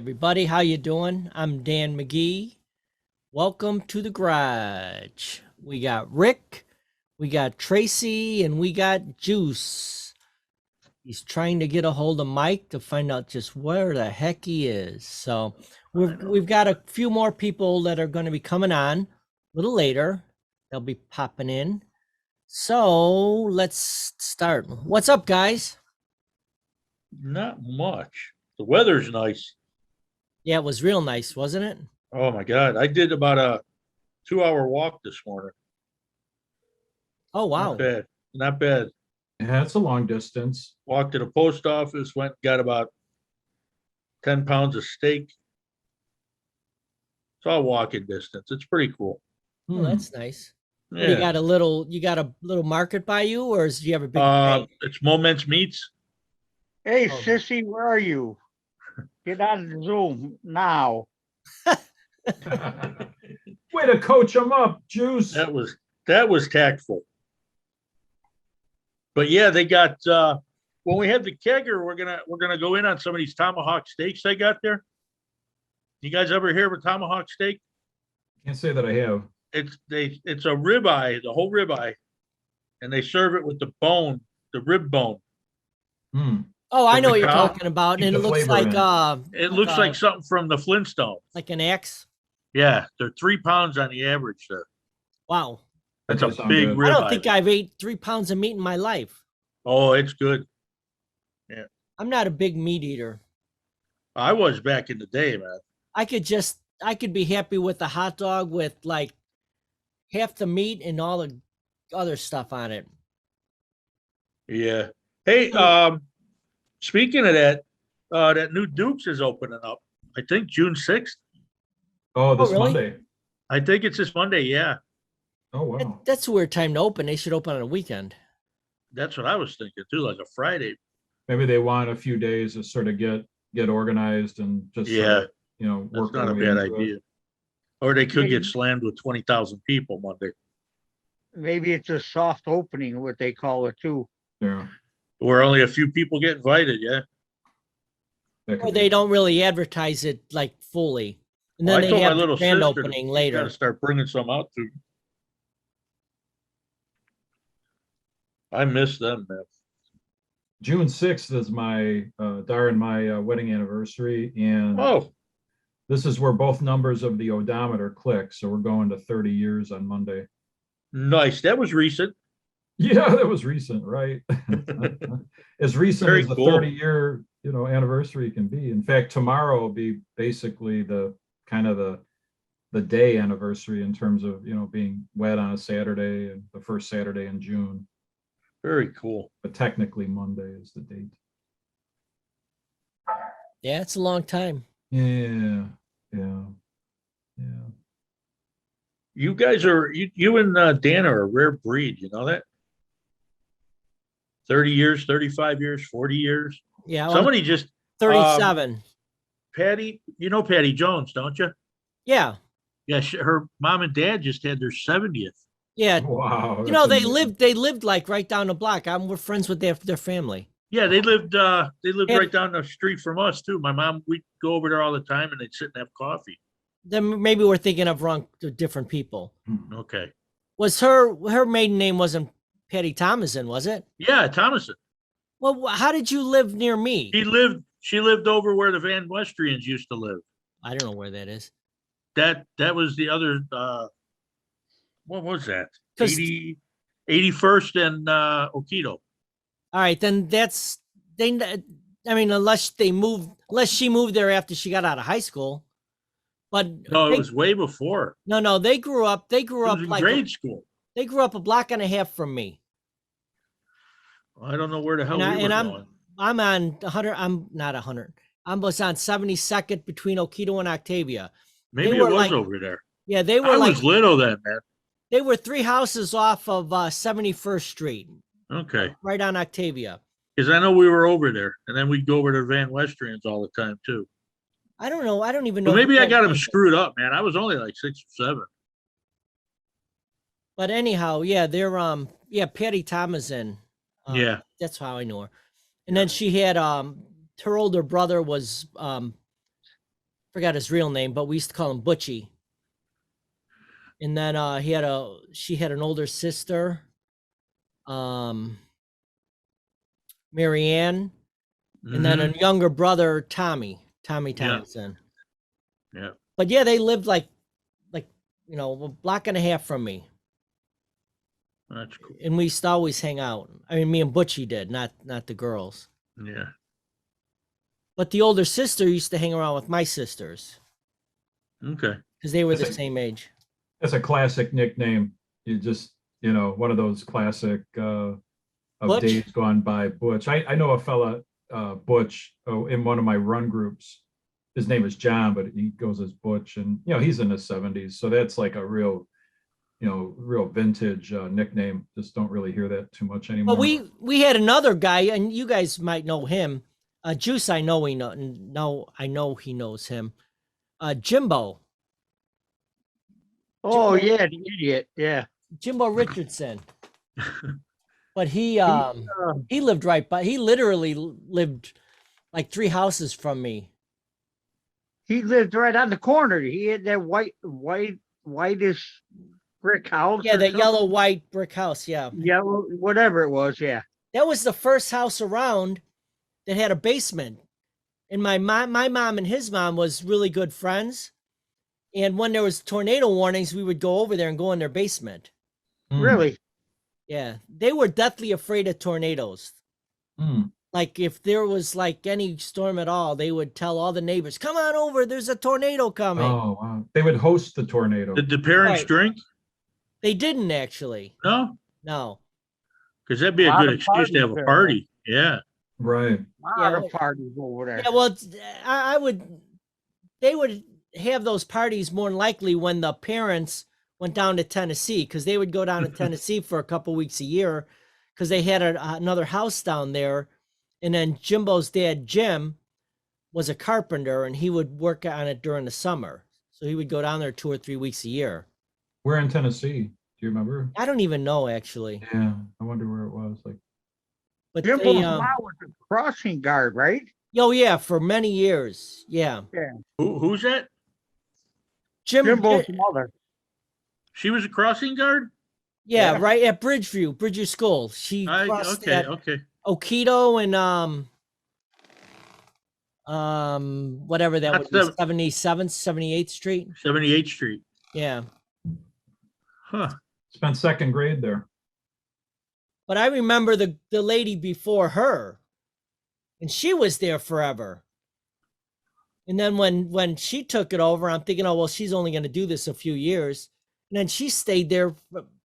everybody, how you doing? I'm Dan McGee. Welcome to the garage. We got Rick, we got Tracy, and we got Juice. He's trying to get a hold of Mike to find out just where the heck he is. So we've got a few more people that are going to be coming on a little later. They'll be popping in. So let's start. What's up, guys? Not much. The weather's nice. Yeah, it was real nice, wasn't it? Oh my God. I did about a 2 hour walk this morning. Oh, wow. Not bad. Not bad. Yeah, it's a long distance. Walked to the post office, went, got about 10 pounds of steak. It's all walking distance. It's pretty cool. Oh, that's nice. What, Yeah. you got a little market by you, or do you have a big bank? It's Moments Meats. Hey, Oh. sissy, where are you? Get on the Zoom now. Way to coach them up, Juice. That was tactful. But yeah, they got when we have the kegger, we're gonna go in on some of these tomahawk steaks they got there. You guys ever hear of a tomahawk steak? Can't say that I have. It's a ribeye, the whole ribeye, and they serve it with the bone, the rib bone. Oh, I from know the what you're cow. talking about, Keep and it the looks flavor like in It looks like something from the Flintstones. like an axe. Yeah, they're 3 pounds on the average there. Wow, That's That a does sound big good. ribeye. I don't think I've ate 3 pounds of meat in my life. Oh, it's good. I'm not a big meat eater. I was back in the day, man. I could be happy with a hot dog with like half the meat and all the other stuff on it. Yeah. Hey, speaking of that, that new Duke's is opening up. I think June 6th. Oh, this really? Monday. I think it's this Monday. Yeah, Oh, wow. That's a weird time to open. They should open on a weekend. that's what I was thinking too, like a Friday. Maybe they want a few days to sort of get organized and just sort Yeah, of, that's work not a their way bad into it. idea. Or they could get Maybe. slammed with 20,000 people Monday. Maybe it's a soft opening, what they call it too. Yeah. Where only a few people get invited. Yeah. that could Or be. they don't really advertise it like fully. And Well, then I they told my have the little grand sister, opening got later. to start bringing some out too. I miss them, man. June 6th is my Dar and my wedding anniversary, and Oh, this is where both numbers of the odometer click. So we're going to 30 years on Monday. nice. That was recent. Yeah, that was recent, right? As recent Very as a cool. 30-year, anniversary can be. In fact, tomorrow will be basically the kind of the day anniversary in terms of, being wed on a Saturday and the first Saturday in June. Very cool. But technically Monday is the date. Yeah, it's a long time. Yeah. You guys you and Dan are a rare breed. You know that? 30 years, 35 years, 40 years. Yeah, well, Somebody just 37. Patty, you know Patty Jones, don't you? Yeah. Yeah, her mom and dad just had their 70th. Yeah. Wow. You know, that's they amazing. lived like right down the block. We're friends with their family. Yeah, they lived And- right down the street from us too. My mom, we'd go over there all the time and they'd sit and have coffee. Then maybe we're thinking of different people. Okay. Was her maiden name wasn't Patty Thomason, was it? Yeah, Thomason. Well, how did you live near me? She lived over where the Van Westrians used to live. I don't know where that is. That was the other what was that? 'Cause- 81st and Okido. All right, then unless she moved there after she got out of high school. But No, it was way before. no, they grew up It was in like grade school. they grew up a block and a half from me. I don't know where the hell And we were I'm going. I'm on 100. I'm not 100. I was on 72nd between Okido and Octavia. Maybe it were was like- over there. Yeah, they I were like was little then, man. they were 3 houses off of 71st Street, Okay. right on Octavia. Because I know we were over there, and then we'd go over to Van Westrians all the time too. I don't know. I don't even know. But maybe who I that got them is. screwed up, man. I was only like 6 or 7. But anyhow, yeah, they're Patty Thomason. Yeah. That's how I know her. And then she had her older brother was forgot his real name, but we used to call him Butchie. And then she had an older sister, Marianne, and then a younger brother, Tommy Thompson. Yeah. But yeah, they lived like a block and a half from me. That's cool. And we used to always hang out. I mean, me and Butchie did, not the girls. Yeah. But the older sister used to hang around with my sisters Okay. because they were the That's a- same age. That's a classic nickname. You just, one of those classic of Butch? days gone by. Butch. I know a fella, Butch, in one of my run groups. His name is John, but he goes as Butch, and he's in his 70s. So that's like a real vintage nickname. Just don't really hear that too much anymore. Well, we had another guy, and you guys might know him. Juice, I know he knows him. Jimbo. Oh, Jimbo- yeah, the idiot. Yeah. Jimbo Richardson. But he lived right by. He literally lived like 3 houses from me. He lived right on the corner. He had that whitish brick house. Yeah, or that something. yellow white brick house. Yeah, Yellow, whatever it was. Yeah. that was the first house around that had a basement. And my mom and his mom was really good friends. And when there was tornado warnings, we would go over there and go in their basement. Really? Yeah, they were deathly afraid of tornadoes. Mm. Like if there was like any storm at all, they would tell all the neighbors, "Come on over, there's a tornado coming." Oh, wow. They would host the tornado. Did the parents Right. drink? They didn't actually. No, No. because that'd be a Lot good of excuse to have a parties there. party. Yeah. Right. A lot Yeah, of parties over there. Yeah, well, they would have those parties more than likely when the parents went down to Tennessee, because they would go down to Tennessee for a couple weeks a year because they had another house down there. And then Jimbo's dad, Jim, was a carpenter and he would work on it during the summer. So he would go down there 2 or 3 weeks a year. We're in Tennessee. Do you remember? I don't even know actually. Yeah. I wonder where it was. Like, But Jimbo's they, mom was a crossing guard, right? oh yeah, for many years. Yeah. Who's that? Jimbo's mother. She was a crossing guard? Yeah, Yeah. right at Bridgeview School. She crossed at Okay. Okido and whatever that That's would be, the- 77th, 78th Street. 78th Street. Yeah. Huh. spent second grade there. But I remember the lady before her, and she was there forever. And then when she took it over, I'm thinking, oh well, she's only going to do this a few years, and then she stayed there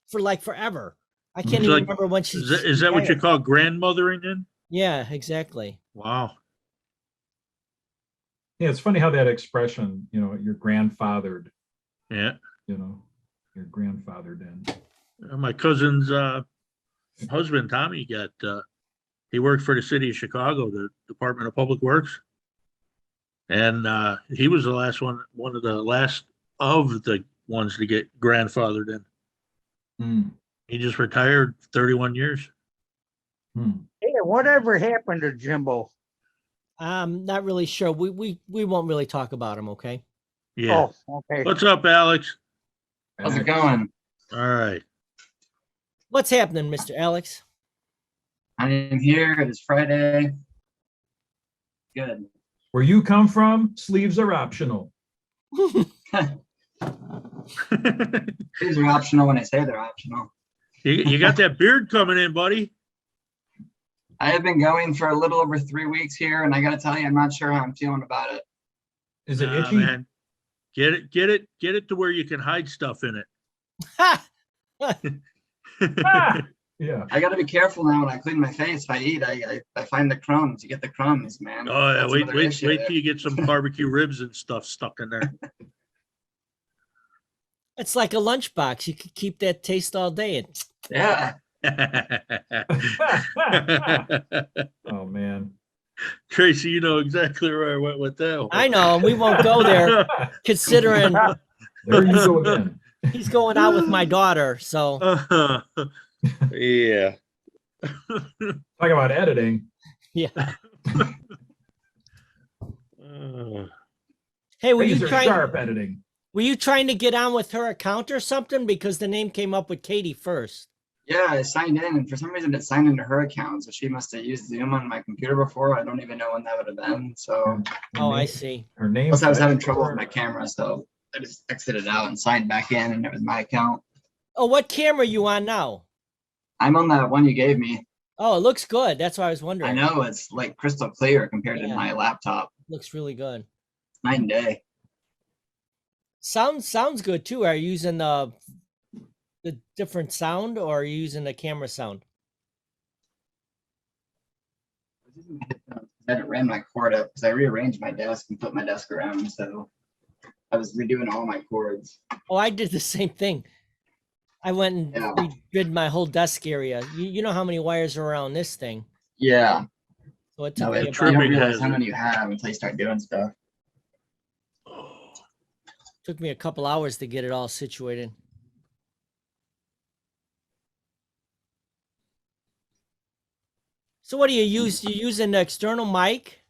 for like forever. I can't It's even like- remember when she. Is that what you call grandmothering then? Yeah, exactly. Wow. Yeah, it's funny how that expression, you're grandfathered, Yeah. you're grandfathered in. My cousin's husband, Tommy, he worked for the city of Chicago, the Department of Public Works. And he was the last one of the last of the ones to get grandfathered in. Mm. He just retired 31 years. Mm. Hey, whatever happened to Jimbo? I'm not really sure. We won't really talk about him, okay? Yeah. Oh, okay. What's up, Alex? How's it going? All right. What's happening, Mr. Alex? I'm here. It is Friday. Good. Where you come from, sleeves are optional. These are optional when I say they're optional. You got that beard coming in, buddy. I have been going for a little over 3 weeks here, and I got to tell you, I'm not sure how I'm feeling about it. Is it Nah, itchy? man. Get it to where you can hide stuff in it. Ha! Ah! Yeah. I got to be careful now when I clean my face. If I eat, I find the crumbs. You get the crumbs, man. Oh yeah, That's wait another issue till there. you get some barbecue ribs and stuff stuck in there. It's like a lunchbox. You could keep that taste all day. And Yeah. Oh man. Tracy, you know exactly where I went with that one. I know, and we won't go there considering There you go again. he's going out with my daughter. So Yeah. Talk about editing. yeah. Hey, Razor sharp editing. were you trying to get on with her account or something? Because the name came up with Katie first. Yeah, I signed in, and for some reason it signed into her account, so she must have used Zoom on my computer before. I don't even know when that would have been. So, Her Oh, I name- see. Her name. plus I was having trouble with my camera, so I just exited out and signed back in, and it was my account. Oh, what camera you on now? I'm on that one you gave me. Oh, it looks good. That's why I was I wondering. know it's like crystal clear compared to Yeah. my laptop. Looks really good. Night and day. Sounds good too. Are you using the different sound, or are you using the camera sound? I was using my headphones 'cause I haven't ran my cord up because I rearranged my desk and flipped my desk around, so I was redoing all my cords. Oh, I did the same thing. I went and Yeah. redid my whole desk area. You know how many wires are around this thing. Yeah, So it no, took me you about, Tripping don't realize how hazard. many you have until you start doing stuff. took me a couple hours to get it all situated. So what do you use? You use an external mic?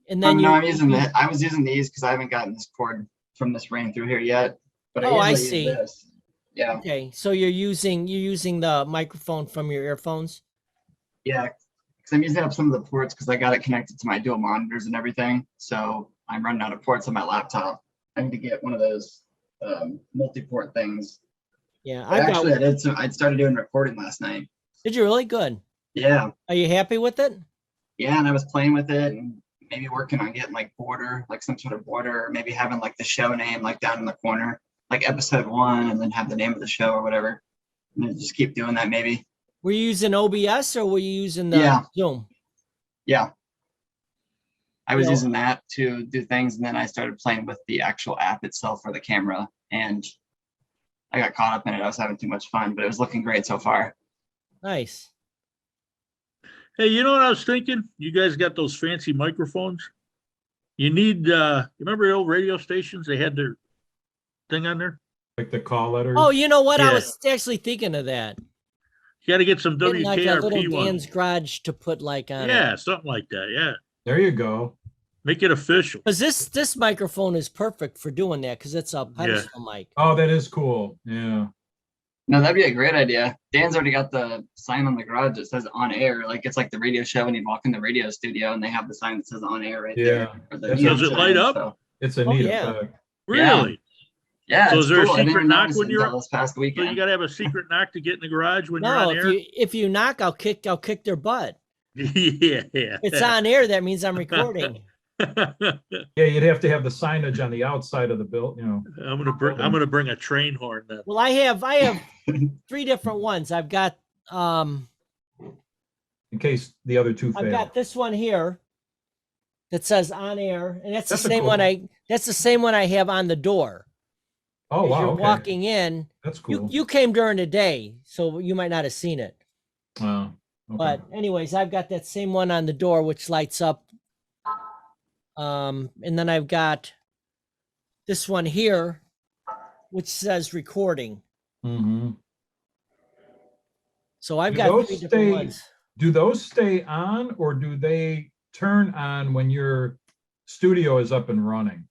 And then No, you I'm using I was using these because I haven't gotten this cord from this ring through here yet. But Oh, I usually see. use this. Yeah, Okay, so you're using the microphone from your earphones? yeah. Because I'm using up some of the ports because I got it connected to my dual monitors and everything. So I'm running out of ports on my laptop. I need to get one of those multi-port things. Yeah, But actually, I started doing recording last night. Did you really? Good. Yeah, Are you happy with it? yeah, and I was playing with it and maybe working on getting like border, like some sort of border, or maybe having like the show name like down in the corner, like episode 1, and then have the name of the show or whatever. And then just keep doing that maybe. Were you using OBS or were you using the Yeah. Zoom? Yeah. I was You know- using that to do things, and then I started playing with the actual app itself for the camera, and I got caught up in it. I was having too much fun, but it was looking great so far. Nice. Hey, you know what I was thinking? You guys got those fancy microphones? You need, you remember the old radio stations? They had their thing on there? Like the call letters. Oh, you know what? I Yeah. was actually thinking of that. You got to get some Getting like a little WKRP ones. Dan's Garage to put like on it. Yeah, something like that. Yeah. There you go. Make it official. Because this microphone is perfect for doing that because it's a pedestal mic. Oh, that is cool. Yeah. No, that'd be a great idea. Dan's already got the sign on the garage that says on air. Like it's like the radio show when you walk in the radio studio and they have the sign that says on air right there. Yeah. Or the Does neon it light sign, up? so- It's a Oh, neat yeah. effect. Really? Yeah. So it's is there a cool. I didn't secret even knock notice when it you're- until this past So weekend. you got to have a secret knock to get in the garage when you're No, on air? if you knock, I'll kick their butt. Yeah. It's on air. That means I'm recording. Yeah, you'd have to have the signage on the outside of the bill, you know. I'm gonna bring a train horn then. Well, I have 3 different ones. I've got In case the other two I've fail. got this one here that says on air, and that's the That's a same cool one one. that's the same one I have on the door. Oh, As wow. you're Okay. walking in. That's cool. You came during the day, so you might not have seen it. Wow. Okay. But anyways, I've got that same one on the door which lights up. And then I've got this one here which says recording. Mhm. So I've Do got those 3 different stay- ones. Do those stay on or do they turn on when your studio is up and running?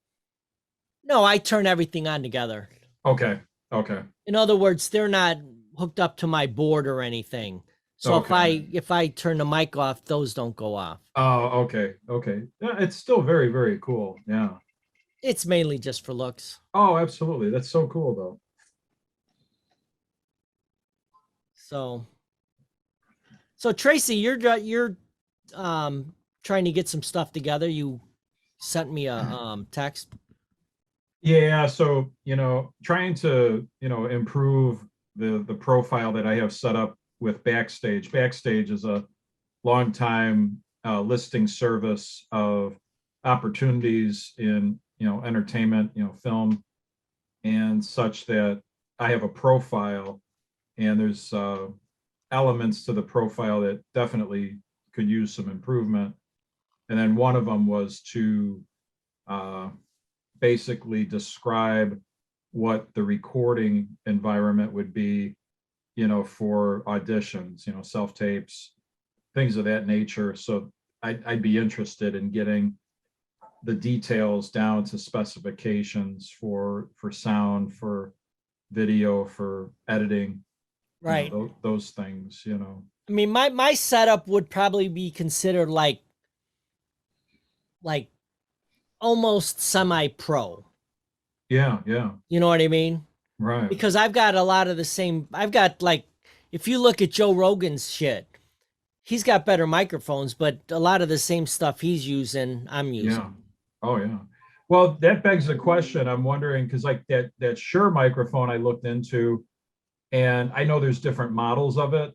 No, I turn everything on together. Okay. Okay. In other words, they're not hooked up to my board or anything. So Okay. if I turn the mic off, those don't go off. Oh, okay. Okay. Yeah, it's still very, very cool. Yeah. It's mainly just for looks. Oh, absolutely. That's so cool though. So Tracy, you're trying to get some stuff together. You sent me a text. Yeah, so trying to improve the profile that I have set up with Backstage. Backstage is a long-time listing service of opportunities in entertainment, film, and such that I have a profile, and there's elements to the profile that definitely could use some improvement. And then one of them was to basically describe what the recording environment would be, for auditions, self-tapes, things of that nature. So I'd be interested in getting the details down to specifications for sound, for video, for editing, Right. those things, I mean, my setup would probably be considered like almost semi-pro. Yeah, You know what I mean? right. Because I've got a lot of the same. I've got like, if you look at Joe Rogan's shit, he's got better microphones, but a lot of the same stuff he's using, I'm using. Yeah. Oh yeah. Well, that begs the question. I'm wondering, because like that Shure microphone I looked into, and I know there's different models of it,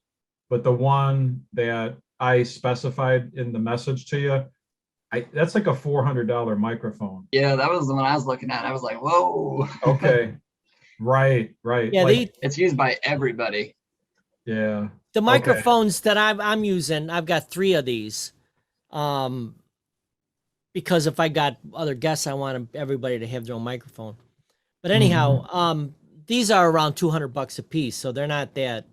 but the one that I specified in the message to you, that's like a $400 microphone. Yeah, that was the one I was looking at. I was like, whoa. Okay. Right. Yeah, Like, It's used by everybody. yeah. the microphones that I'm using, I've got 3 of these. Because if I got other guests, I want everybody to have their own microphone. But anyhow, these are around $200 a piece, so they're not that.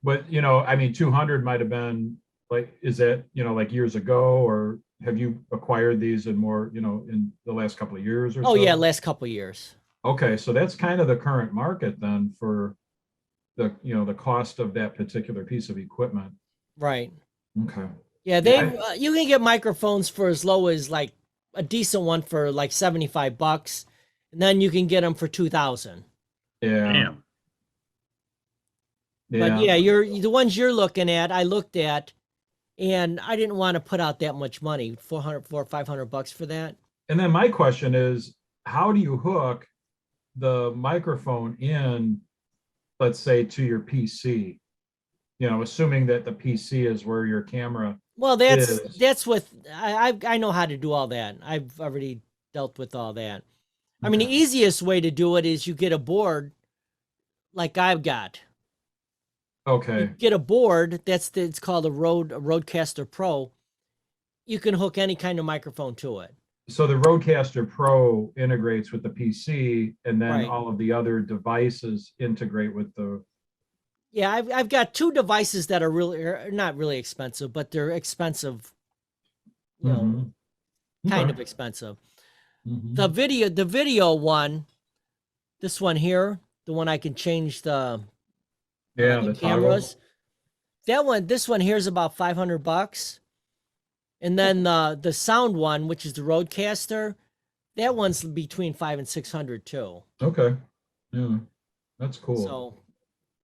But I mean, 200 might have been like, is that like years ago, or have you acquired these in more in the last couple of years or so? Oh yeah, last couple of years. Okay, so that's kind of the current market then for the the cost of that particular piece of equipment. Right. Okay. Yeah, you can get microphones for as low as like a decent one for like $75, and then you can get them for $2,000. Yeah. Damn. But yeah, the ones you're looking at, I looked at, and I didn't want to put out that much money, $400 or $500 for that. And then my question is, how do you hook the microphone in, let's say, to your PC? Assuming that the PC is where your camera. Well, that's with I know how to do all that. I've already dealt with all that. I mean, the easiest way to do it is you get a board like I've got. Okay. You get a board it's called a Rodecaster Pro. You can hook any kind of microphone to it. So the Rodecaster Pro integrates with the PC, and then Right. all of the other devices integrate with the. Yeah, I've got 2 devices that are not really expensive, but they're expensive. Kind Okay. of expensive. Mhm. The video one, this one here, the one I can change the The cameras. This one here is about $500, and then the sound one, which is the Rodecaster, that one's between $500 and $600 too. Okay. Yeah, that's cool. So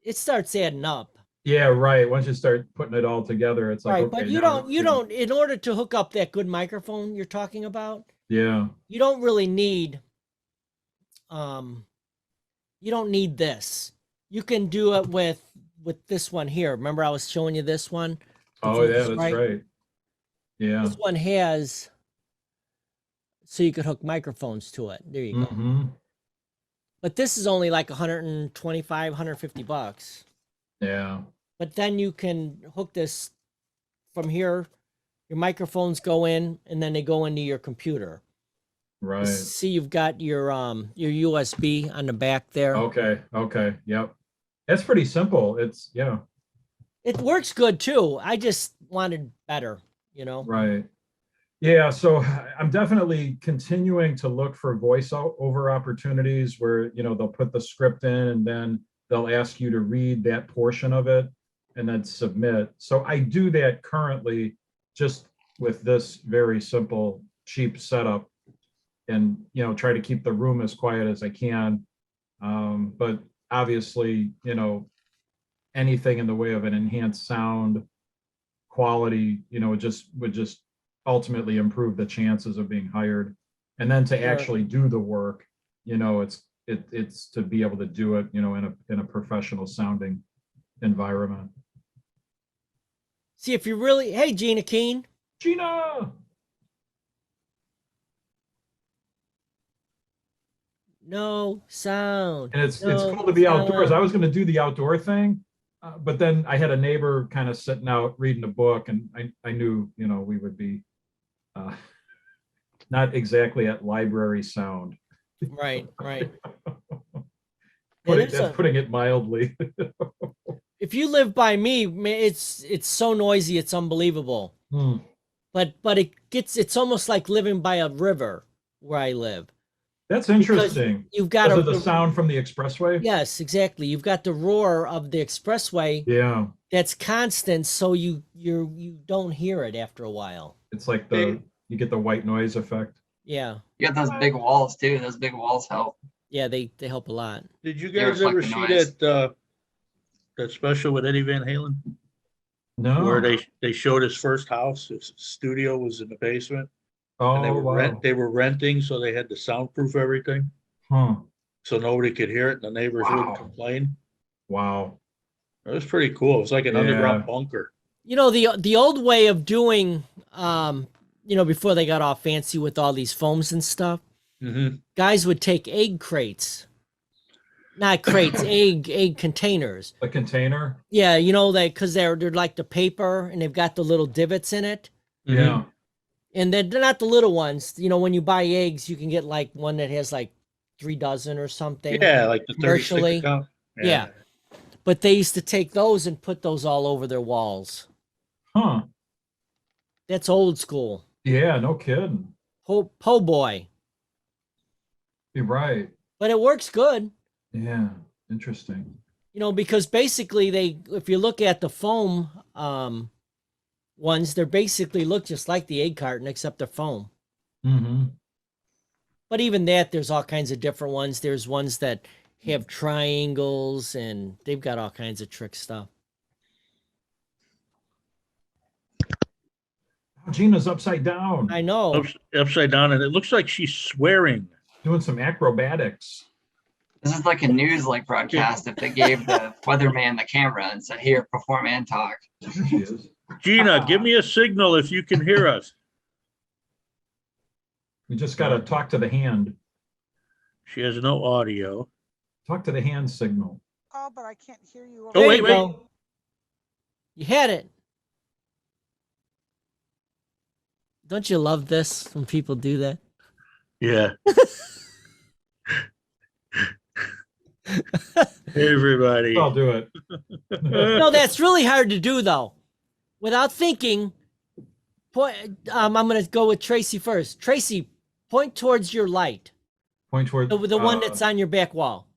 it starts adding up. Yeah, right. Once you start putting it all together, it's like, Right, okay, but you now, don't, in order to hook up that good microphone you're talking about, Yeah. you don't really need, you don't need this. You can do it with this one here. Remember I was showing you this one? Oh yeah, that's right. Yeah. This one has, so you could hook microphones to it. There you go. Mm-hmm. But this is only like $125, $150. Yeah. But then you can hook this from here. Your microphones go in, and then they go into your computer. Right. See, you've got your USB on the back there. Okay. Yep. That's pretty simple. It's It works good too. I just wanted better, Right. Yeah. So I'm definitely continuing to look for voiceover opportunities where, they'll put the script in and then they'll ask you to read that portion of it and then submit. So I do that currently just with this very simple, cheap setup, and, try to keep the room as quiet as I can. But obviously, anything in the way of an enhanced sound quality, would just ultimately improve the chances of being hired. And then to actually do the work, it's to be able to do it, in a professional sounding environment. See, if you really, hey, Gina, Kean. Gina. No sound. And it's cool to be outdoors. I was going to do the outdoor thing, but then I had a neighbor kind of sitting out reading a book, and I knew, we would be not exactly at library sound. Right. That's putting it mildly. If you live by me, it's so noisy, it's unbelievable. but it's almost like living by a river where I live. That's Because interesting. you've got Because of the sound from the expressway? Yes, exactly. You've got the roar of the expressway Yeah. that's constant, so you don't hear it after a while. It's like Hey. you get the white noise effect. Yeah. You got those big walls too. Those big walls help. Yeah, they help a lot. Did you They guys reflect ever the see noise. that special with Eddie Van Halen? Where No. they showed his first house, his studio was in the basement. And Oh, wow. they were renting, so they had to soundproof everything, Huh. so nobody could hear it and the neighbors Wow. wouldn't complain. Wow. It was pretty cool. It was like an Yeah. underground bunker. You know, the old way of doing before they got all fancy with all these foams and stuff, Mm-hmm. guys would take egg crates. Not crates, egg containers. A container? Yeah, you know, because they're like the paper and they've got the little divots in it. Yeah. And they're not the little ones. You know, when you buy eggs, you can get like one that has like 3 dozen or something. Yeah, like the 36 Commercially. account. Yeah. But they used to take those and put those all over their walls. Huh. That's old school. Yeah, no kidding. Po boy. You're right. But it works good. Yeah. Interesting. You know, because basically if you look at the foam ones, they're basically look just like the egg carton except they're foam. Mm-hmm. But even that, there's all kinds of different ones. There's ones that have triangles and they've got all kinds of trick stuff. Gina's upside down. I know. Upside down, and it looks like she's swearing. Doing some acrobatics. This is like a news broadcast if they gave the weatherman the camera and said, "Here, perform and talk." There she is. Gina, give me a signal if you can hear us. We just got to talk to the hand. She has no audio. Talk to the hand signal. Oh, but I can't hear you. Oh, There wait, you wait. go. You had it. Don't you love this when people do that? Yeah. Hey, everybody. I'll do it. No, that's really hard to do though. Without thinking, I'm going to go with Tracy first. Tracy, point towards your light. Point toward The one that's on your back wall.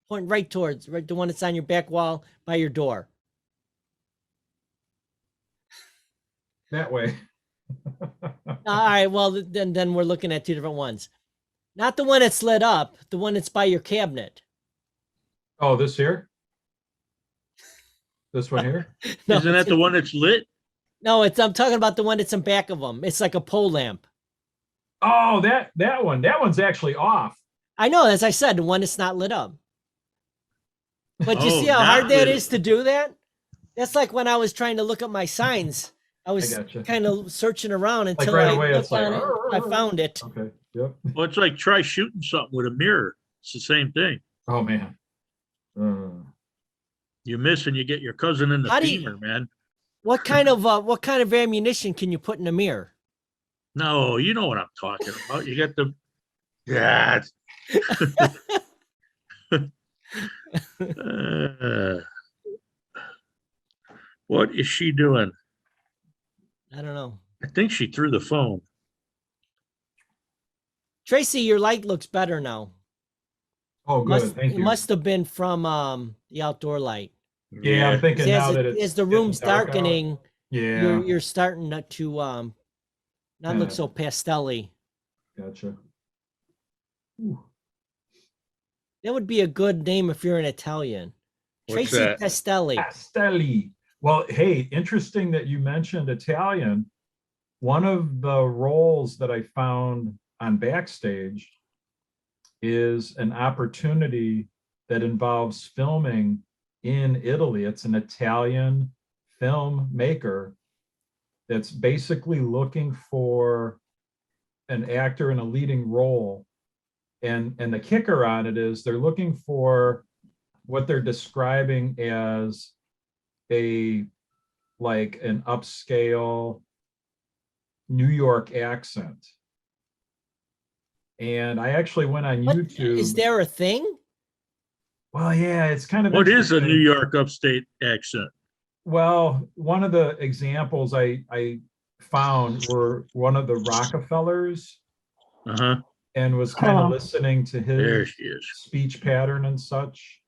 Point right towards the one that's on your back wall by your door. that way. All right, well then we're looking at two different ones. Not the one that's lit up, the one that's by your cabinet. Oh, this here? This one here? No, Isn't that the one that's lit? No, I'm talking about the one that's in back of them. It's like a pole lamp. Oh, that one. That one's actually off. I know, as I said, the one that's not lit up. But you Oh, see how not hard that lit is to do that? That's like when I was trying to look up my signs. I was gotcha. kind of searching around until right I away, it's looked like, on it. I found it. Okay. Yep. Well, it's like try shooting something with a mirror. It's the same thing. Oh man. You miss and you get your cousin in the How do you- femur, man. What kind of ammunition can you put in a mirror? No, you know what I'm talking about. You got the yeah. What is she doing? I don't know. I think she threw the phone. Tracy, your light looks better now. Oh, good. Thank It you. must have been from the outdoor light. Yeah, I'm thinking now As, that it's as the getting room's dark out. darkening, Yeah. you're starting not to not look Yeah. so pastelly. Gotcha. Ooh. That would be a good name if you're an Italian. What's Tracy that? Pastelli. Castelli. Well, hey, interesting that you mentioned Italian. One of the roles that I found on Backstage is an opportunity that involves filming in Italy. It's an Italian filmmaker that's basically looking for an actor in a leading role. And the kicker on it is they're looking for what they're describing as an upscale New York accent. And I actually went on What, YouTube. is there a thing? Well, yeah, it's kind of What is a interesting. New York upstate accent? Well, one of the examples I found were one of the Rockefellers Uh-huh. and was kind of Oh. listening to There his she is. speech pattern and such.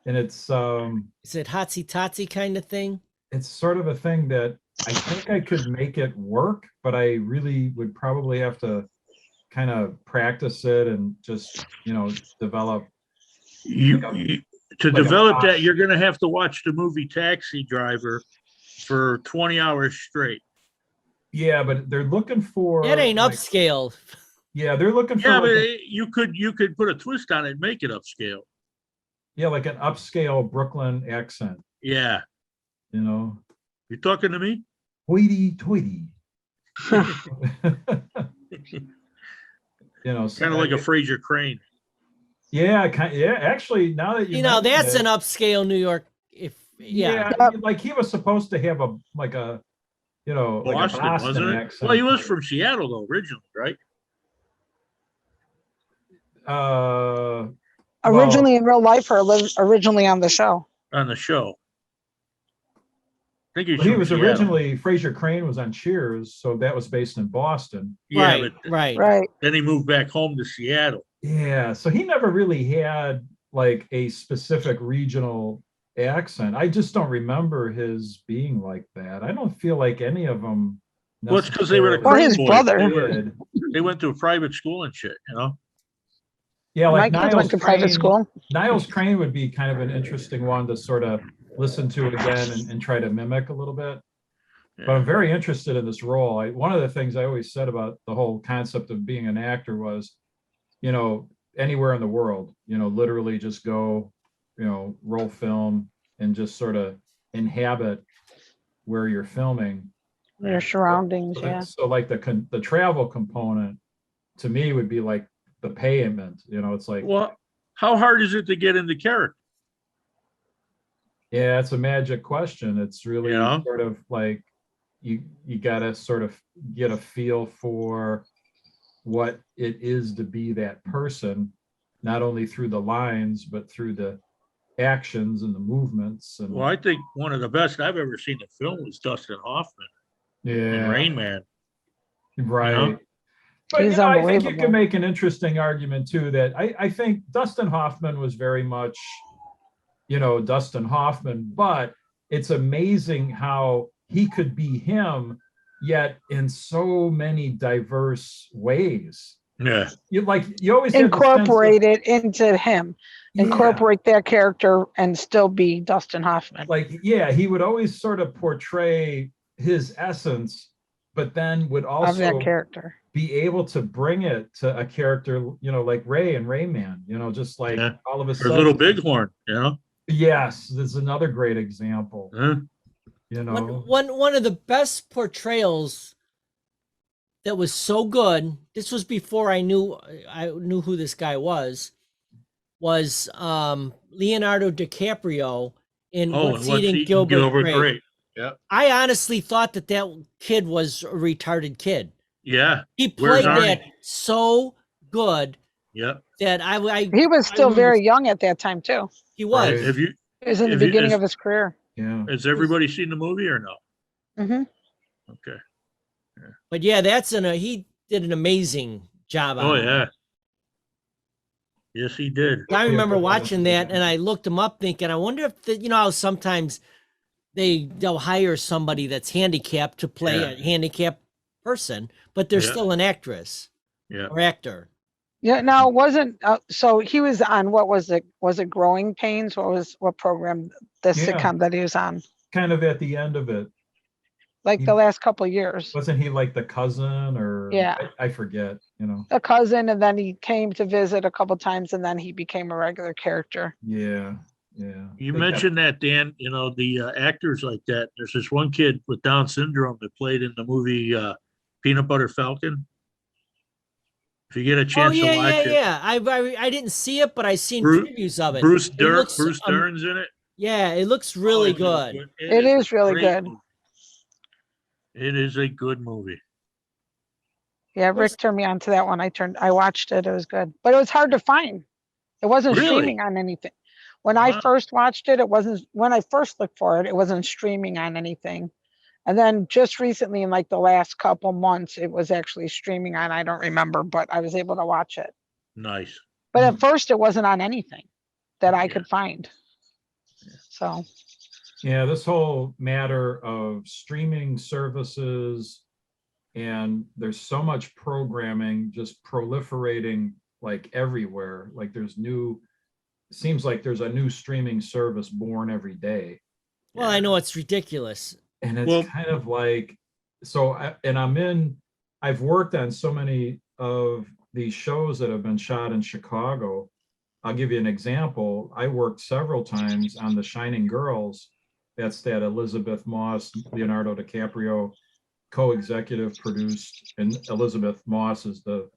And Is it hotsy totsy kind of thing? it's sort of a thing that I think I could make it work, but I really would probably have to kind of practice it and just, develop. You, Like a- you to like a develop that, posture. you're gonna have to watch the movie Taxi Driver for 20 hours straight. Yeah, but they're looking for. That ain't like- upscale. Yeah, they're looking for Yeah, like but a- you could put a twist on it and make it upscale. yeah, like an upscale Brooklyn accent, Yeah. You talking to me? hoity toity. Kind of like a Fraser Crane. Yeah, actually, now that you mention That's it, an upscale New York. Yeah. like he was supposed to have a Boston, Boston wasn't it? accent. Well, he was from Seattle though, originally, right? Well, Originally in real life or originally on the show? On the show. I think he's he from was Seattle. originally Fraser Crane was on Cheers, so that was based in Boston. Yeah, right. but Right. Right. then he moved back home to Seattle. Yeah, so he never really had like a specific regional accent. I just don't remember his being like that. I don't feel like any of them. Well, it's 'cause they were the Or his Crane boys. brother. They went to a private school and shit, Yeah, My like kids Niles went to private Crane. school. Niles Crane would be kind of an interesting one to sort of listen to again and try to mimic a little bit. But I'm very interested in this role. One of the things I always said about the whole concept of being an actor was, anywhere in the world, literally just go, roll film and just sort of inhabit where you're filming. Their surroundings, yeah. So like the travel component to me would be like the payment, it's like, Well, how hard is it to get into character? yeah, it's a magic question. It's really Yeah. sort of like you gotta sort of get a feel for what it is to be that person, not only through the lines, but through the actions and the movements. And Well, I think one of the best I've ever seen in film was Dustin Hoffman in yeah, Rain Man. right. know? But He's I think you unbelievable. can make an interesting argument too that I think Dustin Hoffman was very much, Dustin Hoffman, but it's amazing how he could be him, yet in so many diverse ways. Yeah. You always had the sense of- Incorporate it into him. Yeah. Incorporate that character and still be Dustin Hoffman. He would always sort of portray his essence, but then would Of also that character. be able to bring it to a character, like Ray and Rayman, just like Yeah. all of a Or sudden. Little Bighorn, Yes, there's another great example. Huh? One of the best portrayals that was so good. This was before I knew who this guy was Leonardo DiCaprio in Oh, What's and What's Eating Eating Gilbert Grape. Grape. Yeah. I honestly thought that kid was a retarded kid. Yeah. He Where's played that Arnie? so good Yeah. that I He was still was- very young at that time too. he was. Right. Have you It was in the If you- beginning is- of his career. Yeah. has everybody seen the movie or no? Hmm. Okay. But yeah, he did an amazing job on Oh it. yeah. Yes, he did. I remember Yeah. watching that and I looked him up thinking, I wonder if how sometimes they'll hire somebody that's handicapped to play Yeah. a handicapped person, but they're Yeah. still an actress Yeah. or actor. Yeah, no, it wasn't. So he was on, what was it? Was it Growing Pains? What program, the Yeah. sitcom that he was on? Kind of at the end of it. Like the last couple of years. Wasn't he like the cousin or Yeah. I forget, A cousin, and then he came to visit a couple times, and then he became a regular character. Yeah. Yeah. You They mentioned that, Dan. The actors like that. There's this one kid with Down syndrome that played in the movie Peanut Butter Falcon. If you get a Oh chance yeah, to watch yeah, it, yeah. I didn't see it, but I seen Bruce- previews of it. Bruce It looks, Dern's in it. Yeah, it looks really Oh, good. It is really great good. movie. It is a good movie. Yeah, Rick turned me on to that one. I watched it. It was good, but it was hard to find. It wasn't Really? streaming on anything. When I Wow. first watched it, when I first looked for it, it wasn't streaming on anything. And then just recently, in like the last couple months, it was actually streaming on, I don't remember, but I was able to watch it. Nice. But at first it wasn't on anything that I Yeah. could find. So, Yeah, this whole matter of streaming services, and there's so much programming just proliferating like everywhere. Like seems like there's a new streaming service born every day. Well, I know it's ridiculous. And it's Well- kind of like, I've worked on so many of these shows that have been shot in Chicago. I'll give you an example. I worked several times on The Shining Girls. That's that Elizabeth Moss, Leonardo DiCaprio co-executive produced, and Elizabeth Moss is the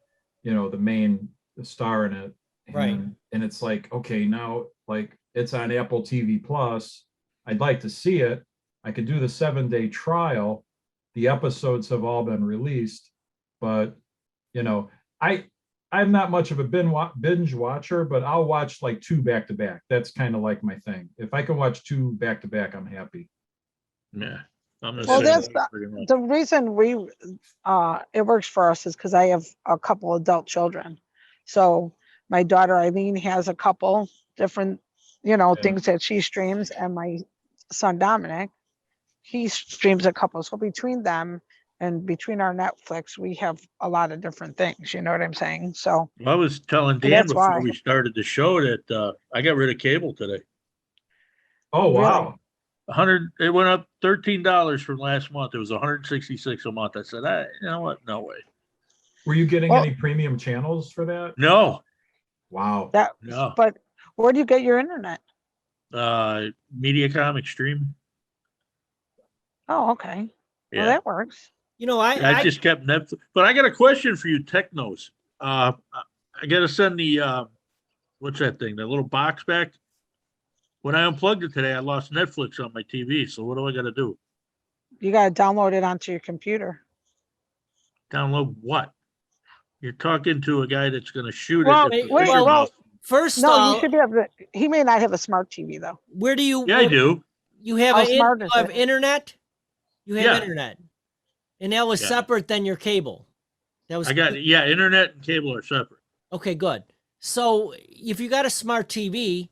main star in it. Right. And it's like, okay, now like it's on Apple TV Plus. I'd like to see it. I could do the 7-day trial. The episodes have all been released, but I'm not much of a binge watcher, but I'll watch like 2 back to back. That's kind of like my thing. If I can watch 2 back to back, I'm happy. Yeah. I'm well, that's pretty much. the reason it works for us is because I have a couple adult children. So my daughter Eileen has a couple different, things that she streams, and my son Dominic, he streams a couple. So between them and between our Netflix, we have a lot of different things. You know what I'm saying? So I was telling Dan that's before why. we started the show that I got rid of cable today. Oh, wow. It went up $13 from last month. It was 166 a month. I said, you know what? No way. Were you getting Well- any premium channels for that? No. Wow. No. But where do you get your internet? MediaCom Extreme. Oh, okay. Well, Yeah. that works. I just kept Netflix. But I got a question for you, Technos. I got to send the what's that thing? The little box back. When I unplugged it today, I lost Netflix on my TV. So what do I got to do? You got to download it onto your computer. Download what? You're talking to a guy that's going to shoot Well, it. wait, well, First No, off, you should be able to. He may not have a smart TV though. where do you? Yeah, I do. You have How smart you is have it? internet. You have Yeah. internet, and that was Yeah. separate than your cable. That was Internet and cable are separate. Okay, good. So if you got a smart TV,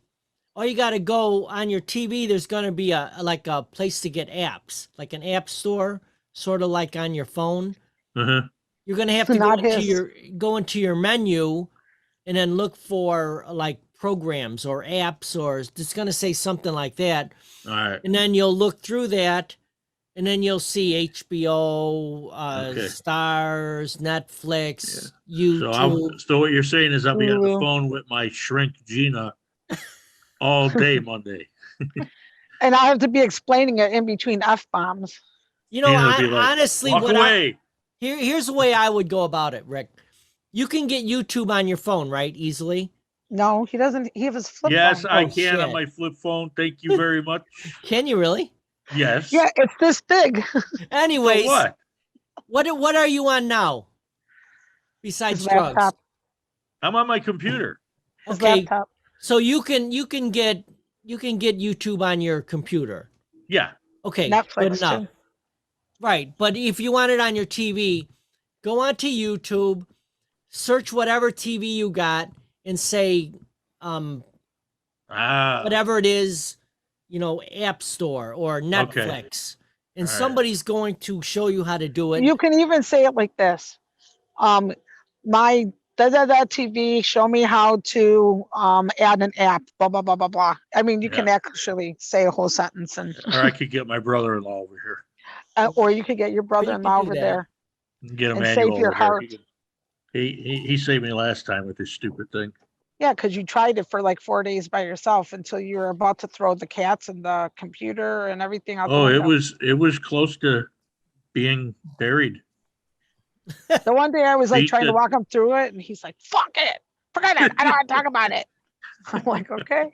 all you got to go on your TV. There's going to be a place to get apps, like an app store, sort of like on your phone. Uh-huh. You're going to have So to not his. go into your menu, and then look for like programs or apps, or it's going to say something like that. All right. And then you'll look through that, and then you'll see HBO, Okay. Stars, Netflix, YouTube. So what you're saying is I'll be on the Hulu. phone with my shrink Gina all day Monday. And I'll have to be explaining it in between F bombs. Gina would be like, honestly, walk away. here's the way I would go about it, Rick. You can get YouTube on your phone, right? Easily. No, he doesn't. He has his flip Yes, phone. I Oh, can on shit. my flip phone. Thank you very much. Can you really? Yes. Yeah, it's this big. So Anyways, what? what are you on now? Besides His drugs. laptop. I'm on my computer. His Okay, laptop. so you can get YouTube on your computer. Yeah. Okay, good Netflix enough. too. Right, but if you want it on your TV, go onto YouTube, search whatever TV you got, and say whatever it is, App Store or Netflix, and All right. somebody's going to show you how to do it. You can even say it like this. My TV, show me how to add an app, blah, blah, blah, blah, blah. I mean, you can actually say a whole sentence, and Or I could get my brother-in-law over here. or you could get your brother-in-law do over that. there. Get a And manual save your over here. heart. He saved me last time with this stupid thing. Yeah, because you tried it for like 4 days by yourself until you were about to throw the cats and the computer and everything out the Oh, window. it was close to being buried. The one day I was like Beat trying to the- walk him through it, and he's like, "Fuck it, forget it. I don't want to talk about it." I'm like, "Okay."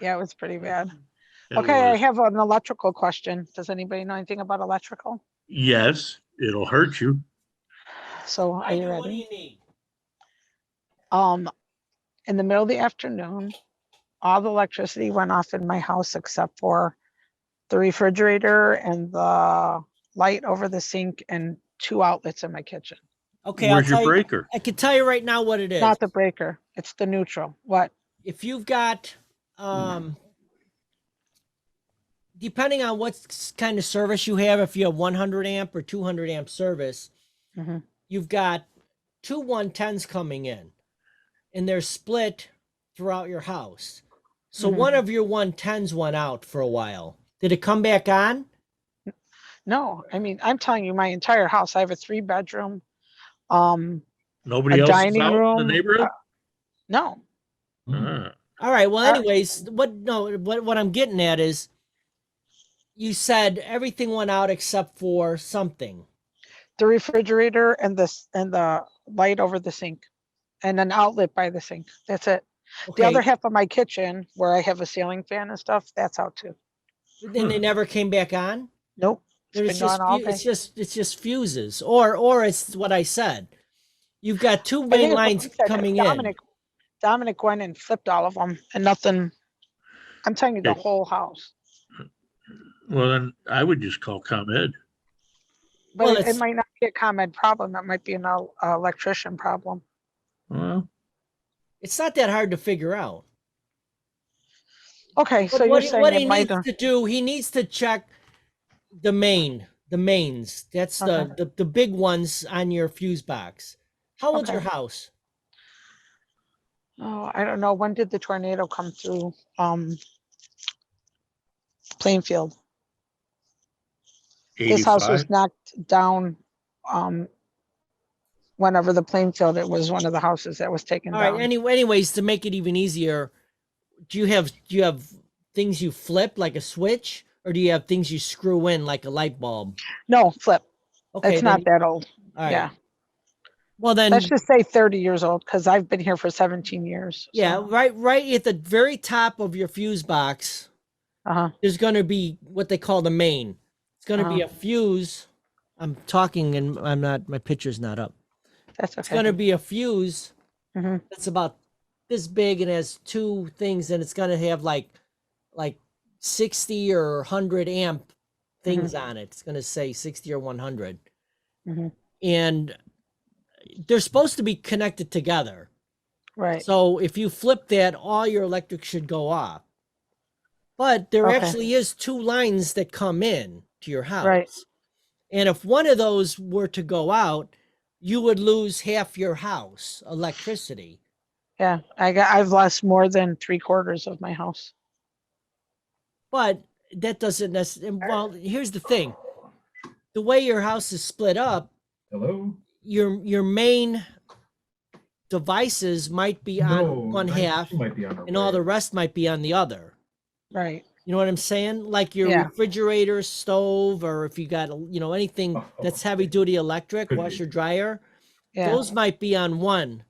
Yeah, it was pretty bad. It Okay, I was. have an electrical question. Does anybody know anything about electrical? Yes, it'll hurt you. So are you What do ready? you need? In the middle of the afternoon, all the electricity went off in my house except for the refrigerator and the light over the sink and 2 outlets in my kitchen. Okay, Where's your breaker? I can tell you right now what it is. Not the breaker, it's the neutral. What? If you've got, depending on what kind of service you have, if you have 100 amp or 200 amp service, Mhm. you've got 2 110s coming in, and they're split throughout your house. So Mhm. one of your 110s went out for a while. Did it come back on? No, I mean, I'm telling you, my entire house, I have a 3-bedroom, Nobody a else is dining out in the room. neighborhood? No, Ah, All right. Well, Uh, anyways, what I'm getting at is, you said everything went out except for something. the refrigerator and the light over the sink and an outlet by the sink. That's it. Okay. The other half of my kitchen where I have a ceiling fan and stuff, that's out too. Then they never came back on. Nope. It's There's been gone all day. it's just fuses, or it's what I said. You've got 2 I main think it's what lines you said, 'cause coming in. Dominic went and flipped all of them and nothing. I'm telling you, the Okay. whole house. well, then I would just call ComEd. But Well, it it's- might not be a ComEd problem. It might be an electrician problem. Well, It's not that hard to figure out. Okay, so But you're saying what it he might. needs to do, he needs to check the mains. That's Okay. the big ones on your fuse box. How old's your Okay. house? Oh, I don't know. When did the tornado come through? Plainfield. This house was 85? knocked down. Whenever the Plainfield, it was one of the houses that was taken All right. down. Anyways, to make it even easier, do you have things you flip like a switch, or do you have things you screw in like a light bulb? No, flip. Okay, It's not then, that old. all right. Yeah. Well, then, Let's just say 30 years old because I've been here for 17 years. yeah, So. right at the very top of your fuse box, Uh-huh. there's going to be what they call the main. It's going to be Uh-huh. a fuse. I'm talking and I'm not, my picture's not up. That's It's okay. going to be a fuse Mhm. that's about this big and has 2 things, and it's going to have like 60 or 100 amp things on it. It's going to say 60 or 100. Mhm. And they're supposed to be connected together. Right. So if you flip that, all your electric should go off. But there Okay. actually is 2 lines that come in to your house. Right. And if one of those were to go out, you would lose half your house electricity. Yeah. I've lost more than 3/4 of my house. But that doesn't necessarily, well, here's the thing. The way your house is split up, Hello? your main devices might be on one half She might be on her and all way. the rest might be on the other. Right. You know what I'm saying? Like your Yeah. refrigerator, stove, or if you got, anything that's heavy duty electric, Could be. washer, dryer, Yeah. those might be on one.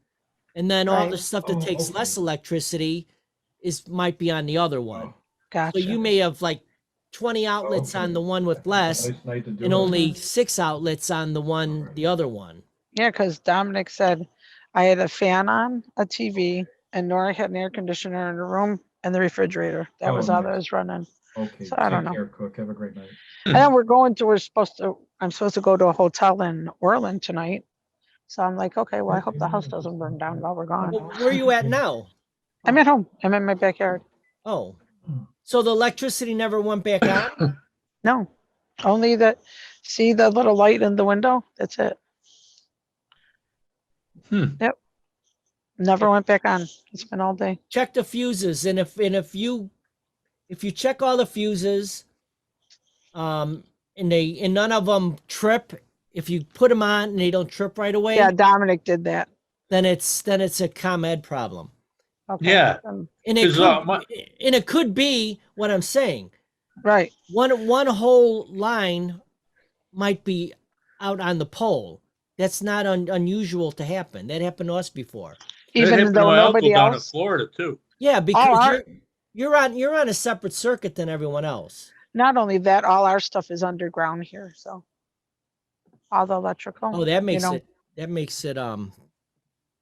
And then all the Right. stuff that Oh, takes okay. less electricity might be on the other one. Oh, Gotcha. So you may have like 20 outlets on okay. the one with less Nice night to do and it. only 6 outlets on the other one. Yeah, because Dominic said I had a fan on, a TV, and Nora had an air conditioner in the room and the refrigerator. That Oh, was all that nice. was running. Okay, So I don't take know. care, Cook. Have a great night. And then I'm supposed to go to a hotel in Orland tonight. So I'm like, okay, well, I hope the house doesn't burn down while we're gone. Well, where are you at now? I'm at home. I'm in my backyard. Oh, so the electricity never went back on? No, only that, see the little light in the window? That's it. Yep. Never went back on. It's been all day. Check the fuses, and if you check all the fuses, and none of them trip, if you put them on and they don't trip right away, Yeah, Dominic did that. then it's a ComEd problem. Okay. Yeah. And it 'Cause, it could be what I'm saying. Right. One whole line might be out on the pole. That's not unusual to happen. That happened to us before. That Even happened to though my nobody uncle down in else. Florida too. Yeah, because our- you're on a separate circuit than everyone else. Not only that, all our stuff is underground here, so. All the electrical. Oh, that makes know, it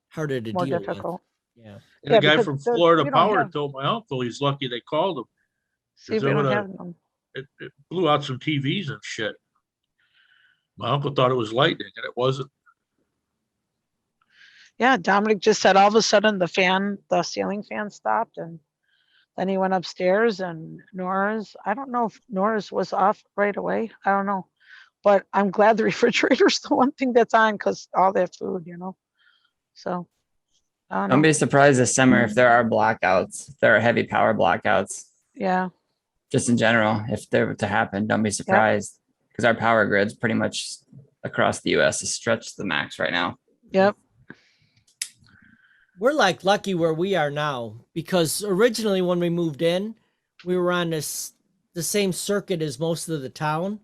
harder to more deal difficult. with. Yeah. And Yeah, the guy because from the- Florida we don't Power have- told my uncle he's lucky they called him. See, we there don't would have them. it blew out some TVs and shit. My uncle thought it was lightning, and it wasn't. Yeah, Dominic just said all of a sudden the ceiling fan stopped, and then he went upstairs and I don't know if Nora's was off right away. I don't know. But I'm glad the refrigerator's the one thing that's on because all that food, So I don't Don't know. be surprised this summer if there are blackouts, if there are heavy power blackouts, Yeah. just in general. If they were to happen, don't be surprised because our power grid's pretty much across the US is stretched to the max right now. Yep. We're like lucky where we are now because originally when we moved in, we were on the same circuit as most of the town.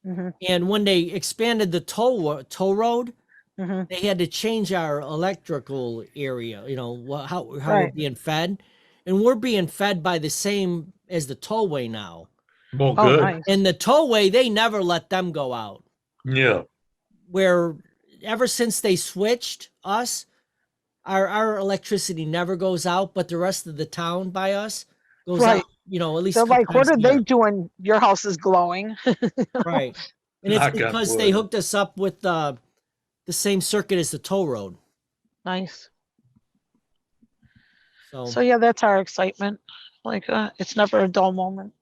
Mm-hmm. And when they expanded the toll road, Mm-hmm. they had to change our electrical area, how we're Right. being fed. And we're being fed by the same as the tollway now. Well, Oh, good. nice. And the tollway, they never let them go out. Yeah. Where ever since they switched us, our electricity never goes out, but the rest of the town by us goes Right. out, at least So a couple like, what times are a they year. doing? Your house is glowing. Right. And it's Knock on because they wood. hooked us up with the same circuit as the toll road. Nice. So, So yeah, that's our excitement. Like, it's never a dull moment.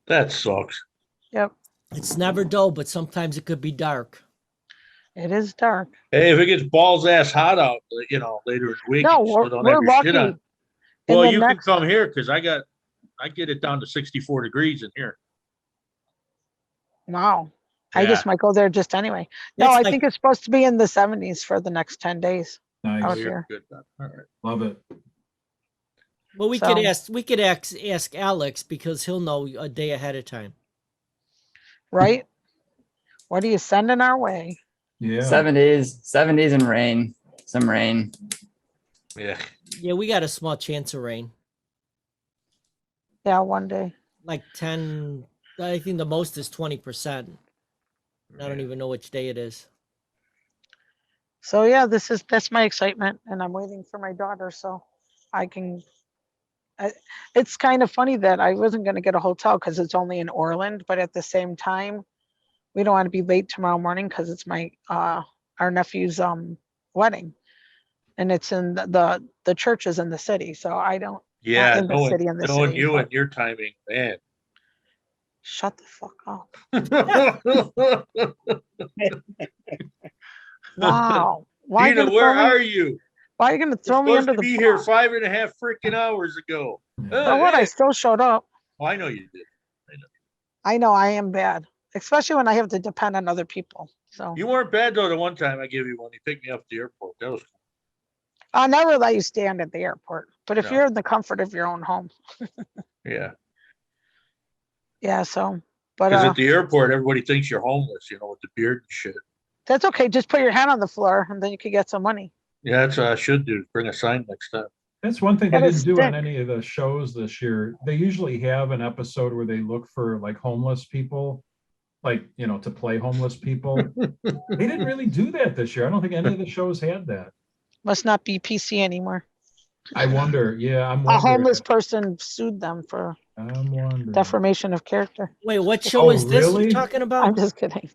That sucks. Yep. it's never dull, but sometimes it could be dark. It is dark. Hey, if it gets balls ass hot out, later in the week, No, you still don't have we're your shit lucky. on. In Well, the you next- can come here because I get it down to 64 degrees in here. Wow. I just Yeah. might go there just anyway. No, That's I like- think it's supposed to be in the 70s for the next 10 days. Nice. Out Oh, you're here. good then. All right. Love it. Well, we So- could ask Alex because he'll know a day ahead of time. Right? What are you sending our way? Yeah. 70s and rain, some rain. Yeah. Yeah, we got a small chance of rain. Yeah, one day. Like 10, I think the most is 20%. I don't Yeah. even know which day it is. So yeah, that's my excitement, and I'm waiting for my daughter so I can. It's kind of funny that I wasn't going to get a hotel because it's only in Orland, but at the same time, we don't want to be late tomorrow morning because it's my our nephew's wedding, and it's in the church is in the city, so I don't. Yeah. in the Knowing, city, in the knowing city, you but- and your timing, man. Shut the fuck up! Wow. Why you Gina, gonna where throw me? are you? Why are you gonna You're throw me supposed under to the be here bus? 5.5 freaking hours ago. So what? I Hey. still showed up. Oh, I know you did. I know I am bad, especially when I have to depend on other people. So You weren't bad though. The one time I gave you one, you picked me up at the airport. That was I'll never let you stand at the airport. But if No. you're in the comfort of your own home, yeah. yeah. So, but Because at the airport, everybody thinks you're homeless, with the beard and shit. that's okay. Just put your hand on the floor, and then you could get some money. Yeah, that's what I should do. Bring a sign next time. That's one thing they Get a didn't do on stick. any of the shows this year. They usually have an episode where they look for like homeless people, like, to play homeless people. They didn't really do that this year. I don't think any of the shows had that. Must not be PC anymore. I wonder. Yeah, I'm A wondering. homeless person sued them for I'm wondering. defamation of character. Wait, what show Oh, is this you're really? talking about? I'm just kidding.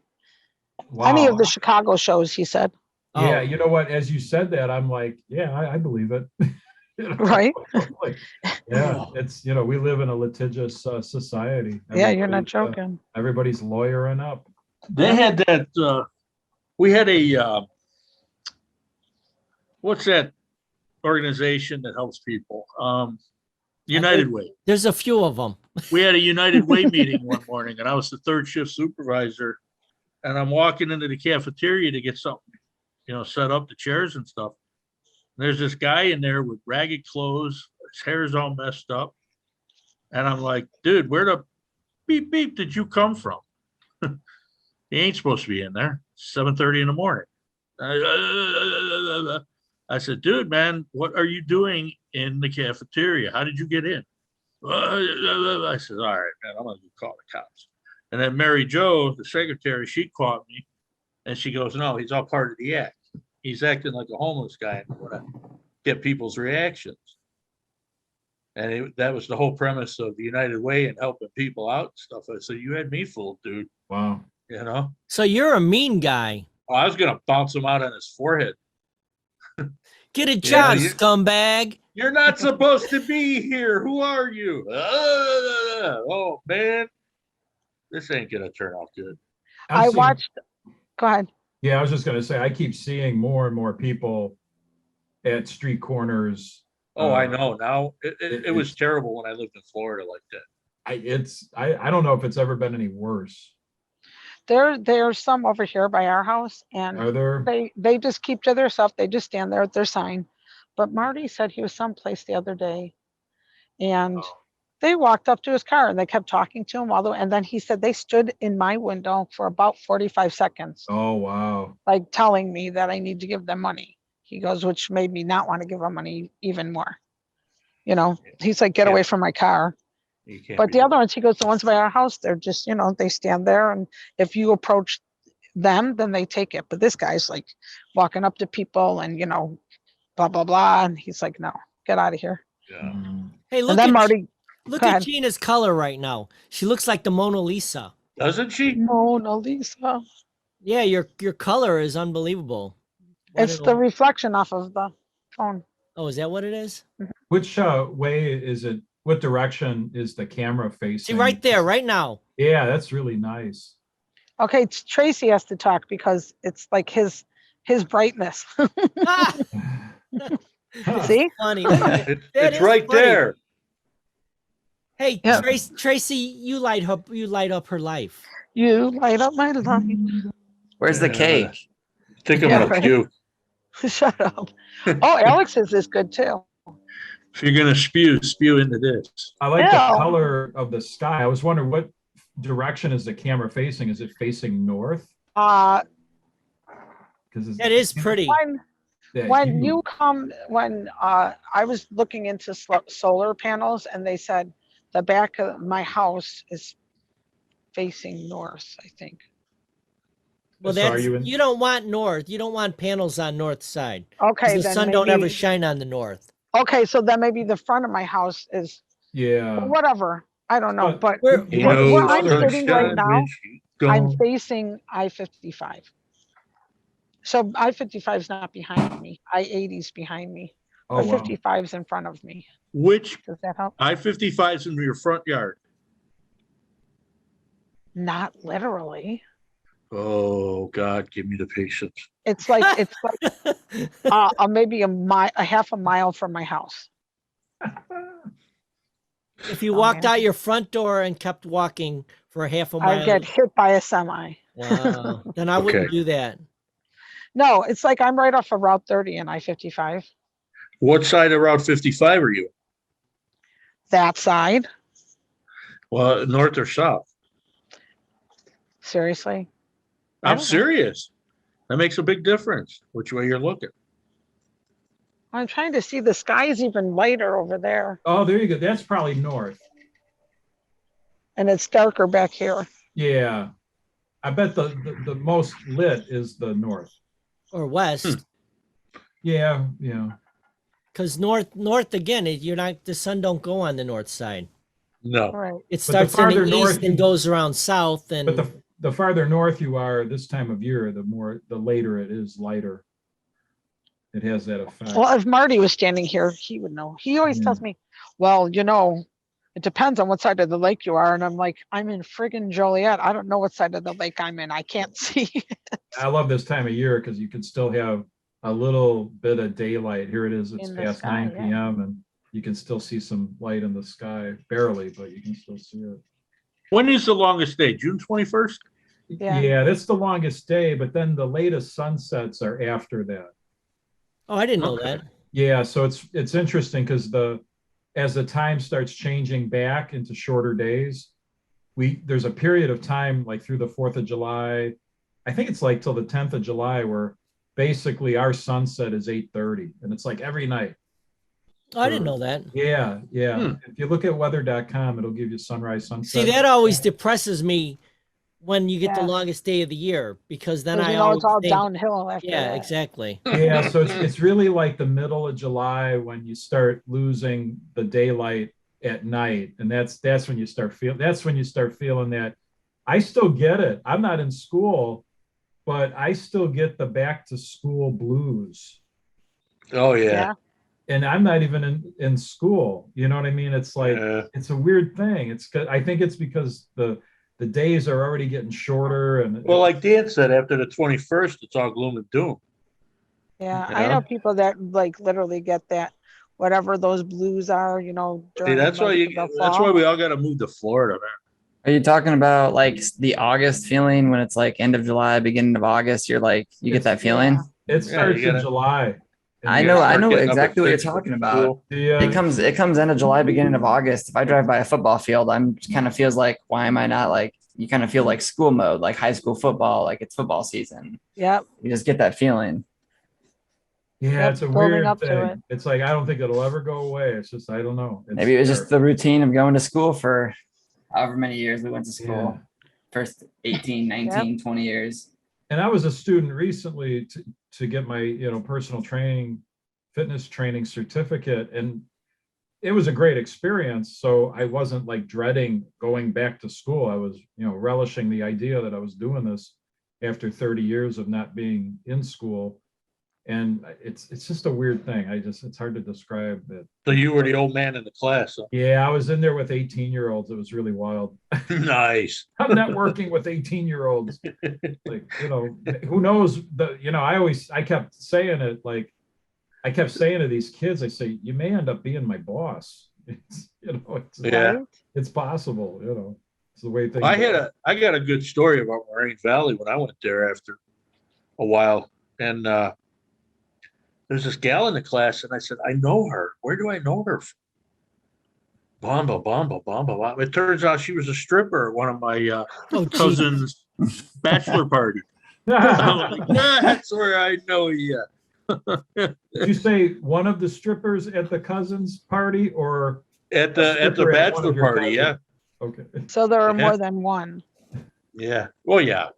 Wow. Any of the Chicago shows, he said. Yeah, Oh. you know what? As you said that, I'm like, yeah, I believe it. Right? Like, yeah, it's we live in a litigious society. Yeah, you're not Everybody's, joking. everybody's lawyering up. They had that. We had a. What's that organization that helps people? United Way. There's a few of them. We had a United Way meeting one morning, and I was the third shift supervisor. And I'm walking into the cafeteria to get something, set up the chairs and stuff. There's this guy in there with ragged clothes. His hair's all messed up. And I'm like, dude, where the beep beep did you come from? He ain't supposed to be in there. 7:30 in the morning. I said, dude, man, what are you doing in the cafeteria? How did you get in? I said, all right, man, I'm going to call the cops. And then Mary Jo, the secretary, she caught me and she goes, no, he's all part of the act. He's acting like a homeless guy and want to get people's reactions. And that was the whole premise of the United Way and helping people out and stuff. I said, you had me fooled, dude. Wow. You know, So you're a mean guy. oh, I was gonna bounce him out on his forehead. Get a job, you- scumbag. You're not supposed to be here. Who are you? Oh man, this ain't gonna turn out good. I've I seen- watched, go ahead. Yeah, I was just gonna say, I keep seeing more and more people at street corners. Oh, I know. Now it was it's- terrible when I lived in Florida like that. I don't know if it's ever been any worse. There's some over here by our house, and Are there? they just keep to their stuff. They just stand there at their sign. But Marty said he was someplace the other day, and Oh. they walked up to his car and they kept talking to him and then he said they stood in my window for about 45 seconds, Oh, wow. like telling me that I need to give them money. He goes, which made me not want to give them money even more. You know, he's like, get Yeah. away from my car. You can't But be the doing other ones, he goes, the ones by our house, they're just, they stand there, and if you approach them, then they take it. But this guy's like walking up to people and, blah, blah, blah. And he's like, no, get out of here. Yeah. Mm. Hey, And then Marty, look go at ahead. Gina's color right now. She looks like the Mona Lisa. Doesn't she? Mona Lisa. Yeah, your color is unbelievable. Why It's don't- the reflection off of the phone. Oh, is that what it is? Which way is it? What direction is the camera facing? See right there, right now. Yeah, that's really nice. Okay, Tracy has to talk because it's like his brightness. Ah, See? funny. That is it's right funny. there. Hey, Yeah. Tracy, you light up her life. You light up my life. Where's the Yeah. cake? Think I'm Yeah, gonna right. puke. Shut up. Oh, Alex's is good too. If you're gonna spew into this. I like Ew. the color of the sky. I was wondering what direction is the camera facing? Is it facing north? Uh, Because That is pretty. when you come, I was looking into solar panels, and they said the back of my house is facing north, I think. Well, So are that's you in- you don't want north. You don't want panels on north side. 'Cause Okay, the then sun don't ever maybe, shine on the north. okay, so then maybe the front of my house is Yeah. whatever. I don't know, but Where where I'm sitting right now, I'm Gone. facing I-55. So I-55 is not behind me. I-80 is behind me. Oh, But wow. 55 is in front of me. Which Does that help? I-55 is in your front yard? Not literally. Oh God, give me the patience. It's like maybe a half a mile from my house. If you Oh, walked man. out your front door and kept walking for a half a I mile, get hit by a semi. wow, then I wouldn't Okay. do that. No, it's like I'm right off of Route 30 and I-55. What side of Route 55 are you? That side, Well, north or south? seriously. I I'm don't know. serious. That makes a big difference which way you're looking. I'm trying to see, the sky is even lighter over there, Oh, there you go. That's probably north. and it's darker back here. Yeah. I bet the most lit is the north. Or west, Yeah, yeah. because north again, the sun don't go on the north side. No. All right. It the starts in farther the north east and you- goes around south, and But the farther north you are this time of year, the later it is lighter. It has that effect. Well, if Marty was standing here, he would know. He always tells me, well, it depends on what side of the lake you are. And I'm like, I'm in friggin' Joliet. I don't know what side of the lake I'm in. I can't see. I love this time of year because you can still have a little bit of daylight. Here it is, it's In the past sky, 9 yeah. p.m. and you can still see some light in the sky, barely, but you can still see it. When is the longest day? June 21st? Yeah. Yeah, that's the longest day, but then the latest sunsets are after that. oh, I didn't know Okay. that. Yeah, so it's interesting because as the time starts changing back into shorter days, there's a period of time like through the 4th of July, I think it's like till the 10th of July, where basically our sunset is 8:30, and it's like every night. Oh, I didn't know that. Yeah, yeah. Hmm. If you look at weather.com, it'll give you sunrise, sunset. See, that always depresses me when you get the Yeah. longest day of the year, because then Because I you know always it's all think, downhill after yeah, that. exactly. Yeah, so it's really like the middle of July when you start losing the daylight at night, and that's when you start feeling that. I still get it. I'm not in school, but I still get the back to school blues. Oh, yeah. Yeah. And I'm not even in school. You know what I mean? It's like it's a weird thing. I think it's because the days are already getting shorter, and Well, like Dan said, after the 21st, it's all gloom and doom. Yeah. You I know? know people that like literally get that, whatever those blues are, you know, See, during that's why like, the that's fall. why we all got to move to Florida, man. Are you talking about like the August feeling when it's like end of July, beginning of August? You're like, you get that feeling? it Yeah, starts you in gotta- July. I You know, gotta I start know getting up at exactly what you're 6 for talking about. school. It comes end of July, beginning of August. If I drive by a football field, I'm kind of feels like, why am I not like, you kind of feel like school mode, like high school football, like it's football season. Yep. You just get that feeling. Yeah, Yep, it's a building weird up to thing. it. It's like I don't think it'll ever go away. It's just I don't know. Maybe it was just the routine of going to school for however many years we went to school. Yeah. First 18, 19, 20 years. And I was a student recently to get my personal training, fitness training certificate, and it was a great experience. So I wasn't like dreading going back to school. I was relishing the idea that I was doing this after 30 years of not being in school. And it's just a weird thing. It's hard to describe it. So you were the old man in the class. Huh? Yeah, I was in there with 18-year-olds. It was really wild. Nice. I'm not working with 18-year-olds. Like, who knows? I kept saying it, like, I kept saying to these kids, I say, you may end up being my boss. It's, Yeah. it's possible, it's the way things I got a good story about Moraine Valley when I went there after a while. And there's this gal in the class, and I said, I know her. Where do I know her from? Bomba, bomba, bomba, bomba. It turns out she was a stripper at one of my Oh, cousin's bachelor party. I'm like, that's where I know you. Did you say one of the strippers at the cousin's party or At a the stripper at one bachelor of your party, yeah. cousins? Okay. So there are Yeah. more than one. Yeah. Oh, yeah.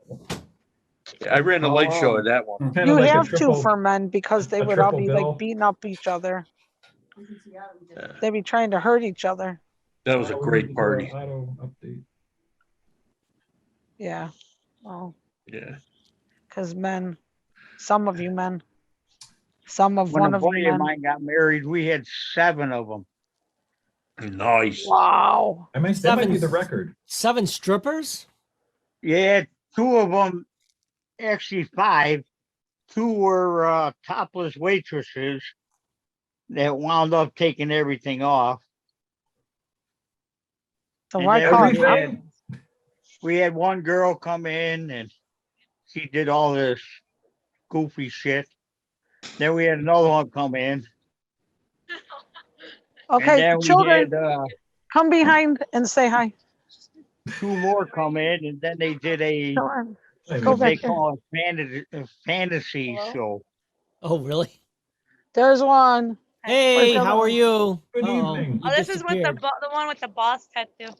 I ran the light show at that one. Kind You of like have a to triple, for men because they a would all triple be bill. like beating up each other. Yeah. They'd be trying to hurt each other. That was a We need great to do party. an auto update. Yeah. Well, Yeah. because men, some of you men, some of When one a of you buddy of men. mine got married, we had 7 of them. Nice. Wow. That might be Seven. the record. 7 strippers? Yeah, 2 of them, actually 5. 2 were topless waitresses that wound up taking everything off. So And why then call it Everything? we had one girl come in and she did all this goofy shit. Then we had another one come in. And Okay, then we children, had come behind and say hi. 2 more come in, and then they did a Come on. Hey, Go what they back there. call a fantasy Hello? show. Oh, really? There's one. Hey, the how other are you? Good Uh-oh, evening. you Oh, this is with disappeared. the one with the boss tattoo.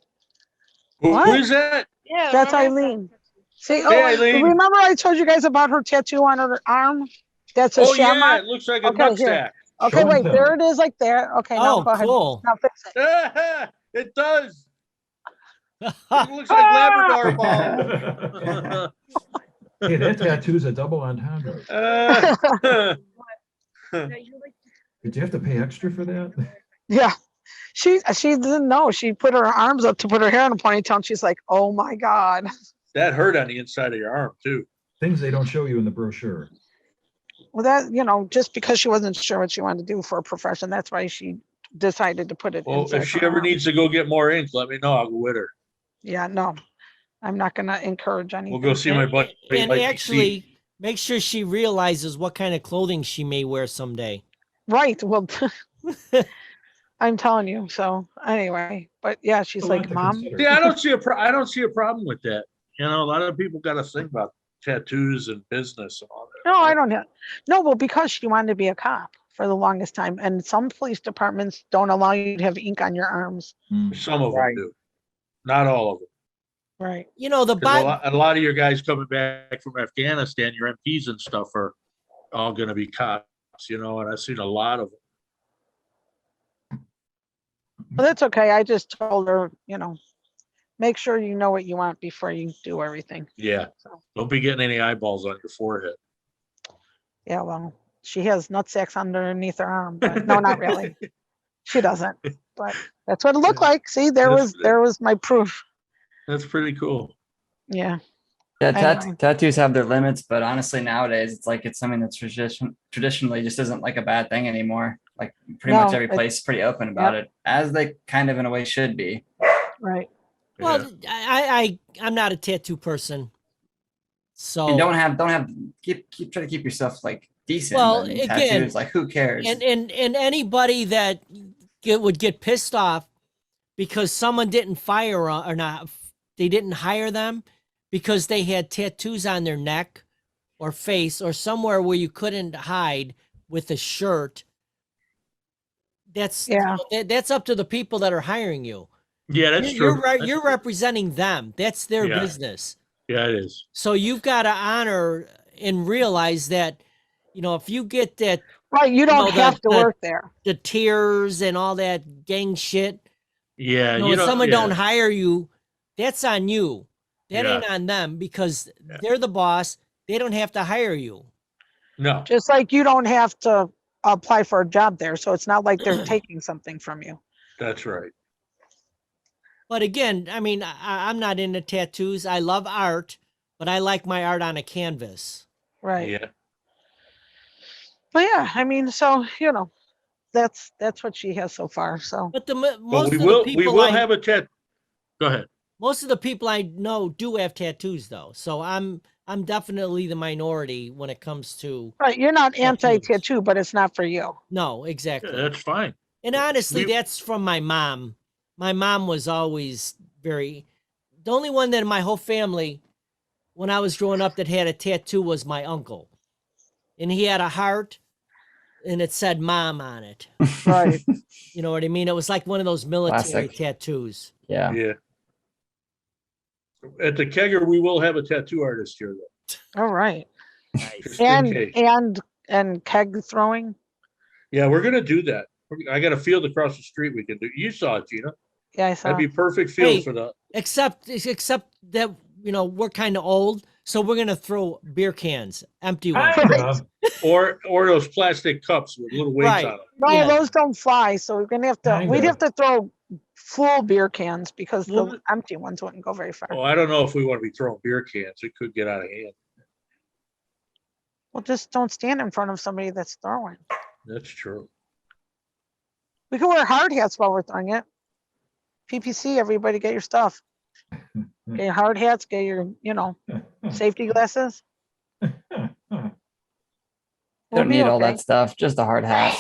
Who What? is that? Yeah, That's remember? Eileen. See, Hey, Eileen. remember I told you guys about her tattoo on her arm? That's a Oh, yeah. shamrock. It looks like a Okay, nut here. sack. Okay, Show and wait, tell. there it is like that. Okay, now Oh, go ahead. cool. Now fix it. It does. It looks like Labrador ball. Hey, that tattoo's a double entendre. Did you have to pay extra for that? Yeah. She didn't know. She put her arms up to put her hair in a ponytail and she's like, oh my God. That hurt on the inside of your arm, too. Things they don't show you in the brochure. Well, that, just because she wasn't sure what she wanted to do for a profession, that's why she decided to put it Well, inside if she her ever arm. needs to go get more ink, let me know. I'll go with her. Yeah, no, I'm not going to encourage anything. We'll go see my buddy. And Mike actually, make sure she realizes what kind of clothing she may wear someday. Right. Well, I'm telling you. So anyway, but yeah, she's A lot like, to Mom, consider. See, I don't see a problem with that. A lot of people got to think about tattoos and business and all that. no, I don't have. No, well, because she wanted to be a cop for the longest time. And some police departments don't allow you to have ink on your arms. Mm. Some of Right. them do, not all of them. Right. You know, the 'Cause a Bible. lot of your guys coming back from Afghanistan, your MPs and stuff are all gonna be cops, and I've seen a lot of them. Well, that's okay. I just told her, make sure you know what you want before you do everything. Yeah, So, don't be getting any eyeballs on your forehead. yeah, well, she has nutsacks underneath her arm, but no, not really. She doesn't. But that's what it looked like. See, there was my proof. That's pretty cool. Yeah. Yeah, Anyway. tattoos have their limits, but honestly, nowadays it's something that's traditionally just isn't like a bad thing anymore. Like pretty much No, every place is pretty open about it, as they kind of in a way should be. Right. Well, Yeah. I'm not a tattoo person, so And don't have keep try to keep yourself like decent. Well, but I mean, again, tattoos, like who cares? and anybody that would get pissed off because someone didn't fire or not, they didn't hire them because they had tattoos on their neck or face or somewhere where you couldn't hide with a shirt. That's that's up to the people that are hiring you. Yeah, that's true. You're representing them. That's their Yeah. business. Yeah, it is. So you've got to honor and realize that, if you get that, right, you don't have to work there. The tears and all that gang shit. Yeah, If someone don't hire you, that's on you. That ain't on them because they're the boss. They don't have to hire you. No. Just like you don't have to apply for a job there. So it's not like they're taking something from you. That's right. But again, I mean, I'm not into tattoos. I love art, but I like my art on a canvas. Right. Yeah. But yeah, I mean, so, that's what she has so far. So, but But we will have a tattoo. Go ahead. Most of the people I know do have tattoos though. So I'm definitely the minority when it comes to. Right. You're not anti-tattoo, but it's not for you. No, exactly. Yeah, that's fine. And honestly, that's from my mom. My mom was always the only one that in my whole family, when I was growing up, that had a tattoo was my uncle. And he had a heart and it said mom on it. Right. You know what I mean? It was like one of those military Classic. tattoos. Yeah. Yeah. At the kegger, we will have a tattoo artist here though. All right. Nice. Just in case. And keg throwing. Yeah, we're gonna do that. I got a field across the street we can do. You saw it, Gina. Yeah, I saw. That'd be perfect field Hey, for the. Except that we're kind of old, so we're gonna throw beer cans, empty ones. Or those plastic cups with little weights Right. on them. No, Yeah. those don't fly. So we're gonna have to. Kinda. We'd have to throw full beer cans because Well, the empty ones wouldn't go very far. Oh, I don't know if we want to be throwing beer cans. It could get out of hand. Well, just don't stand in front of somebody that's throwing. That's true. We can wear hard hats while we're throwing it. PPC, everybody get your stuff. Get your hard hats, get your, safety glasses. We'll Don't be need all okay. that stuff. Just a hard hat.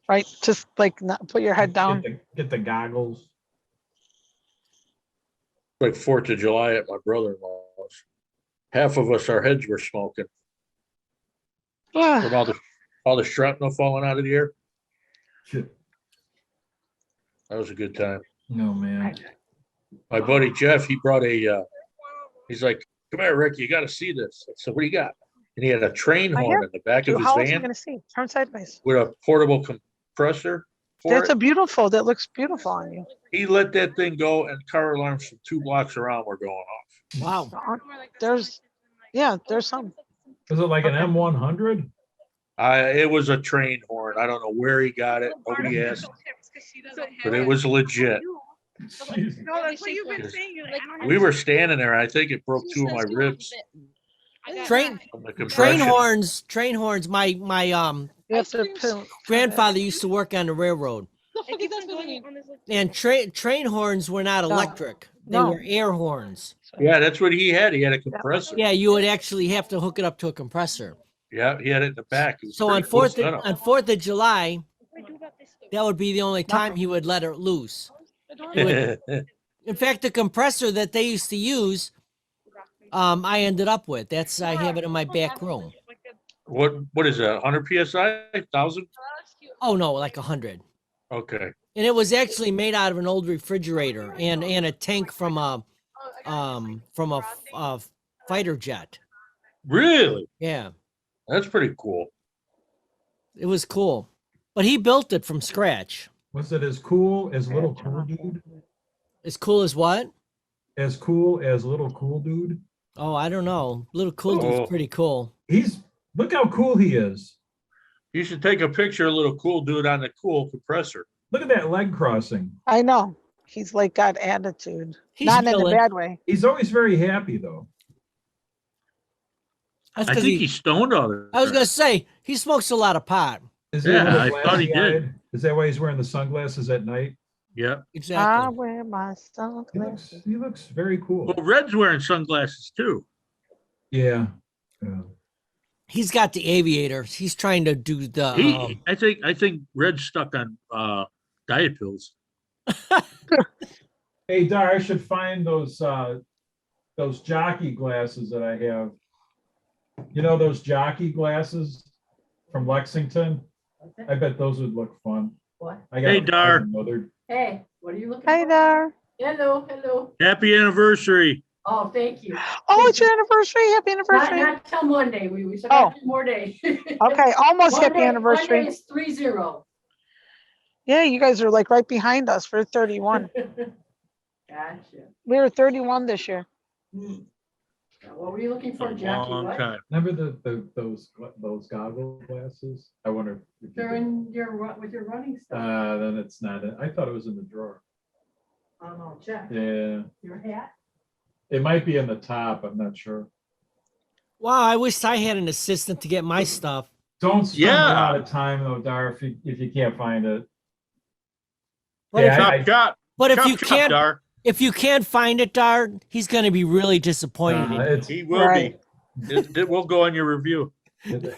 Right, just like not put your head down. Get the goggles. Like 4th of July at my brother-in-law's. Half of us, our heads were smoking from all the shrapnel falling out of the air. That was a good time. No, man. My buddy Jeff, he brought he's like, come here, Rick, you got to see this. I said, what do you got? And he had a train horn in the back of his How else are you van gonna see? Turn sideways. with a portable compressor for That's it. that looks beautiful on you. He let that thing go and car alarms from 2 blocks around were going off. Wow. There's some. Is it like an M100? It was a train horn. I don't know where he got it. Nobody asked, but it was legit. Jeez. No, that's what you've been saying. You're like, We were standing there. I think it broke 2 of my ribs Train from the compression. horns. My You have to put- grandfather used to work on the railroad, and train horns were not electric; they No. were air horns. Yeah, that's what he had. He had a compressor. Yeah, you would actually have to hook it up to a compressor. Yeah, he had it in the back. It was So on pretty cool 4th setup. of July, that would be the only time he would let it loose. In fact, the compressor that they used to use, I ended up with. I have it in my back room. What is that? 100 psi? 1,000? Oh no, like 100. Okay. And it was actually made out of an old refrigerator and a tank from a from a fighter jet. Really? Yeah, That's pretty cool. it was cool. But he built it from scratch. Was it as cool as Little Cool Dude? As cool as what? As cool as Little Cool Dude? Oh, I don't know. Little Cool Oh. Dude's pretty cool. Look how cool he is. You should take a picture of little cool dude on the cool compressor. Look at that leg crossing. I know. He's like got attitude. He's Not in a chilling. bad way. He's always very happy though. That's I 'cause think he's stoned all the I was time. gonna say he smokes a lot of pot. Is he Yeah, a little I thought he did. glassy-eyed? Is that why he's wearing the sunglasses at night? Yeah. I Exactly. wear my He sunglasses. looks very cool. Well, Red's wearing sunglasses too. Yeah. Yeah. He's got the aviators. He's trying to do the. I think Red's stuck on diet pills. Hey, Dar, I should find those jockey glasses that I have. You know those jockey glasses from Lexington? I bet those would look fun. What? I got Hey, like Dar. 5 other- Hey, what are you looking Hi for? there. Hello, hello. Happy anniversary. Oh, thank you. Oh, it's your anniversary. Happy anniversary. Not till Monday. We still Oh. got 2 more days. Okay, almost happy Monday anniversary. is 30. Yeah, you guys are like right behind us for 31. Gotcha. We were 31 this year. What were you looking A for, Jackie? long What? time. Remember those goggle glasses? I wonder if They're you in your with your running did. stuff. Then it's not. I thought it was in the drawer. I don't know, check. Yeah, Your hat? it might be in the top. I'm not sure. Wow, I wish I had an assistant to get my stuff. Don't spend Yeah. a lot of time though, Dar, if you can't find it. But Yeah, if, Chop, chop. but if chop, you chop, can't, Dar. if you can't find it, Dar, he's gonna be really disappointed. in you. It's He will Right. be. It will go on your review. you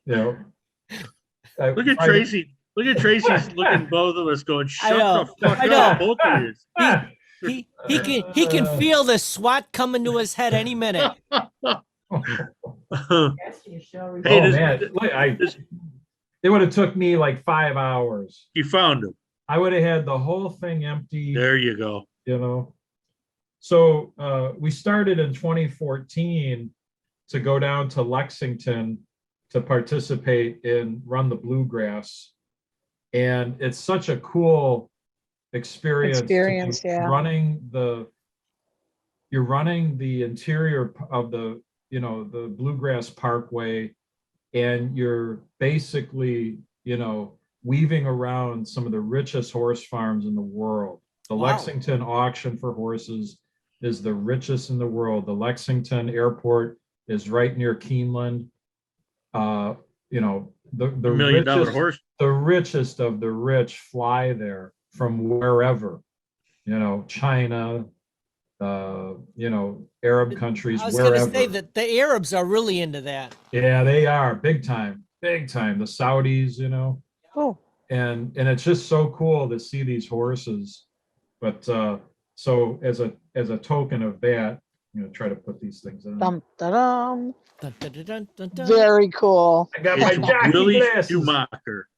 know. Look at Tracy. Look at Tracy's looking at both of us going, shut know, the fuck I up, know. both of you. He can feel the SWAT coming to his head any minute. That's your show. Hey, Oh this- man, it would have took me like 5 hours. You found him. I would have had the whole thing empty. There you go. You know. So we started in 2014 to go down to Lexington to participate in Run the Bluegrass. And it's such a cool experience to be Yeah. you're running the interior of the Bluegrass Parkway, and you're basically, weaving around some of the richest horse farms in the world. The Wow. Lexington auction for horses is the richest in the world. The Lexington airport is right near Keeneland. The $1 million horse. the richest of the rich fly there from wherever, China, Arab countries, I was wherever. gonna say that the Arabs are really into that. Yeah, they are big time. The Saudis, Oh, and it's just so cool to see these horses. But so as a token of that, I'm gonna try to put these things in. dum, da-dum. Dun, dun, dun, dun, dun, dun. Very cool. I got my It's jockey Willie glasses. Schumacher.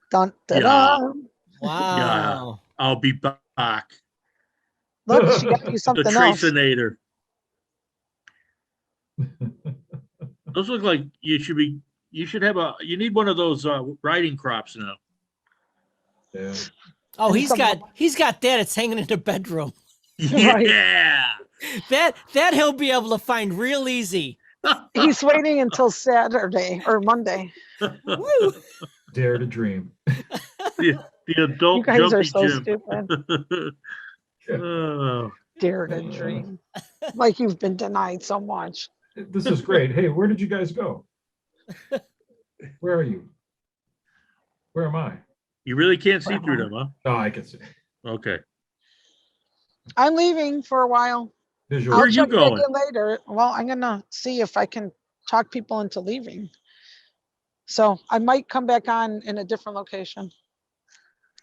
Dun, da-dum. Wow. I'll be back. Look, she got you The something else. Tracinator. Those look like you should have you need one of those riding crops now. Yeah. Oh, And he's got that. It's hanging in the bedroom. Right. Yeah. That he'll be able to find real easy. He's waiting until Saturday or Monday. Woo. Dare to dream. The adult You guys are jumpy so gym. stupid. Oh, Dare to dream. Like you've been denied so much. This is great. Hey, where did you guys go? Where are you? Where am I? you really can't see through them, huh? Oh, I can see. Okay. I'm leaving for a while. Visual. I'll Where are you check back going? in later. Well, I'm gonna see if I can talk people into leaving. So I might come back on in a different location.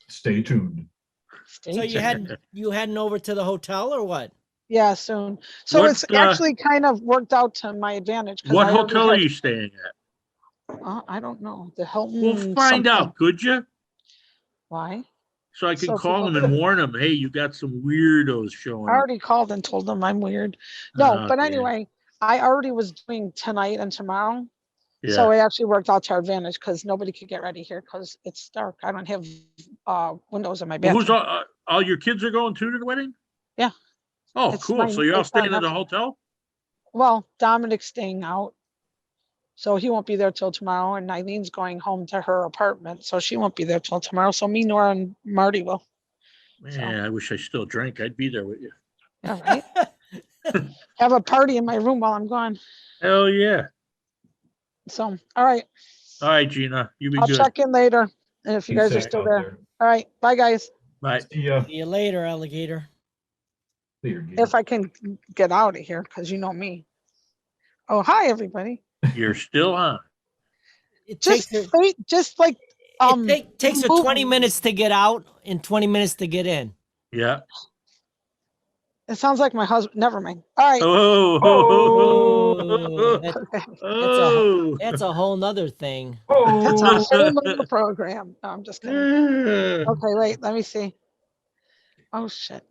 Stay tuned. Stay So tuned. you heading over to the hotel or what? Yeah, soon. So What, it's actually kind of worked out to my advantage. 'cause What I already hotel are had- you staying at? I don't know. The Hilton. We'll find something. out, could you? Why? So I can So call people- them and warn them, hey, you got some weirdos I showing up. already called and told them I'm weird. No, but Okay. anyway, I already was doing tonight and tomorrow. Yeah. So it actually worked out to our advantage because nobody could get ready here because it's dark. I don't have windows in my Well, bathroom. who's all your kids are going too to the wedding? Yeah. Oh, It's cool. mine. So you're all It's mine. staying at the hotel? Well, Dominic's staying out. So he won't be there till tomorrow. And Eileen's going home to her apartment. So she won't be there till tomorrow. So me, Nora, and Marty will. Man, I wish I still drank. I'd be there with you. Yeah, right. Have a party in my room while I'm gone. Hell yeah. So, all right. All right, Gina. You be I'll good. check in later. And if you Be guys are safe still out there. All right. Bye, guys. Bye. See ya. See you later, alligator. Later, Gator. If I can get out of here, because you know me. Oh, hi, everybody. You're still on. It Just takes her, wait, just like takes her move- 20 minutes to get out and 20 minutes to get in. Yeah. It sounds like my husband. Never mind. All right. Oh. Oh, that- Oh. that's a whole nother thing. That's a Oh, whole nother program. No, I'm just kidding. Okay, wait, let me see. Oh shit.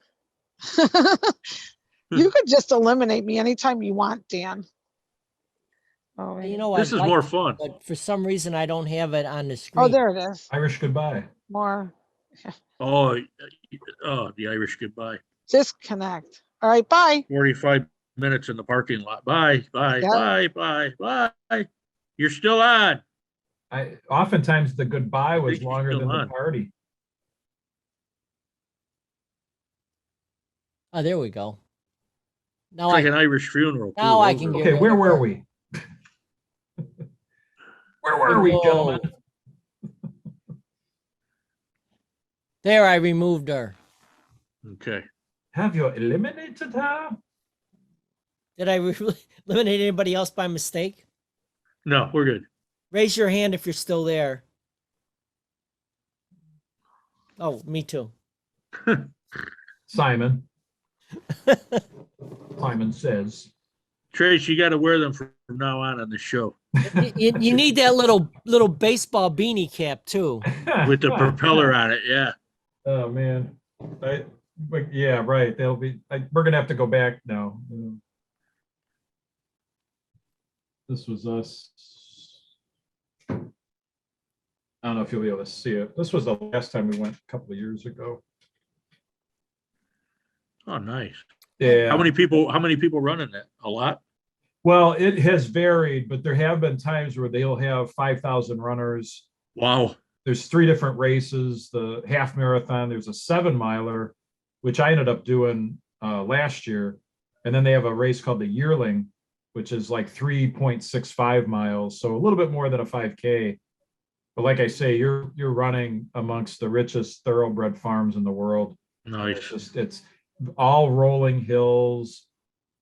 You could just eliminate me anytime you want, Dan. Oh, You wait. know, This I'd is like more to, fun. but for some reason I don't have it on the screen. Oh, there it is. Irish goodbye. More Oh, the Irish goodbye. disconnect. All right, bye. 45 minutes in the parking lot. Bye, bye, Yeah. bye. You're still on. Oftentimes the goodbye was Think she's longer still than the on. party. Oh, there we go. Now It's like I an Irish funeral. too. now I Those can are- get Okay, rid where of were her. we? Where were we, gentlemen? There, I removed her. Okay. Have you eliminated her? Did I eliminate anybody else by mistake? No, we're good. Raise your hand if you're still there. Oh, me too. Simon. Simon says. Trace, you got to wear them from now on the show You need that little baseball beanie cap too. with the propeller on it. Yeah. Oh man, but yeah, right. They'll be. We're gonna have to go back now. This was us. I don't know if you'll be able to see it. This was the last time we went a couple of years ago. Oh, nice. Yeah. How many people running that? A lot? Well, it has varied, but there have been times where they'll have 5,000 runners. Wow. There's 3 different races, the half marathon, there's a 7 miler, which I ended up doing last year. And then they have a race called the yearling, which is like 3.65 miles. So a little bit more than a 5K. But like I say, you're running amongst the richest thoroughbred farms in the world. Nice. It's all rolling hills.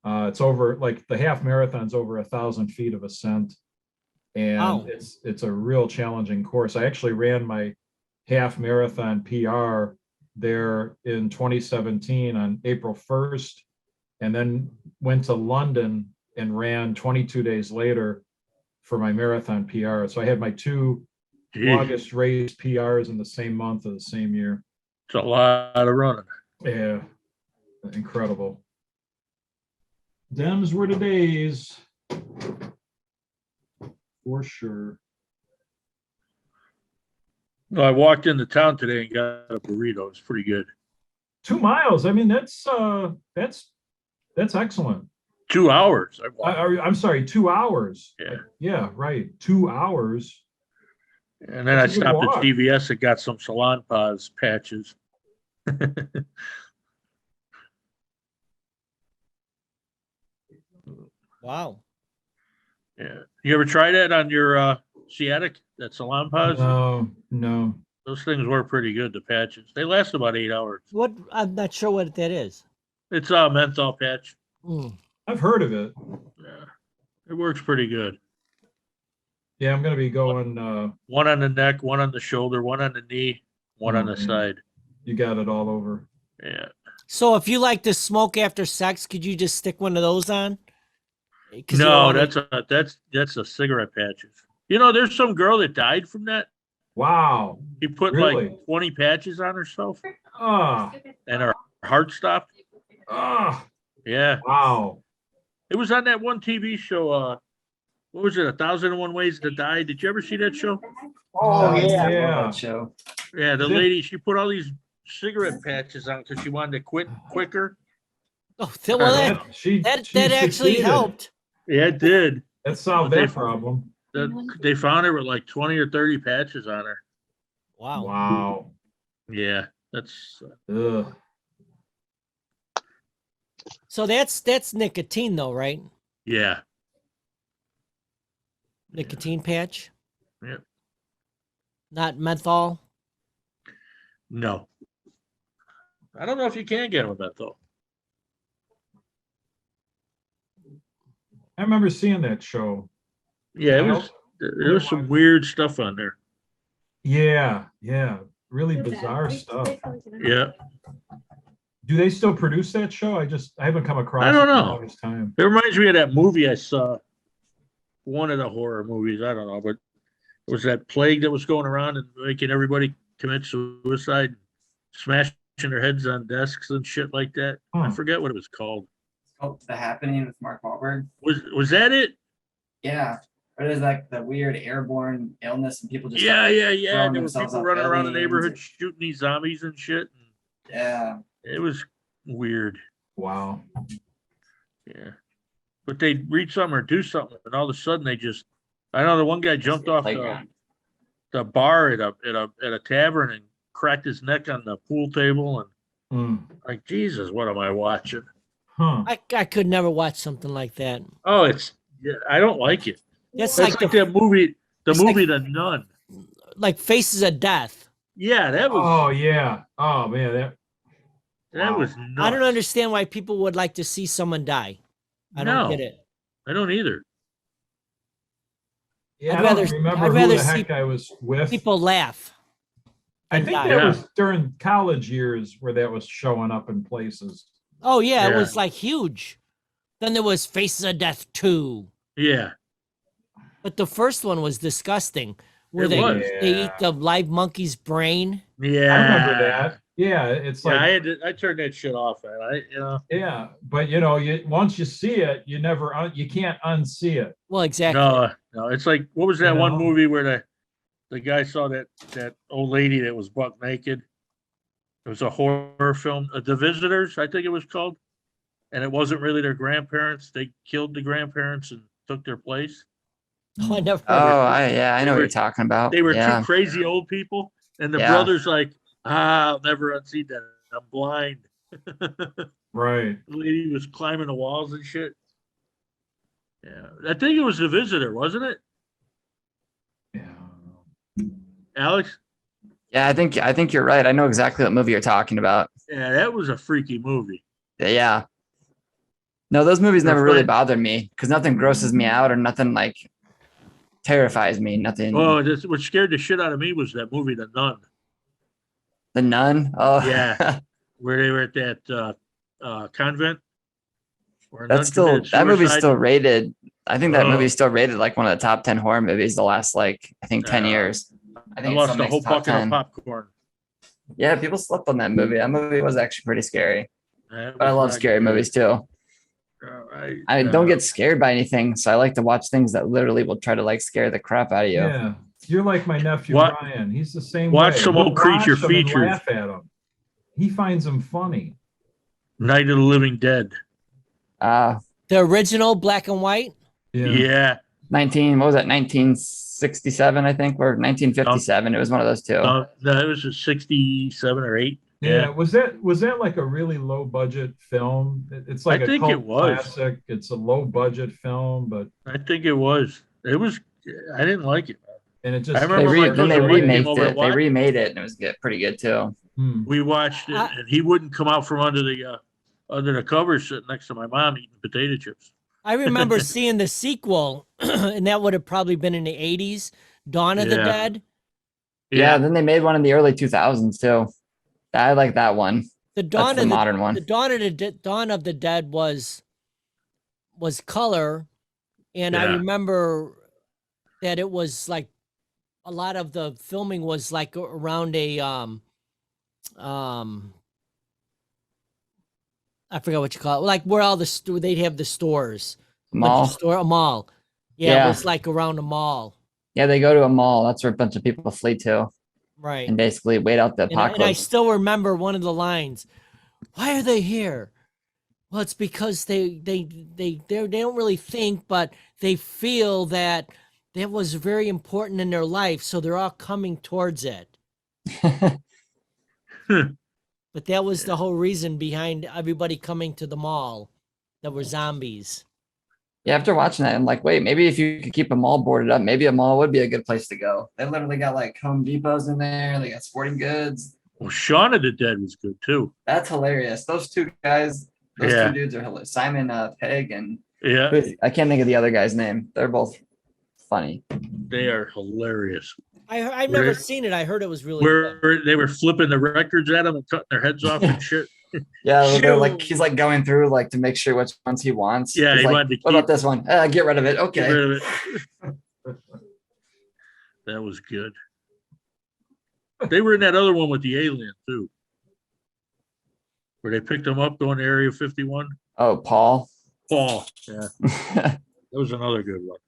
It's over, like the half marathon's over 1,000 feet of ascent. And Wow. it's a real challenging course. I actually ran my half marathon PR there in 2017 on April 1st, and then went to London and ran 22 days later for my marathon PR. So I had my 2 Gee, longest race PRs in the same month of the same year. it's a lot of running. Yeah, incredible. Dems were the days. For sure. No, I walked into town today and got a burrito. It's pretty good. 2 miles. I mean, that's excellent. 2 hours. I walked. I'm sorry, 2 hours. Yeah. Yeah, right. 2 hours. And then I That's a good stopped walk. at CVS and got some Salon Paws patches. Wow. Yeah. You ever try that on your sciatic? That Salon Paws? No. Those things work pretty good, the patches. They last about 8 hours. What? I'm not sure what that is. It's a menthol patch. Mm. I've heard of it. Yeah. It works pretty good. Yeah, I'm gonna be going. One on the neck, one on the shoulder, one on the knee, one on the man. side. You got it all over. Yeah. So if you like to smoke after sex, could you just stick one of those on? 'Cause you No, don't wanna- that's a cigarette patches. You know, there's some girl that died from that. Wow. He put Really? like 20 patches on herself Ah, and her heart stopped. ah, Yeah. wow. It was on that one TV show. What was it? 1,001 Ways to Die. Did you ever see that show? Oh, yeah. I love Yeah. that show. Yeah, the Is it- lady, she put all these cigarette patches on because she wanted to quit quicker. Oh, well, She that she actually succeeded. helped. Yeah, it did. That solved But they- that problem. They found her with like 20 or 30 patches on her. Wow. Wow. Yeah, that's Ugh. So that's nicotine, though, right? yeah. Nicotine patch, Yeah. not menthol. No. I don't know if you can get them with that though. I remember seeing that show. Yeah, I there was some weird stuff on there. Yeah, yeah. Really bizarre stuff. Yeah. Do they still produce that show? I haven't come across I don't it in the know. longest time. It reminds me of that movie I saw. One of the horror movies, I don't know, but it was that plague that was going around and making everybody commit suicide, smashing their heads on desks and shit like that. I Huh. forget what it was called. It's called The Happening with Mark Wahlberg. Was that it? Yeah. But it was like the weird airborne illness and people just Yeah. There throwing were themselves people off running around the buildings. neighborhood shooting these zombies and shit. Yeah. It was weird. Wow. Yeah. But they'd read something or do something, and all of a sudden I know the one guy jumped off Playground. the bar at a tavern and cracked his neck on the pool table, and Mm. like, Jesus, what am I watching? Huh. I could never watch something like that. Oh, I don't like it. That's That's like that movie, it's like- The Nun. like Faces of Death. Yeah, that was Oh yeah. Oh man, that wow. was nuts. I don't understand why people would like to see someone die. I don't No. get it. I don't either. Yeah, I'd I don't rather- remember I'd who rather the see heck I was with. People laugh. I and think die. that Yeah. was during college years where that was showing up in places. Oh yeah, it Yeah. was like huge. Then there was Faces of Death 2. Yeah, But the first one was disgusting. Where It they, was. they eat the live monkey's brain. yeah. I remember that. Yeah, it's Yeah, like I turned that shit off, man. yeah, but once you see it, you can't unsee it. Well, exactly. No. It's like, what was that You one know? movie where the guy saw that old lady that was buck naked? It was a horror film, The Visitors, I think it was called. And it wasn't really their grandparents. They killed the grandparents and took their place. Oh, I never. Oh, I know what were- you're talking about. They were yeah. two crazy old people. And the Yeah. brother's like, I'll never unsee that. I'm blind. Right. The lady was climbing the walls and shit. Yeah. I think it was The Visitor, wasn't it? Yeah. Alex? Yeah, I think you're right. I know exactly what movie you're talking about. Yeah, that was a freaky movie. Yeah. No, those movies Your never really friend- bothered me because nothing grosses me out or nothing like terrifies me. Nothing. Oh, what scared the shit out of me was that movie, The Nun, The Nun. Oh, Yeah. where they were at that convent. where a nun That's still committed that movie's suicide. still rated. I think that Oh. movie's still rated like one of the top 10 horror movies the last I think 10 Yeah. years. I I think it lost still a makes whole top bucket 10. of popcorn. Yeah, people slept on that movie. That movie was actually pretty scary. That But I was love not scary good. movies too. I don't get scared by anything, so I like to watch things that literally will try to like scare the crap out of you. Yeah. You're like my nephew What- Ryan. He's the same watch way. some He'll old creature watch 'em and features. laugh at 'em. He finds them funny. Night of the Living Dead. Uh The original black and white. Yeah. 1967, I think, or 1957. It was one of those two. No, it was a 67 or 8. Yeah. Was that like a really low budget film? It's like I a think cult it was. classic. It's a low budget film, but I think it was. I didn't like it. and it just I remember my Then they cousin Mike came remade over it. to They watch. remade it, and it was pretty good too. We watched it, and he wouldn't come out from under the covers sitting next to my mom eating potato chips. I remember seeing the sequel, and that would have probably been in the 80s, Dawn of the Yeah. Dead. Yeah. Then they made one in the early 2000s too. I like that one. The That's Dawn the of modern one. The Dawn of the Dead was color, and I Yeah. remember that it was like a lot of the filming was like around a I forgot what you call it, like where all the they'd have the stores, Mall. a mall. Yeah, Yeah. it was like around a mall, Yeah, they go to a mall. That's where a bunch of people flee to right? and basically wait out the And I apocalypse. still remember one of the lines. Why are they here? Well, it's because they don't really think, but they feel that that was very important in their life, so they're all coming towards it. But that was the whole reason behind everybody coming to the mall that were zombies. Yeah, after watching that, I'm like, wait, maybe if you could keep a mall boarded up, maybe a mall would be a good place to go. They literally got like Home Depots in there. They got sporting goods. Well, Shaun of the Dead was good too. That's hilarious. Those two guys, those Yeah. two dudes are hilarious. Simon Pegg and Yeah, I can't think of the other guy's name. They're both funny. they are hilarious. I've Where- never seen it. I heard it was really good. Where they were flipping the records at them and cutting their heads off and shit. Yeah, they're like he's like going through like to make sure which ones he wants. Yeah, He's he like, wanted to what about keep- this one? Get rid of it. Get Okay. rid of it. That was good. They were in that other one with the alien too, where they picked them up going to Area 51. Oh, Paul. Paul, yeah, that was another good one.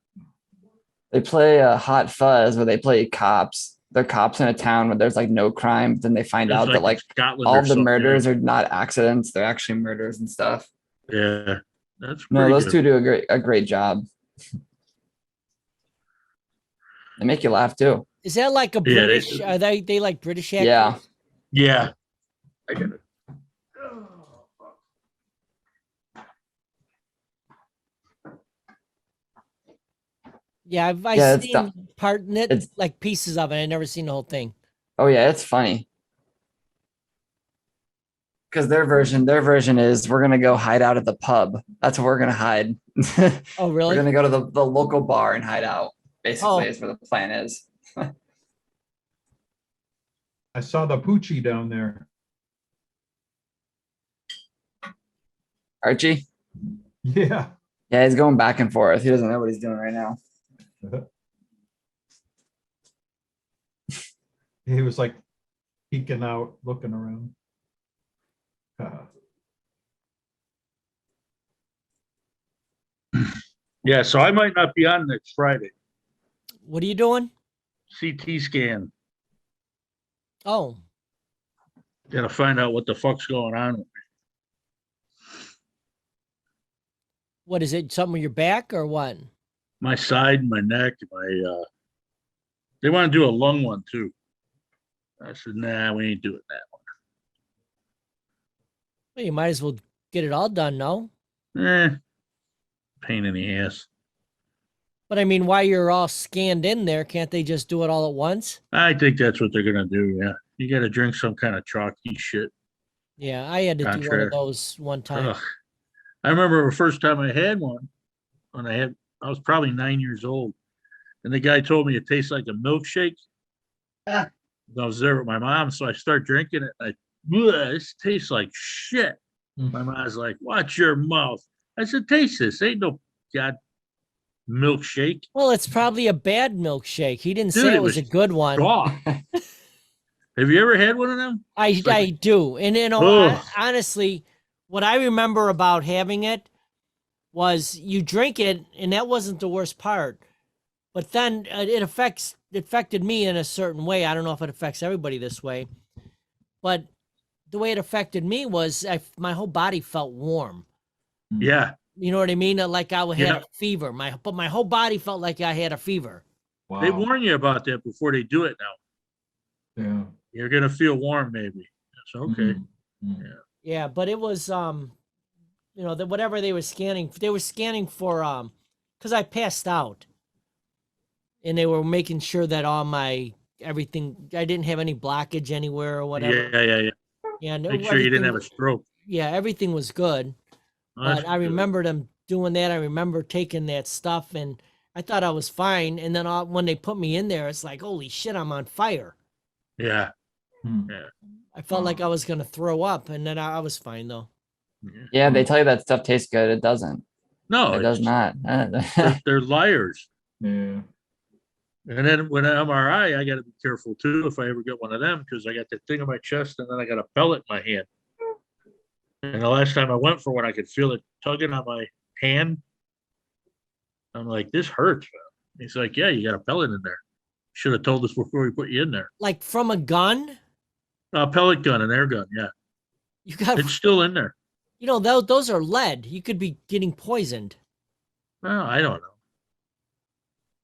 They play Hot Fuzz where they play cops. They're cops in a town where there's like no crime. But then they find It's out that like Scotland all or the something, murders are not accidents. They're actually murders and stuff. Yeah, that's No, pretty those good. two do a great job. They make you laugh too. Is that like a Yeah, British? Are they like British actors? Yeah. Yeah, I get it. Yeah, I've Yeah, it's seen it's- like pieces of it. I never seen the whole thing. Oh yeah, it's funny. Because their version is we're gonna go hide out at the pub. That's where we're gonna hide. Oh, We're really? gonna go to the local bar and hide out. Basically, Oh. is where the plan is. I saw the Poochie down there. Archie? Yeah. Yeah, he's going back and forth. He doesn't know what he's doing right now. He was like peeking out, looking around. Yeah, so I might not be on next Friday. What are you doing? CT scan. Oh, Gotta find out what the fuck's going on with me. what is it? Something with your back or what? My side, my neck, they want to do a lung one too. I said, nah, we ain't doing that Well, you might as well get it all done, no? one. Pain in the ass. But I mean, while you're all scanned in there, can't they just do it all at once? I think that's what they're gonna do, yeah. You gotta drink some kind of chalky shit. Yeah, I had to do one Contrary. of those one time. Ugh. I remember the first time I had one, when I was probably 9 years old. And the guy told me it tastes like a milkshake. Ah. I was there with my mom, so I start drinking it. This tastes like shit. Mm. My mom's like, watch your mouth. I said, taste this. Ain't no god milkshake. Well, it's probably a bad milkshake. He didn't Dude, say it it was was a good one. Raw. Have you ever had one of them? I do. And you know, Ugh. honestly, what I remember about having it was you drink it, and that wasn't the worst part. But then it affected me in a certain way. I don't know if it affects everybody this way, but the way it affected me was my whole body felt warm. Yeah. You know what I mean? Like I had Yeah. a fever. But my whole body felt like I had a fever. Wow. They warn you about that before they do it now. Yeah. You're going to feel warm, maybe. That's okay. Mhm. Yeah, but it was whatever they were scanning for because I passed out. And they were making sure that all my everything I didn't have any blockage anywhere or whatever. Yeah. Yeah, no, Make sure you didn't everything have a was- stroke. Yeah, everything was good. Oh, that's But I good. remember them doing that. I remember taking that stuff, and I thought I was fine. And then when they put me in there, it's like, holy shit, I'm on fire. Yeah. Hmm. I felt like I was gonna throw up, and then I was fine though. Yeah, they tell you that stuff tastes good. It doesn't. No, It does not. They're liars. Yeah. And then when MRI, I got to be careful too if I ever get one of them because I got that thing on my chest and then I got a pellet in my hand. And the last time I went for one, I could feel it tugging on my hand. I'm like, this hurts, man. He's like, yeah, you got a pellet in there. Should have told us before we put you in there. Like from a gun? A pellet gun, an air gun, yeah. You got, It's still in there. you know, those are lead. You could be getting poisoned. Well, I don't know.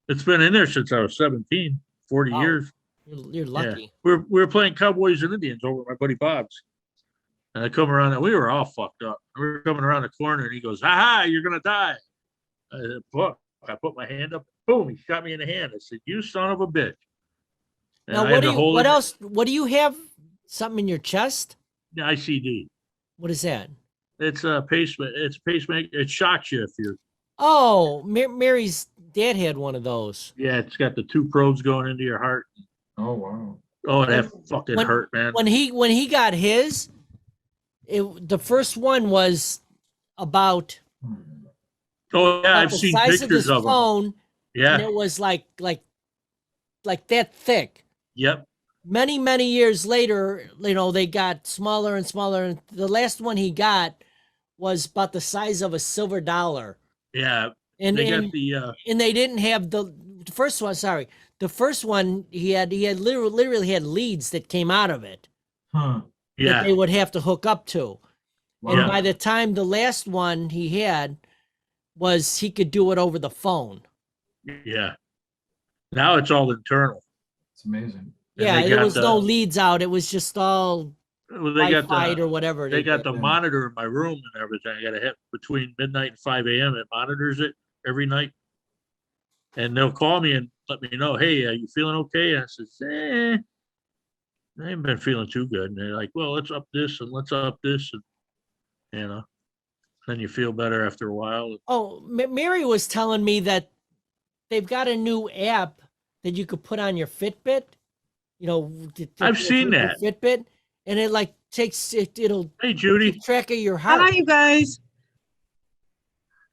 It's been in there since I was 17, 40 Wow. years. You're lucky. We were playing Cowboys and Indians over at my buddy Bob's. And I come around and we were all fucked up. We were coming around the corner and he goes, "Ha, you're gonna die." I said, "Fuck." I put my hand up, boom, he shot me in the hand. I said, "You son of a bitch." And Now, I had to hold what it- else? What do you have? Something in your chest? The ICD. What is that? It's a pacemaker. It's pacemaker. It shocks you if you're. Oh, Mary's dad had one of those. Yeah, it's got the 2 probes going into your heart. Oh, wow. Oh, that fucking When- hurt, man. When he got his, the first one was about Oh yeah, I've the seen size of pictures this of them. phone, and Yeah. it was like that thick. Yep. Many years later, you know, they got smaller and smaller. And the last one he got was about the size of a silver dollar. Yeah. And They and, got the and they didn't have the first one. Sorry, the first one he had literally had leads that came out of it Huh. that yeah. they would have to hook up to. Wow. And by the time the last one he had was he could do it over the phone. Yeah. Now it's all internal. It's amazing. And Yeah, they there got was no leads out. It was just all Well, they got Wi-Fi the or whatever. they got the Yeah. monitor in my room and everything. I got to hit between midnight and 5 a.m. It monitors it every night, and they'll call me and let me know, "Hey, are you feeling okay?" And I says, I ain't been feeling too good. And they're like, "Well, let's up this and let's up this," and you know, then you feel better after a while. Oh, Mary was telling me that they've got a new app that you could put on your Fitbit. You know, I've seen that. Fitbit, and it like takes it. It'll Hey, Judy. keep track of your heart. Hi, you guys.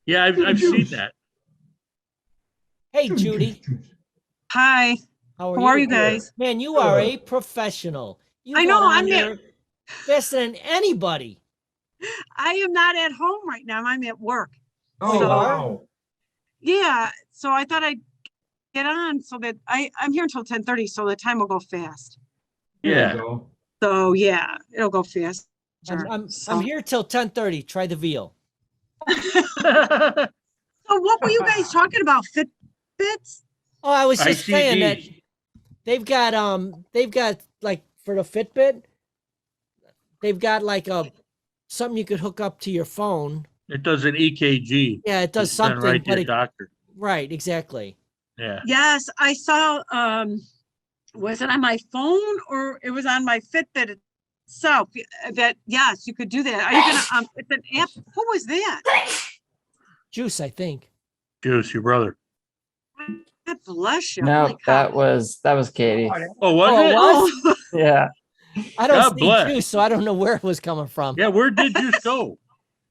Yeah, I've seen that. Hey, Judy, Hi. how How are you guys? Man, you are a professional. You I know, got on I'm there faster than anybody. I am not at home right now. I'm at work. Oh, So- wow. Yeah. So I thought I'd get on so that I'm here until 10:30, so the time will go fast. There Yeah. you go. So yeah, it'll go fast. I'm here till 10:30. Try the veal. So what were you guys talking about? Fitbits? Oh, I was just saying that ICDs. they've got like for the Fitbit, they've got like something you could hook up to your phone. It does an EKG. Yeah, it does Send something, right to but your doctor. right, exactly. Yeah. Yes, I saw, was it on my phone or it was on my Fitbit itself? That, yes, you could do that. Are you gonna, it's an app. Who was that? Juice, I think. Juice, your brother. God bless you. No, Holy cow. that was Katie. Oh, was Oh, it? it was? Yeah. I don't God see bless. Juice, so I don't know where it was coming from. Yeah, where did Juice go?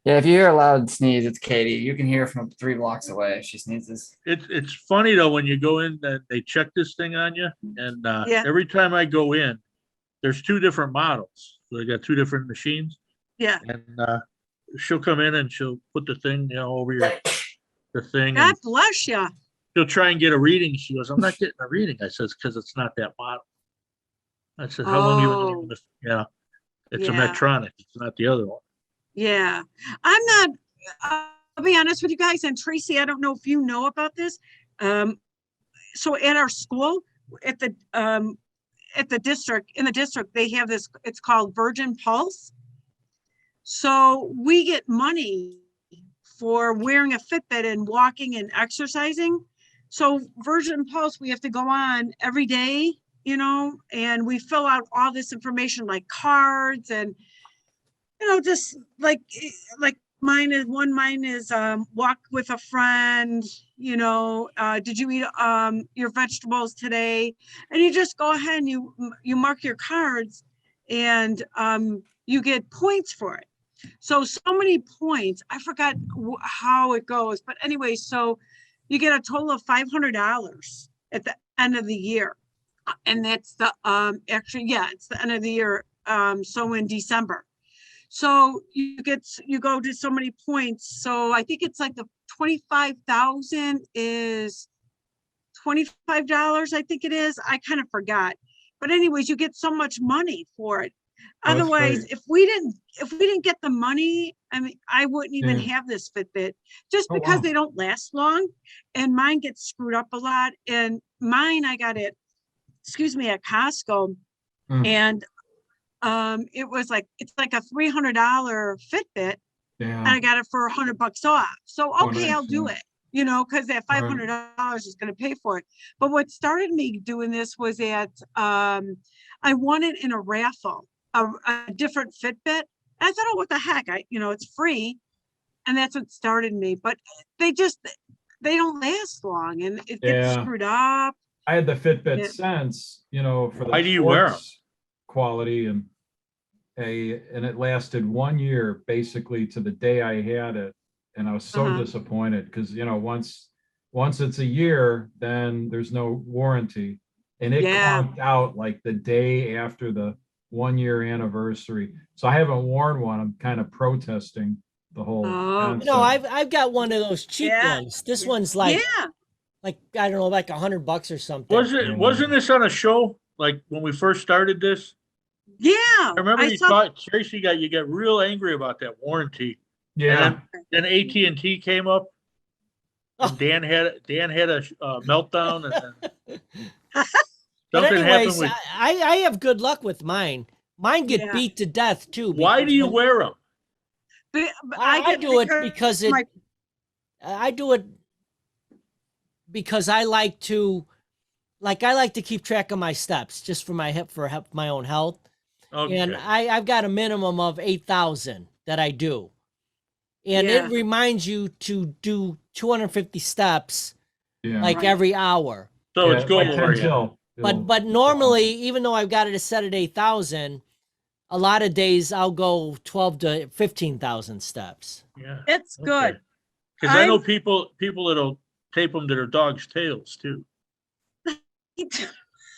Yeah, if you hear a loud sneeze, it's Katie. You can hear from 3 blocks away if she sneezes. It's funny though when you go in and they check this thing on you, and Yeah. every time I go in, there's 2 different models. So they got 2 different machines, Yeah. and she'll come in and she'll put the thing, over the thing, God and bless you. she'll try and get a reading. She goes, "I'm not getting a reading." I says, "Because it's not that model." I said, "How long you been using this?" It's a Yeah. Medtronic. It's not the other one. Yeah. I'm not, I'll be honest with you guys, and Tracy, I don't know if you know about this. So at our school, at the district, in the district, they have this, it's called Virgin Pulse. So we get money for wearing a Fitbit and walking and exercising. So Virgin Pulse, we have to go on every day, and we fill out all this information like cards and, just like mine is walk with a friend, did you eat your vegetables today? And you just go ahead and you mark your cards and you get points for it. So many points. I forgot how it goes, but anyway, so you get a total of $500 at the end of the year. And that's the, actually, yeah, it's the end of the year. So in December. So you go to so many points. So I think it's like the 25,000 is $25. I think it is. I kind of forgot. But anyways, you get so much money for it. Oh, that's Otherwise, great. if we didn't get the money, I mean, I wouldn't even Yeah. have this Fitbit just Oh, because wow. they don't last long, and mine gets screwed up a lot. And mine, I got it, at Costco, Mm. and it was like, it's like a $300 Fitbit, and Yeah. I got it for $100 off. So Oh, okay, nice, I'll do yeah. it, because that $500 is going to pay for it. But what started me doing this was that I won it in a raffle, a different Fitbit. I thought, oh, what the heck? It's free, and that's what started me. But they don't last long, and it gets Yeah. screwed up. I had the Fitbit Yeah. Sense, for the Why do you wear 'em? sports quality, and it lasted 1 year basically to the day I had it. And I was so Uh-huh. disappointed because, once it's a year, then there's no warranty. And it Yeah. conked out like the day after the 1 year anniversary. So I haven't worn one. I'm kind of protesting the whole Oh. concept. No, I've got one of those cheap Yeah. ones. This one's like Yeah. I don't know, like $100 or something. Wasn't this on a show like when we first started this? Yeah. I remember I you saw- thought Tracy you got real angry about that warranty. Yeah. And then AT&T came up, Oh. and Dan had a meltdown, and then But something anyways, happened with. I have good luck with mine. Mine get Yeah. beat to death too. Why because do you when- wear them? but I get do it because my- I do it because I like to keep track of my steps just for my my own health. Okay. And I've got a minimum of 8,000 that I do. And Yeah. it reminds you to do 250 steps Yeah. like Right. every hour. So Yeah, it's goal like 10 oriented. till. But normally, even though I've got it set at 8,000, a lot of days I'll go 12 to 15,000 steps. Yeah. It's good. Because I know I've- people that'll tape them to their dog's tails too.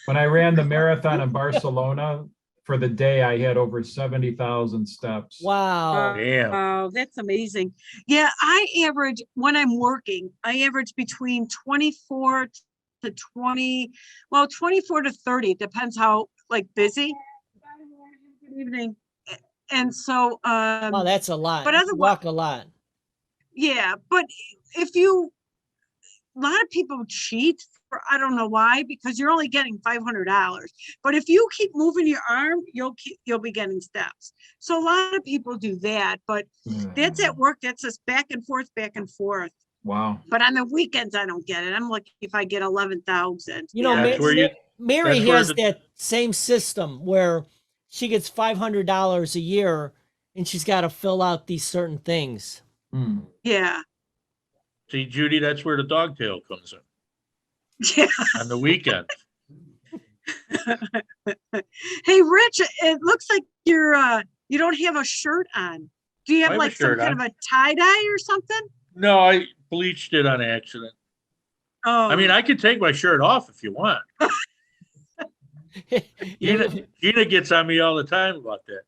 When I ran the marathon in Barcelona, for the day, I had over 70,000 steps. Wow. Damn. Oh, that's amazing. Yeah, I average when I'm working, I average between 24 to 24 to 30. It depends how busy. Good evening. And so Wow, that's a lot. but You otherwise- walk a lot. yeah, but a lot of people cheat for, I don't know why, because you're only getting $500. But if you keep moving your arm, you'll be getting steps. So a lot of people do that, but that's at work. That's just back and forth, back and forth. Wow. But on the weekends, I don't get it. I'm lucky if I get 11,000. You know, Yeah. That's where you- Mary that's where has the- that same system where she gets $500 a year and she's got to fill out these certain things. Hmm. Yeah. See, Judy, that's where the dog tail comes in Yeah. on the weekend. Hey, Rich, it looks like you don't have a shirt on. Do you I have have a like some shirt kind on. of a tie-dye or something? No, I bleached it on accident. Oh, I mean, I could take my shirt off if you want. Gina gets on me all the time about that.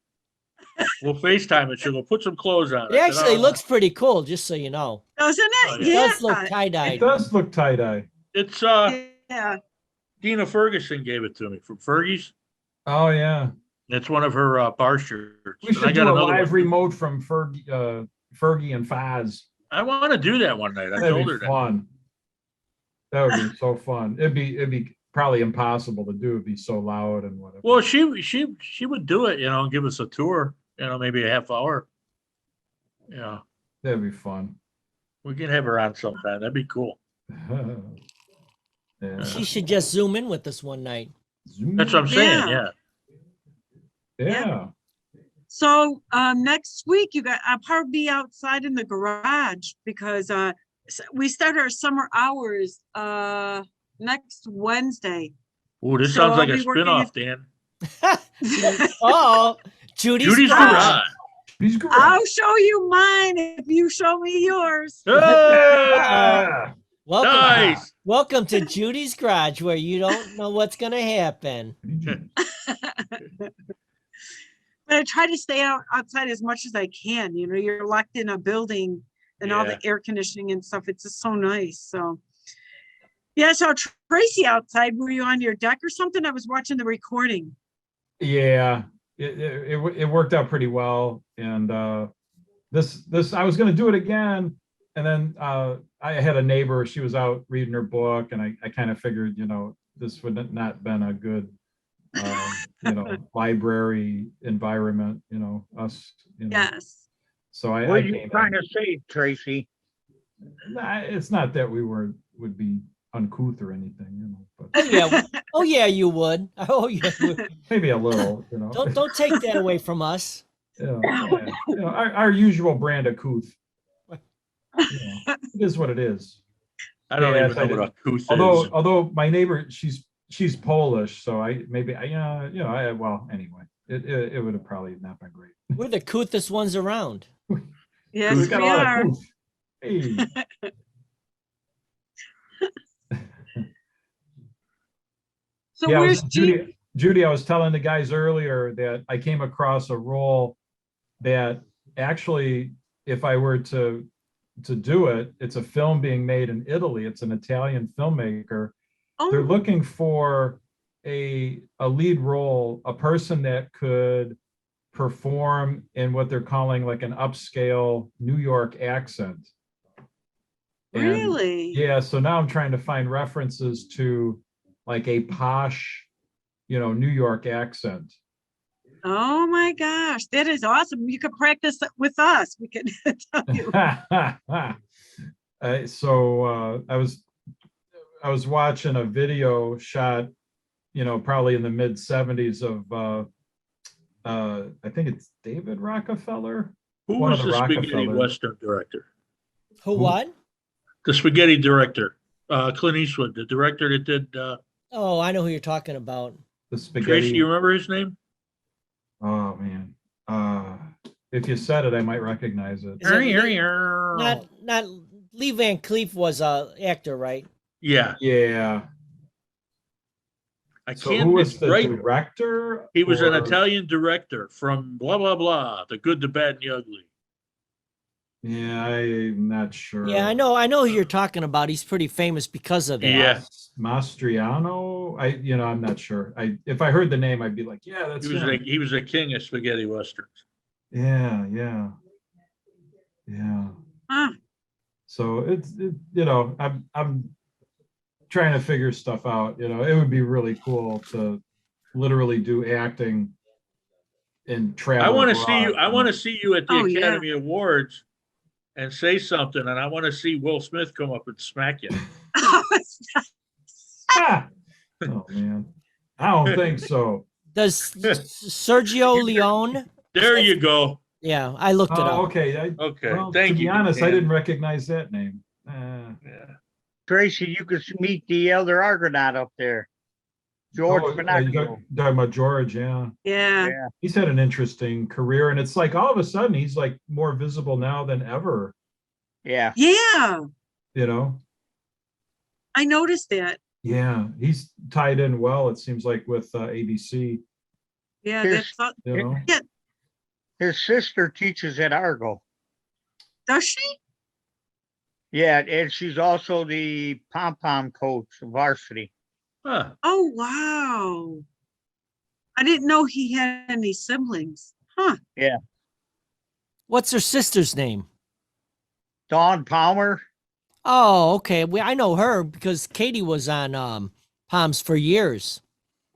We'll FaceTime it. She'll go, put some clothes on. It I said, actually "Oh, looks pretty cool, just so you know. doesn't Oh, it? It yeah. does look It tie-dyed. does look tie-dye. It's Yeah. Dina Ferguson gave it to me from Fergie's. Oh, yeah. It's one of her bar shirts. We And should I do got a another live one. remote from Fergie and Faz. I want to do that one night. I That'd told be her that. fun. That would be so fun. It'd be probably impossible to do. It'd be so loud and whatever. Well, she would do it, and give us a tour, maybe a half hour. Yeah, That'd be fun. we can have her on sometime. That'd be cool. Yeah. She should just zoom in with us one night. That's what I'm saying. Yeah. Yeah. Yeah. So next week, I'll probably be outside in the garage because we start our summer hours next Wednesday. Ooh, this So sounds like I'll a be working spinoff, Dan. Oh, Judy's Judy's garage. garage. He's great. I'll show you mine if you show me yours. Ah, Welcome. nice. Welcome to Judy's Garage, where you don't know what's going to happen. But I try to stay outside as much as I can. You know, you're locked in a building and all Yeah. the air conditioning and stuff. It's just so nice. So, yeah, I saw Tracy outside. Were you on your deck or something? I was watching the recording. Yeah, it worked out pretty well. And this I was going to do it again. And then I had a neighbor, she was out reading her book, and I kind of figured, this would not been a good, library environment, us, Yes. So I What are you came trying in. to say, Tracy? It's not that we would be uncouth or anything, but Oh yeah, oh yeah, you would. Oh yeah, you would. maybe a little, Don't take that away from us. our usual brand of couth. It is what it is. I don't Yes, even know what a couth is. Although my neighbor, she's Polish, so anyway, it would have probably not been great. We're the couthest ones around. Yes, We've got we a lot of are. couth. Hey. So Yeah, where's Gina? Judy, I was telling the guys earlier that I came across a role that actually, if I were to do it, it's a film being made in Italy. It's an Italian filmmaker. They're Oh, looking for a lead role, a person that could perform in what they're calling like an upscale New York accent. And really? yeah, so now I'm trying to find references to like a posh, New York accent. Oh my gosh, that is awesome. You could practice with us. We could tell you. So I was watching a video shot, probably in the mid 70s of I think it's David Rockefeller. Who one was of the the spaghetti Rockefellers. Western director? Who what? The spaghetti director, Clint Eastwood, the director that did. Oh, I know who you're talking about. The spaghetti. Tracy, you remember his name? Oh man. If you said it, I might recognize it. Is it not Lee Van Cleef was a actor, right? Yeah, Yeah. I So can't. who was it's the right. director? He was an or- Italian director from blah blah blah, The Good, the Bad, and the Ugly. Yeah, I'm not sure. Yeah, I know who you're talking about. He's pretty famous because of that. Yeah. Mastriano. I'm not sure. If I heard the name, I'd be like, yeah, that's He was him. he was a king of spaghetti westerns. Yeah. Huh. So I'm trying to figure stuff out. It would be really cool to literally do acting and travel. I want to see abroad, you. I want to see you at the Oh, yeah. Academy Awards and say something, and I want to see Will Smith come up and smack you. Ah! Oh man, I don't think so. Does Sergio Leone? There you go. Yeah, I looked it up. Oh, okay. Okay, Well, thank to you. be honest, I Dan. didn't recognize that name. Yeah. Tracy, you could meet the elder Argonaut up there. George you're Finocchio. talking about George, yeah. Yeah. Yeah. He's had an interesting career, and it's like all of a sudden he's like more visible now than ever. Yeah. Yeah. I noticed that. Yeah, he's tied in well. It seems like with ABC. Yeah, Here's- that's You know, yeah. His sister teaches at Argo. Does she? Yeah, and she's also the pom-pom coach of varsity. Huh. Oh wow. I didn't know he had any siblings. Huh. What's her sister's name? Dawn Palmer. Oh, okay. I know her because Katie was on Palms for years.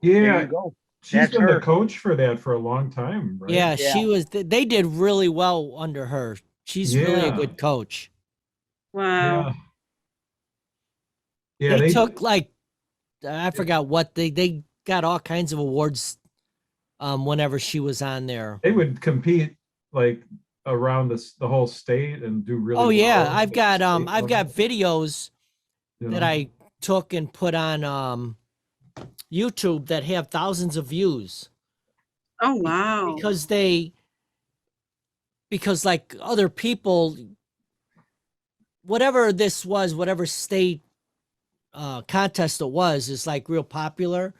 There yeah, you go. she's That's been her. the coach for that for a long time, right? Yeah, Yeah. she was. They did really well under her. She's really a Yeah. good coach. Wow. Yeah, They took like I forgot what they got all kinds of awards whenever she was on there. they would compete like around the whole state and do really Oh yeah, well I've at got state I've got level, videos you that know. I took and put on YouTube that have thousands of views Oh wow. because like other people, whatever this was, whatever state contest it was is like real popular.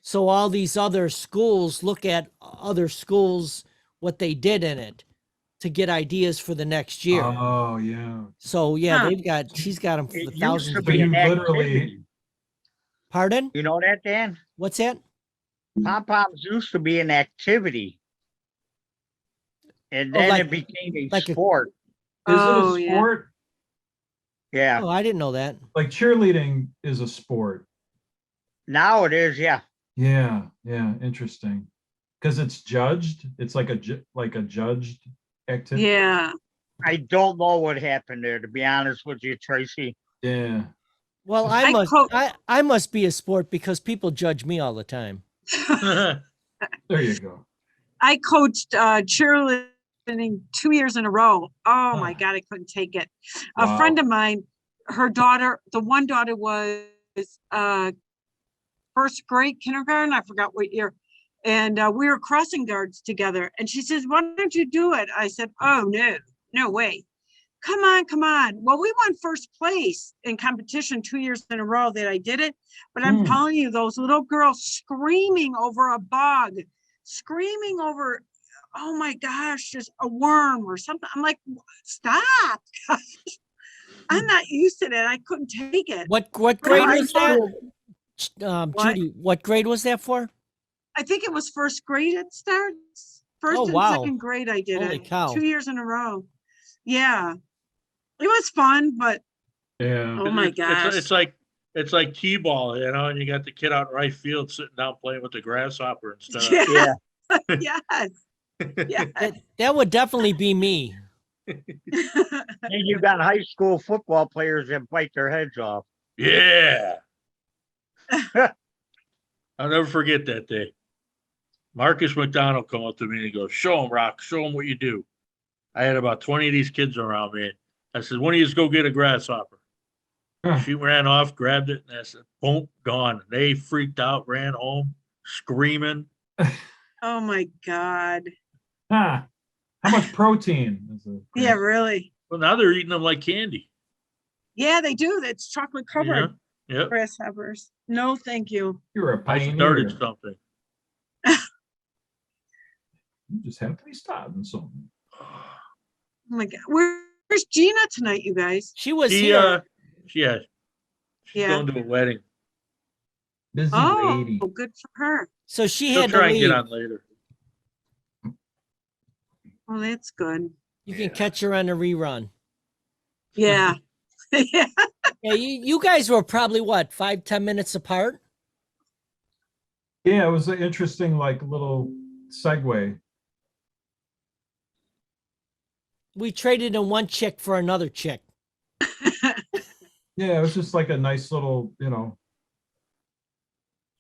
So all these other schools look at other schools, what they did in it to get ideas for the next year. Oh, yeah. So yeah, Huh. she's got them It for used thousands to of So be you an people. literally, activity. Pardon? You know that, Dan? What's that? Pom-poms used to be an activity. And Oh, then like- it became a like a- sport. is it Oh, a yeah. sport? Yeah. Oh, I didn't know that. Like cheerleading is a sport. Now it is, yeah. Yeah, yeah, interesting. Because it's judged. It's like a judged activity. Yeah. I don't know what happened there, to be honest with you, Tracy. Yeah. Well, I must be a sport because people judge me all the time. There you go. I coached cheerleading 2 years in a row. Oh my Ah. God, I couldn't take it. Wow. A friend of mine, her daughter, the one daughter was first grade, kindergarten, I forgot what year. And we were crossing guards together. And she says, why don't you do it? I said, oh, no way. Come on. Well, we won first place in competition 2 years in a row that I did it. But I'm telling you, those little girls screaming over a bug, screaming over, oh my gosh, just a worm or something. I'm like, stop. I'm not used to that. I couldn't take it. What grade I was that? What? Judy, what grade was that for? I think it was first grade it starts. First Oh, and wow. second grade I did Holy it. cow. 2 years in a row. Yeah. It was fun, but Yeah. oh my gosh. It's like T-ball, you know, and you got the kid out in right field sitting down playing with the grasshopper instead of. Yeah. Yeah. Yes. That would definitely be me. And you got high school football players that bite their heads off. Yeah. I'll never forget that day. Marcus McDonald come up to me and he goes, show him, Rock, show him what you do. I had about 20 of these kids around me. I said, when do you just go get a grasshopper? She ran off, grabbed it, and I said, boom, gone. They freaked out, ran home, screaming. Oh my God. How much protein is it? Yeah, really. Well, now they're eating them like candy. Yeah, they do. That's chocolate covered Yeah. grasshoppers. No, thank you. You're a I pioneer. started something. You just have to be starting something. Oh my God. Where's Gina tonight, you guys? She was She, here. she's Yeah. going to a wedding. Busy Oh, lady. good for her. So she She'll had to try and get leave. on later. Well, that's good. You can catch her on a rerun. Yeah. Yeah. Yeah, you guys were probably what, 5-10 minutes apart? Yeah, it was an interesting, like, little segue. We traded in one chick for another chick. Yeah, it was just like a nice little,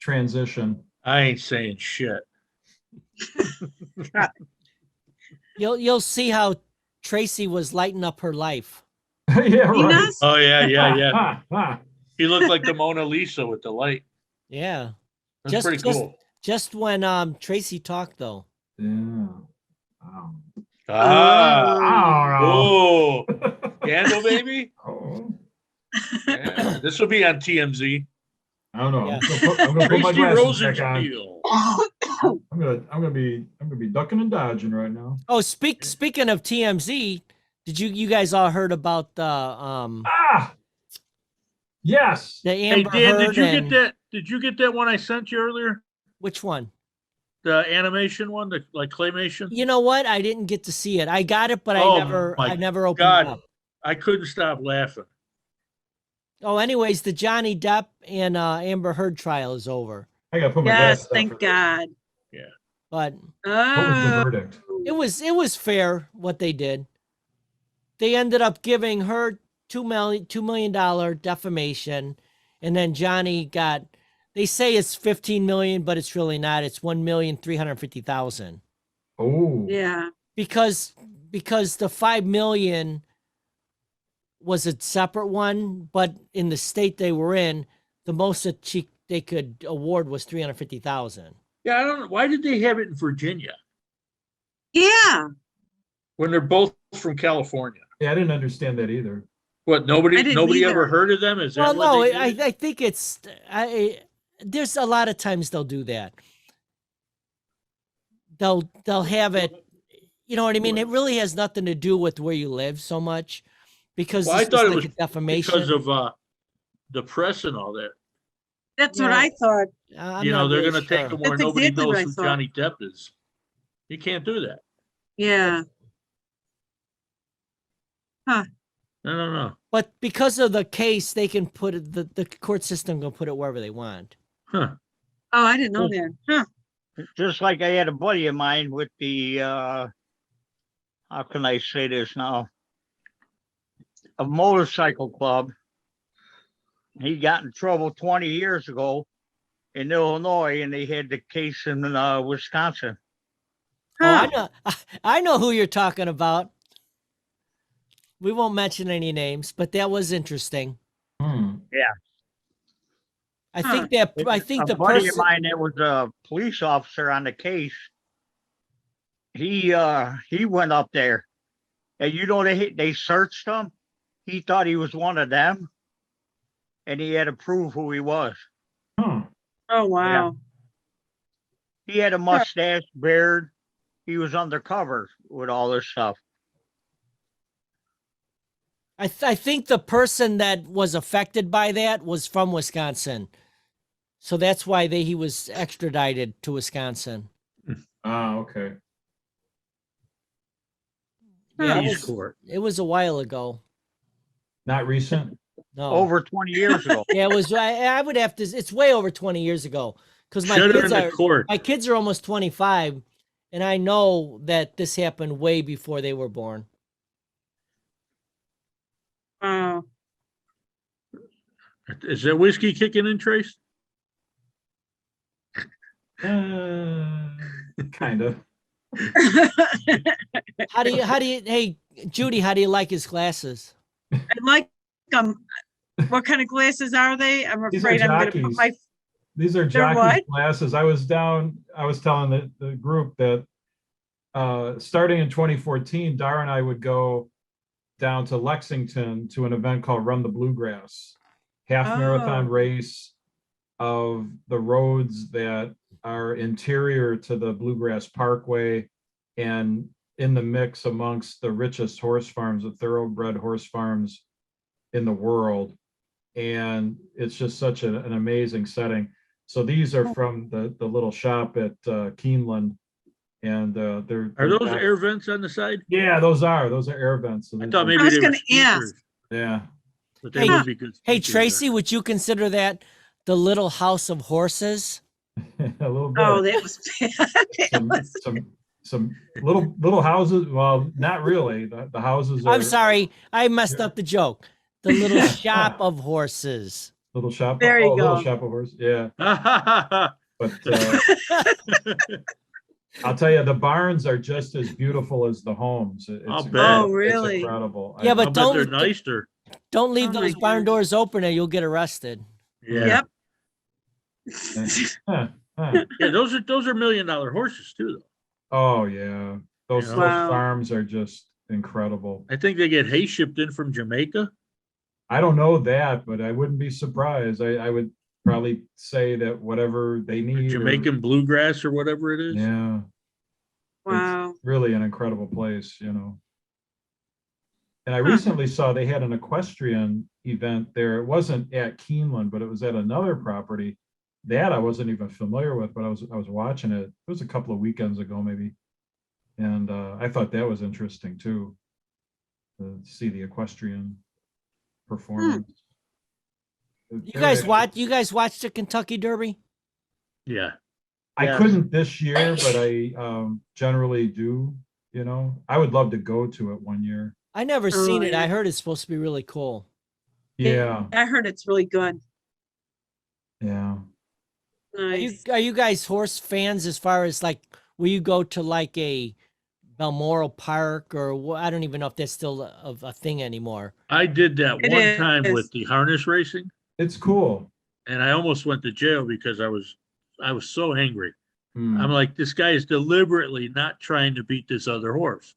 transition. I ain't saying shit. You'll see how Tracy was lighting up her life. Yeah, right. Gina's? Oh, yeah. He looked like the Mona Lisa with the light. Yeah. That's pretty cool. Just when Tracy talked though. Yeah. Wow. Ah. Oh, Oh. Candle baby? oh. Yeah. This will be on TMZ. I don't know. Yeah. I'm gonna put my Tracy glasses back on. Rosenstiehl. I'm gonna be ducking and dodging right now. Oh, speaking of TMZ, did you guys all heard about the Yes. the Hey, Amber Dan, Heard did you and- get that? Did you get that one I sent you earlier? Which one? The animation one, the like claymation? You know what? I didn't get to see it. I got it, but Oh, I my never opened God. it up. I couldn't stop laughing. Oh, anyways, the Johnny Depp and Amber Heard trial is over. I gotta put my Yes, glasses on thank for this. God. But What was the Oh, verdict? it was fair what they did. They ended up giving her $2 million defamation, and then Johnny got. They say it's 15 million, but it's really not. It's 1,350,000 Oh. yeah. because the 5 million was a separate one, but in the state they were in, the most that they could award was 350,000. Yeah, I don't know. Why did they have it in Virginia Yeah. when they're both from California? Yeah, I didn't understand that either. What, nobody I didn't ever either. heard of them? Is that Well, no, what they did? I think there's a lot of times they'll do that. They'll have it, you know what I mean? It really has nothing to do with where you live so much, because Well, I this thought was it like was a defamation. because of the press and all that. That's what Yeah. I thought. I'm You know, not they're really gonna take sure. them where That's nobody exactly what knows I who thought. Johnny Depp is. You can't do that. Yeah. No. But because of the case, they can put it, the court system can put it wherever they want. Huh. Oh, I didn't know that. Huh. Just like I had a buddy of mine with the, how can I say this now? A motorcycle club. He got in trouble 20 years ago in Illinois, and they had the case in Wisconsin. Oh, I know who you're talking about. We won't mention any names, but that was interesting. Yeah. I think the A buddy of person, mine that was a police officer on the case, he went up there, and they searched him. He thought he was one of them, and he had to prove who he was. Oh, wow. He had a mustache, beard. He was undercover with all this stuff. I think the person that was affected by that was from Wisconsin, so that's why he was extradited to Wisconsin. Okay. Yeah, East Court. it was a while ago. Not recent? No, Over 20 years ago. yeah, it was. I would have to. It's way over 20 years ago, because Shut her in the court. my kids are almost 25, and I know that this happened way before they were born. Wow. Is that whiskey kicking in, Trace? Kind of. How do you? Hey, Judy, how do you like his glasses? I like them. What kind of glasses are they? I'm These are afraid I'm going to put jockeys. my. These are They're jockey what? glasses. I was telling the group that starting in 2014, Dara and I would go down to Lexington to an event called Run the Bluegrass, half marathon Oh. race of the roads that are interior to the Bluegrass Parkway and in the mix amongst the richest horse farms, the thoroughbred horse farms in the world. And it's just such an amazing setting. So these are from the little shop at Keanland, and they're Are those air vents on the side? Yeah, those are air vents. So I thought I maybe was they were gonna ask. speakers, Yeah. but they would be good. Hey, speakers Tracy, there. would you consider that the Little House of Horses? A little bit. Oh, that was bad. some little houses. Well, not really. The houses are. I'm sorry, I messed up the joke. The Little Shop of Horses. Little shop. There you Little go. shop of horses. Yeah. But I'll tell you, the barns are just as beautiful as the homes. I'll bet. incredible. Oh, really? It's incredible. Yeah, but I'll bet they're don't nicer. don't leave Oh my those barn God. doors open, or you'll get arrested. Yeah. Yep. Huh. Yeah, those are $1 million horses too, though. Oh yeah, those Yeah. Wow. farms are just incredible. I think they get hay shipped in from Jamaica. I don't know that, but I wouldn't be surprised. I would probably say that whatever they need. Jamaican bluegrass or whatever it is. Yeah. Wow. It's really an incredible place, you know. And I recently saw they had an equestrian event there. It wasn't at Keeneland, but it was at another property that I wasn't even familiar with, but I was watching it. It was a couple of weekends ago, maybe. And I thought that was interesting too, to see the equestrian performance. You guys watch the Kentucky Derby? Yeah. I Yes. couldn't this year, but I generally do, you know. I would love to go to it one year. I never Oh, seen it. yeah. I heard it's supposed to be really cool. Yeah, I heard it's really good. yeah. Nice. Are you guys horse fans? As far as like, will you go to like a Balmoral Park, or I don't even know if that's still a thing anymore. I did that It one time is. with the harness racing, It's cool. and I almost went to jail because I was so angry. Hmm. I'm like, this guy is deliberately not trying to beat this other horse.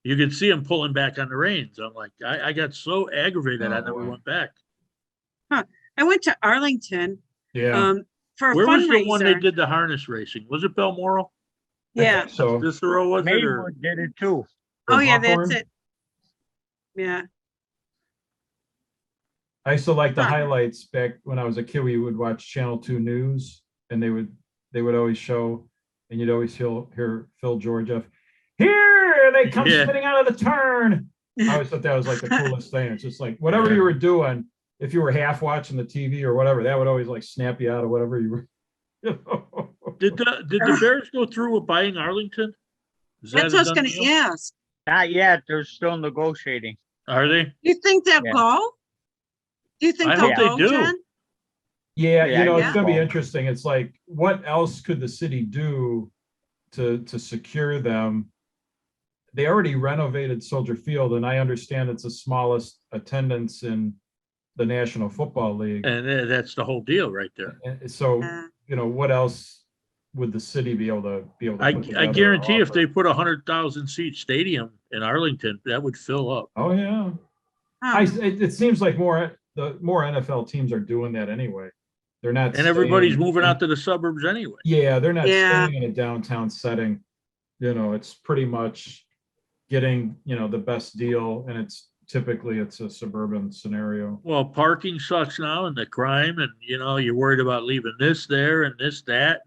You could see him pulling back on the reins. I'm like, I got so aggravated, I Oh, never boy. went back. I went to Arlington, Yeah. for a Where was the one they fundraiser. did the harness racing? Was it Balmoral? Yeah. So Cicero was it, or Maywood did it too. Oh, yeah, that's Hawthorne? it. Yeah. I used to like the Huh. highlights back when I was a kid. We would watch Channel 2 News, and they would always show, and you'd always hear Phil George of, "Here they come Yeah. spinning out of the turn." I always thought that was like the coolest thing. It's just like whatever Yeah. you were doing, if you were half watching the TV or whatever, that would always like snap you out of whatever you were. did the Bears go through with buying Arlington? Is that That's a what I was done gonna deal? ask. Not yet. They're still negotiating. Are they? You think they'll Yeah. go? Do you think I they'll hope they go, do. Jen? Yeah, Yeah, it's yeah. gonna be Well, interesting. It's like, what else could the city do to secure them? They already renovated Soldier Field, and I understand it's the smallest attendance in the National Football League. And that's the whole deal right there. And so, Yeah. what else would the city be able to put I together or guarantee if offer? they put 100,000 seat stadium in Arlington, that would fill up. Oh, yeah. Huh. It seems like more NFL teams are doing that anyway. They're not And everybody's staying- moving out to the suburbs anyway. Yeah, they're not Yeah. staying in a downtown setting. It's pretty much getting, the best deal, and it's typically a suburban scenario. Well, parking sucks now and the crime, and you're worried about leaving this there and this, that.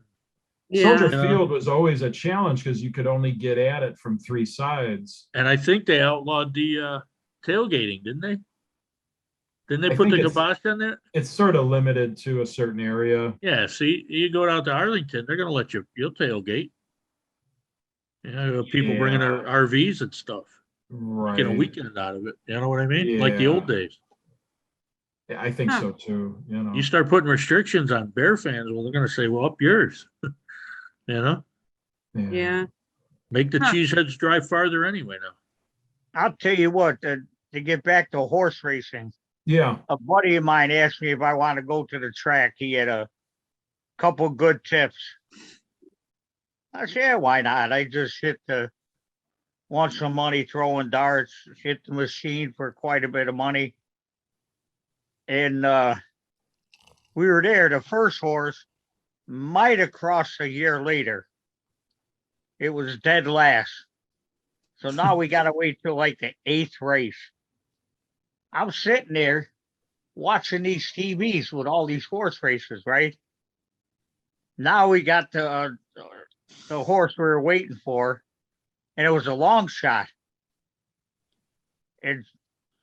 Yeah. Soldier Yeah. Field was always a challenge because you could only get at it from three sides. And I think they outlawed the tailgating, didn't they? Didn't they I put think the it's- kibosh on that? It's sort of limited to a certain area. Yeah, see, you go down to Arlington, they're gonna let you'll tailgate. People bringing their RVs and stuff, Right. get a weekend out of it. You know what I mean? Like the old Yeah. days. Yeah, I think Huh. so too, You start putting restrictions on Bear fans, well, they're gonna say, well, up yours. Yeah. Make the Huh. cheeseheads drive farther anyway now. I'll tell you what, to get back to horse racing, Yeah. a buddy of mine asked me if I want to go to the track. He had a couple good tips. I said, yeah, why not? I just want some money throwing darts, hit the machine for quite a bit of money. And we were there. The first horse might have crossed a year later. It was dead last. So now we got to wait till like the 8th race. I'm sitting there watching these TVs with all these horse races, right? Now we got the horse we were waiting for, and it was a long shot. And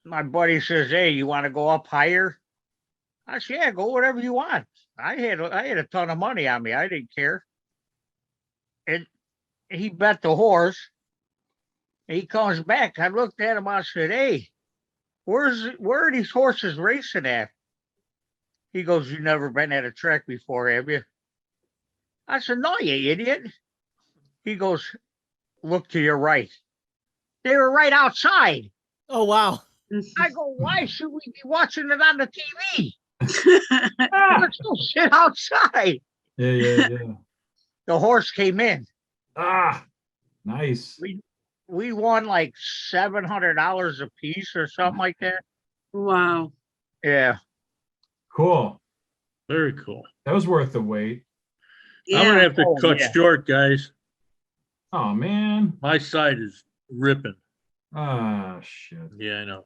my buddy says, hey, you want to go up higher? I said, yeah, go whatever you want. I had a ton of money on me. I didn't care. And he bet the horse. He comes back. I looked at him. I said, hey, where are these horses racing at? He goes, you never been at a track before, have you? I said, no, you idiot. He goes, look to your right. They were right outside. Oh, wow. Mm-hmm. I go, why should we be watching it on the TV? Let's go sit outside. Yeah. The horse came in. Nice. We won like $700 a piece or something like that. Wow. Yeah. Cool. Very cool. That was worth the wait. I'm gonna Yeah. have to Oh, cut yeah. short, guys. Oh, man. My side is ripping. Shit. Yeah, I know.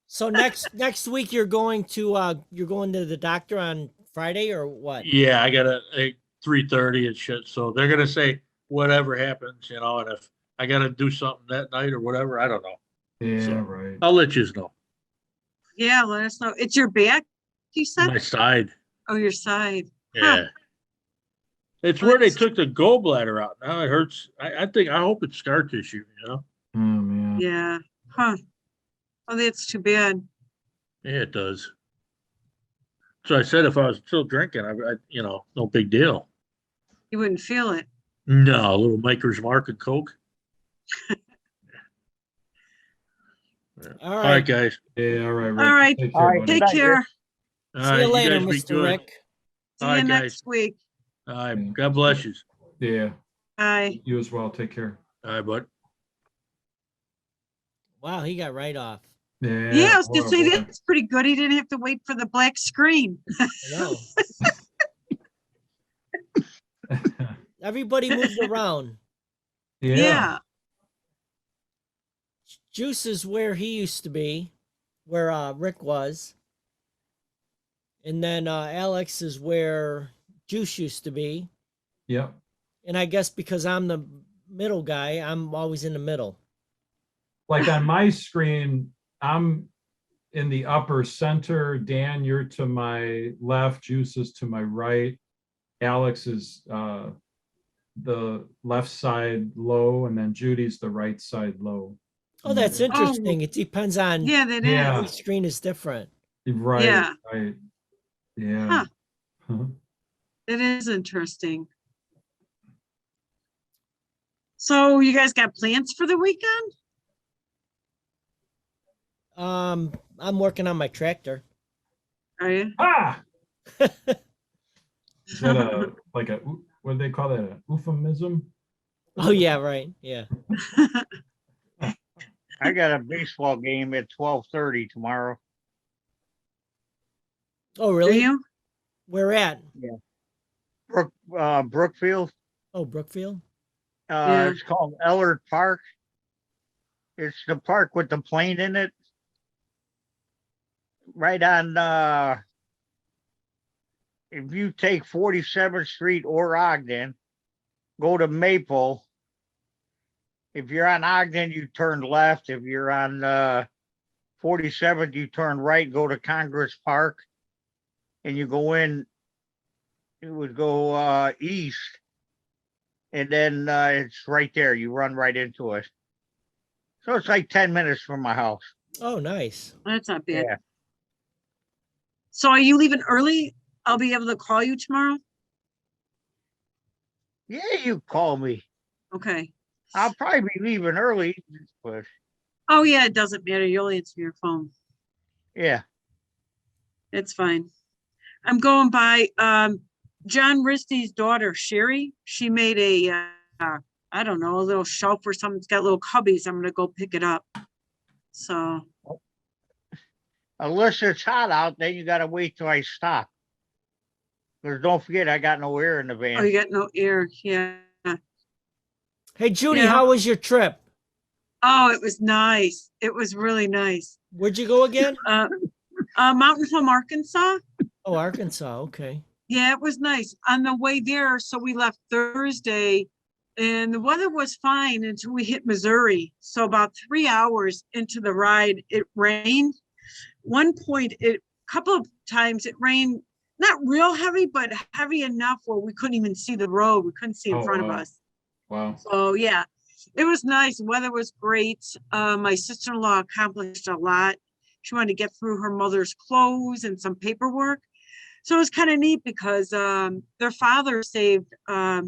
So next week you're going to the doctor on Friday or what? Yeah, I got a 3:30 and shit. So they're gonna say whatever happens, and if I gotta do something that night or whatever, I don't know. Yeah, So- right. I'll let you know. Yeah, let us know. It's your back, you said? My side. Oh, your side. Yeah. It's where they took the gallbladder out. Now it hurts. I hope it's scar tissue, Oh, man. Yeah. Huh. Oh, that's too bad. Yeah, it does. So I said if I was still drinking, I no big deal. You wouldn't feel it. No, a little Maker's Mark and Coke. Yeah. All All right. right, guys. Yeah, all right. Rick. All right. Take care, All right. buddy. Take Thank you. care. All See right, you later, guys be Mr. good. Rick. See All you right, next week. All right. God bless you. Yeah, Bye. you as well. Take care. All right, bud. Wow, he got right off. Yeah, I was gonna boy, say boy. that's pretty good. He didn't have to wait for the black screen. I know. Everybody moved around. Yeah. Juice is where he used to be, where Rick was. And then Alex is where Juice used to be. Yep. And I guess because I'm the middle guy, I'm always in the middle. Like on my screen, I'm in the upper center. Dan, you're to my left. Juice is to my right. Alex is the left side low, and then Judy's the right side low. Oh, that's interesting. It depends on Yeah, that Yeah. every screen is different. Right. Yeah. Right. Yeah. Huh. Huh. That is interesting. So you guys got plans for the weekend? I'm working on my tractor. Are you? Ah! Is that a like a what do they call that? An euphemism? Oh yeah, right. Yeah. I got a baseball game at 12:30 tomorrow. Oh Do really? you? Where at? Brookfield. Oh, Brookfield. Yeah. It's called Ellard Park. It's the park with the plane in it. Right on, if you take 47th Street or Ogden, go to Maple. If you're on Ogden, you turn left. If you're on 47th, you turn right, go to Congress Park, and you go in. It would go east, and then it's right there. You run right into it. So it's like 10 minutes from my house. Oh, nice. That's not bad. Yeah. So are you leaving early? I'll be able to call you tomorrow? Yeah, you call me. Okay. I'll probably be leaving early, but Oh yeah, it doesn't matter. You'll answer your phone. yeah. It's fine. I'm going by John Risty's daughter, Sherry. She made a I don't know, a little shelf or something. It's got little cubbies. I'm gonna go pick it up. So Unless it's hot out, then you gotta wait till I stop. Because don't forget, I got no air in the oh, van. you got no air. Yeah. Hey Judy, Yeah. how was your trip? Oh, it was nice. It was really nice. Where'd you go again? Mountain Home, Arkansas. Oh, Arkansas. Okay. Yeah, it was nice. On the way there, so we left Thursday and the weather was fine until we hit Missouri. So about 3 hours into the ride, it rained. One point, couple of times it rained, not real heavy, but heavy enough where we couldn't even see the road. We couldn't see in Oh, front of wow. us. Wow. So yeah, it was nice. Weather was great. My sister-in-law accomplished a lot. She wanted to get through her mother's clothes and some paperwork. So it was kind of neat because their father saved a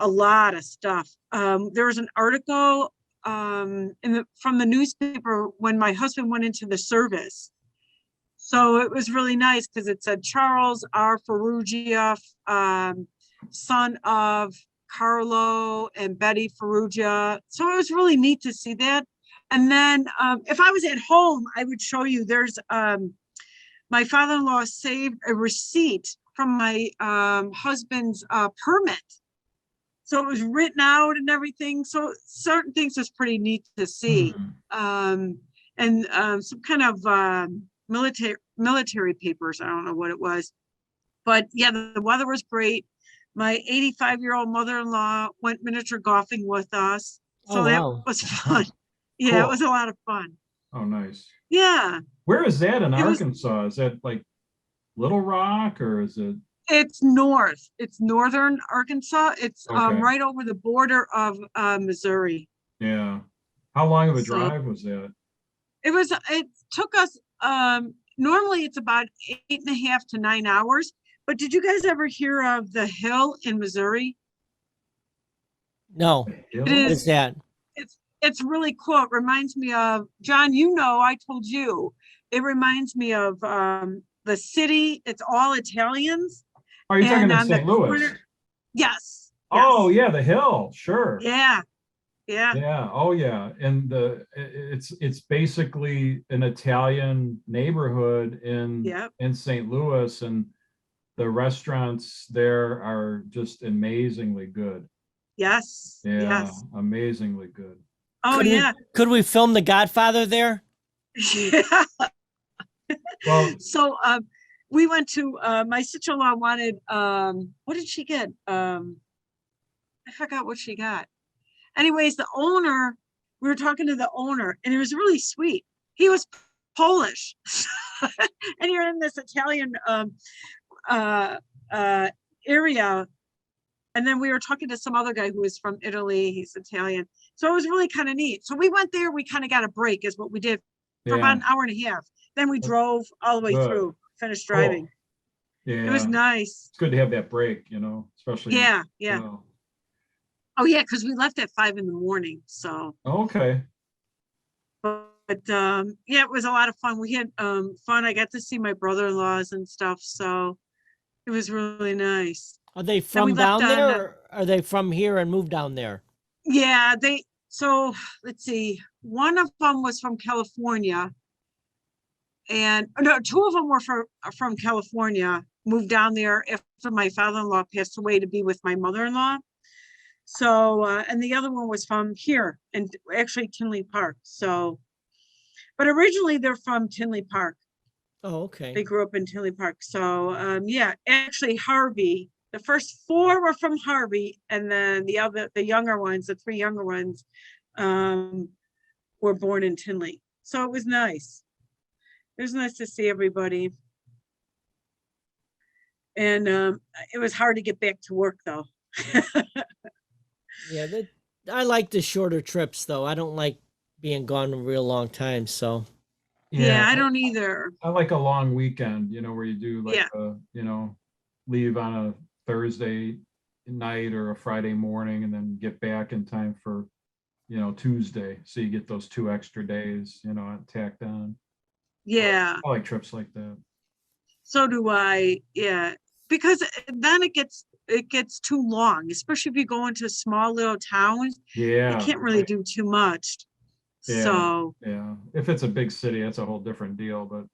lot of stuff. There was an article from the newspaper when my husband went into the service. So it was really nice because it said Charles R. Farruggia, son of Carlo and Betty Farruggia. So it was really neat to see that. And then if I was at home, I would show you there's my father-in-law saved a receipt from my husband's permit. So it was written out and everything. So certain things was pretty neat to see. And some kind of military papers. I don't know what it was. But yeah, the weather was great. My 85-year-old mother-in-law went miniature golfing with us. So Oh, that wow. was fun. Yeah, Cool. it was a lot of fun. Oh, nice. Yeah. Where is that in It was- Arkansas? Is that like Little Rock or is it? It's north. It's northern Arkansas. It's Okay. right over the border of Missouri. Yeah. How long of a So- drive was that? It took us normally it's about 8.5 to 9 hours. But did you guys ever hear of the hill in Missouri? No. Hill? What is- is that? It's really cool. It reminds me of John, I told you, it reminds me of the city. It's all Italians. Are you talking and in on the St. Louis? corner- Yes. Oh, yes. yeah, the hill. Sure. Yeah. Yeah, Yeah, oh yeah. And it's basically an Italian neighborhood yeah, in St. Louis, and the restaurants there are just amazingly good. yes, Yeah, yes. amazingly good. Oh, Could yeah. we film The Godfather there? Yeah. Well, So, we went to, my sister-in-law wanted, what did she get? I forgot what she got. Anyways, the owner, we were talking to the owner, and it was really sweet. He was Polish. And you're in this Italian uh area. And then we were talking to some other guy who was from Italy. He's Italian. So it was really kind of neat. So we went there, we kind of got a break, is what we did for about an yeah, hour and a half. Then we drove all the way good. through, finished Cool. driving. Yeah. It was nice. It's good to have that break, especially. Yeah, yeah. you know. Oh, yeah, because we left at 5 a.m. So, Okay. but yeah, it was a lot of fun. We had fun. I got to see my brother-in-laws and stuff. So it was really nice. Are they Then we from left down there, on, or are they from here and moved down there? yeah, so let's see. One of them was from California. And no, two of them were from California, moved down there after my father-in-law passed away to be with my mother-in-law. So, and the other one was from here, and actually Tinley Park. So, but originally they're from Tinley Park. Oh, okay. They grew up in Tinley Park. So, yeah, actually Harvey, the first 4 were from Harvey, and then the younger ones, the 3 younger ones, were born in Tinley. So it was nice. It was nice to see everybody. And it was hard to get back to work though. Yeah, I like the shorter trips though. I don't like being gone a real long time. So Yeah, I don't either. I like a long weekend, where you do like Yeah. leave on a Thursday night or a Friday morning and then get back in time for, Tuesday. So you get those 2 extra days, tacked on. Yeah, I like trips like that. so do I. Yeah, because then it gets too long, especially if you go into small little towns. Yeah. You can't really right. do too much. Yeah. So, Yeah. If it's a big city, that's a whole different deal. But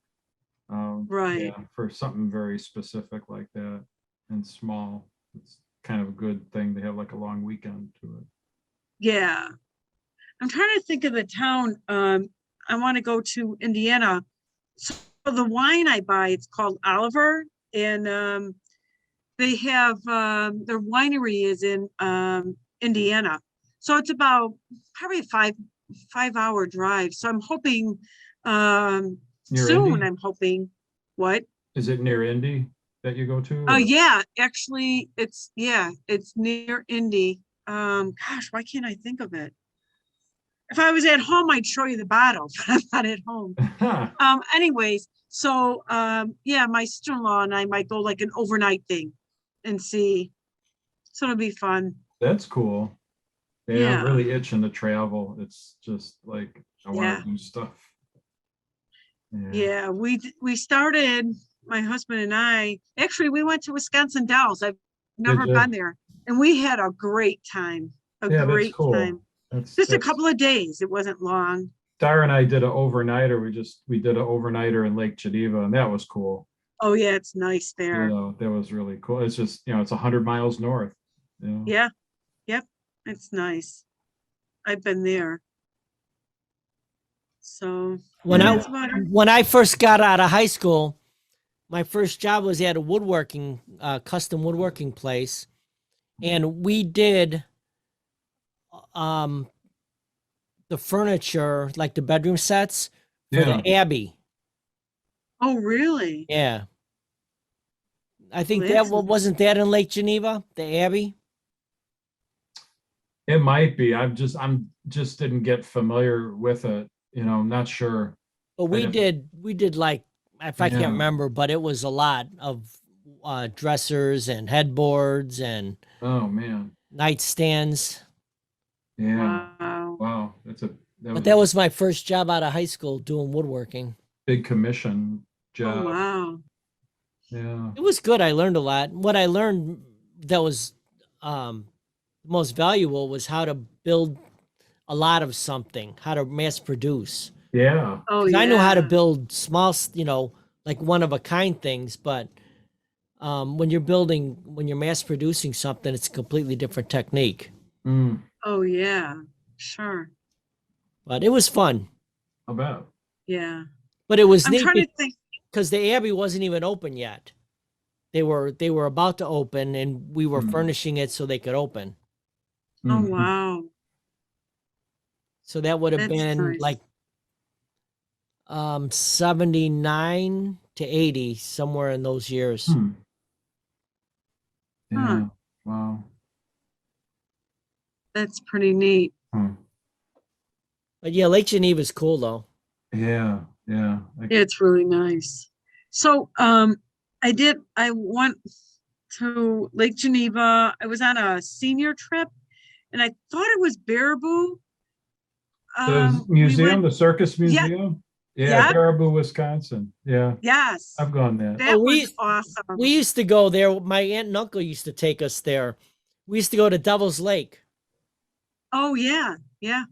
right. yeah, for something very specific like that and small, it's kind of a good thing to have like a long weekend to it. Yeah. I'm trying to think of the town. I want to go to Indiana. So the wine I buy, it's called Oliver, and they have their winery is in Indiana. So it's about probably a 5-hour drive. So I'm hoping Near soon. Indy? I'm hoping. What? Is it near Indy that you go to? Oh or- yeah, actually, it's near Indy. Gosh, why can't I think of it? If I was at home, I'd show you the bottle, but I'm not at home. Anyways, so yeah, my sister-in-law and I might go like an overnight thing and see. So it'll be fun. That's cool. Yeah, Yeah. I'm really itching to travel. It's just like I want Yeah. to do stuff. Yeah, we started, my husband and I, actually, we went to Wisconsin Dells. I've never ya? been there. And we had a great time, Yeah, that's great cool. time. Just a couple of days. It wasn't long. Dara and I did an overnighter. We did an overnighter in Lake Geneva, and that was cool. Oh yeah, it's nice there. That was really cool. It's just, it's 100 miles north. Yeah, yep, it's nice. I've been there. So when yeah, I that's about it. when I first got out of high school, my first job was at a custom woodworking place, and we did the furniture, like the bedroom sets for the Abbey. Oh really? Yeah. I think that's wasn't that in Lake Geneva, the Abbey? It might be. I'm just didn't get familiar with it. I'm not sure. But we did like, if I Yeah. can't remember, but it was a lot of dressers and headboards and Oh man. nightstands. Yeah. Wow. Wow. But that was my first job out of high school doing woodworking. big commission Oh job. wow. Yeah. It was good. I learned a lot. What I learned that was most valuable was how to build a lot of something, how to mass produce. Yeah. Oh, 'Cause I know how to yeah. build small, like one of a kind things, but when you're mass producing something, it's a completely different technique. Mm, Oh, yeah. Sure. But it was fun. I bet. Yeah. But it was I'm neat trying to think. because the Abbey wasn't even open yet. They were about to open, and we were Mm. furnishing it so they could open. Oh, Mhm. wow. So that would have That's been nice. like 79 to 80, somewhere in those years. Hmm. Huh. Yeah. Wow. That's pretty neat. Hmm. But yeah, Lake Geneva is cool though. Yeah. Yeah. Yeah, it's really nice. So, I went to Lake Geneva. I was on a senior trip and I thought it was Baraboo. The We museum, went, the circus yeah, museum. Yeah, yeah, Caribou, Wisconsin. Yeah, yes, I've gone there. that we was awesome. we used to go there. My aunt and uncle used to take us there. We used to go to Devil's Lake, Oh, yeah, yeah.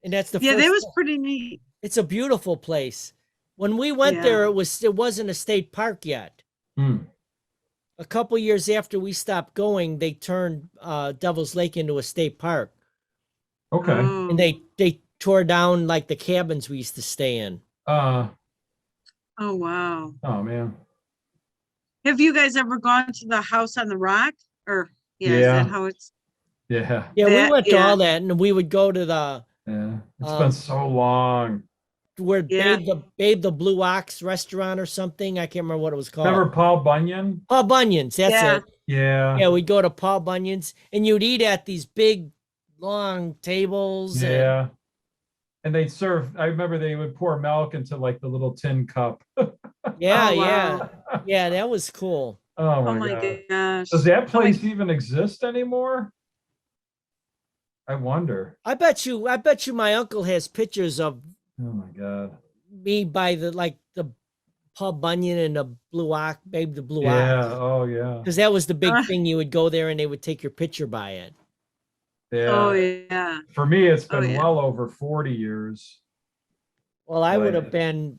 and that's the Yeah, that first. was pretty neat. It's a beautiful place. When we went Yeah. there, it wasn't a state park yet. Hmm. A couple years after we stopped going, they turned Devil's Lake into a state park, Okay. Oh, and they tore down like the cabins we used to stay in. Uh. oh, wow. Oh man. Have you guys ever gone to the House on the Rock? Or, yeah, is Yeah. that how it's? Yeah. Yeah, we That- went to yeah. all that, and we would go to the Yeah. It's been Um, so long. where Yeah. Babe the Blue Ox restaurant or something. I can't remember what it was called. Remember Paul Bunyan? Paul Bunyan's. That's Yeah. it. Yeah. Yeah, we'd go to Paul Bunyan's, and you'd eat at these big, long tables. And, Yeah. And they'd serve, I remember they would pour milk into like the little tin cup. yeah, Oh, yeah, wow. yeah. That was cool. Oh Oh my my God. gosh. Does that Oh, place even exist anymore? I wonder. I bet you my uncle has pictures of Oh my God. me by the Paul Bunyan and the Blue Ox, Babe the Blue Yeah. Ox. Oh yeah. Because that was the big Uh. thing. You would go there and they would take your picture by it. Oh, Yeah. yeah. For me, it's Oh, been yeah. well over 40 years. Well, I would Right. have been.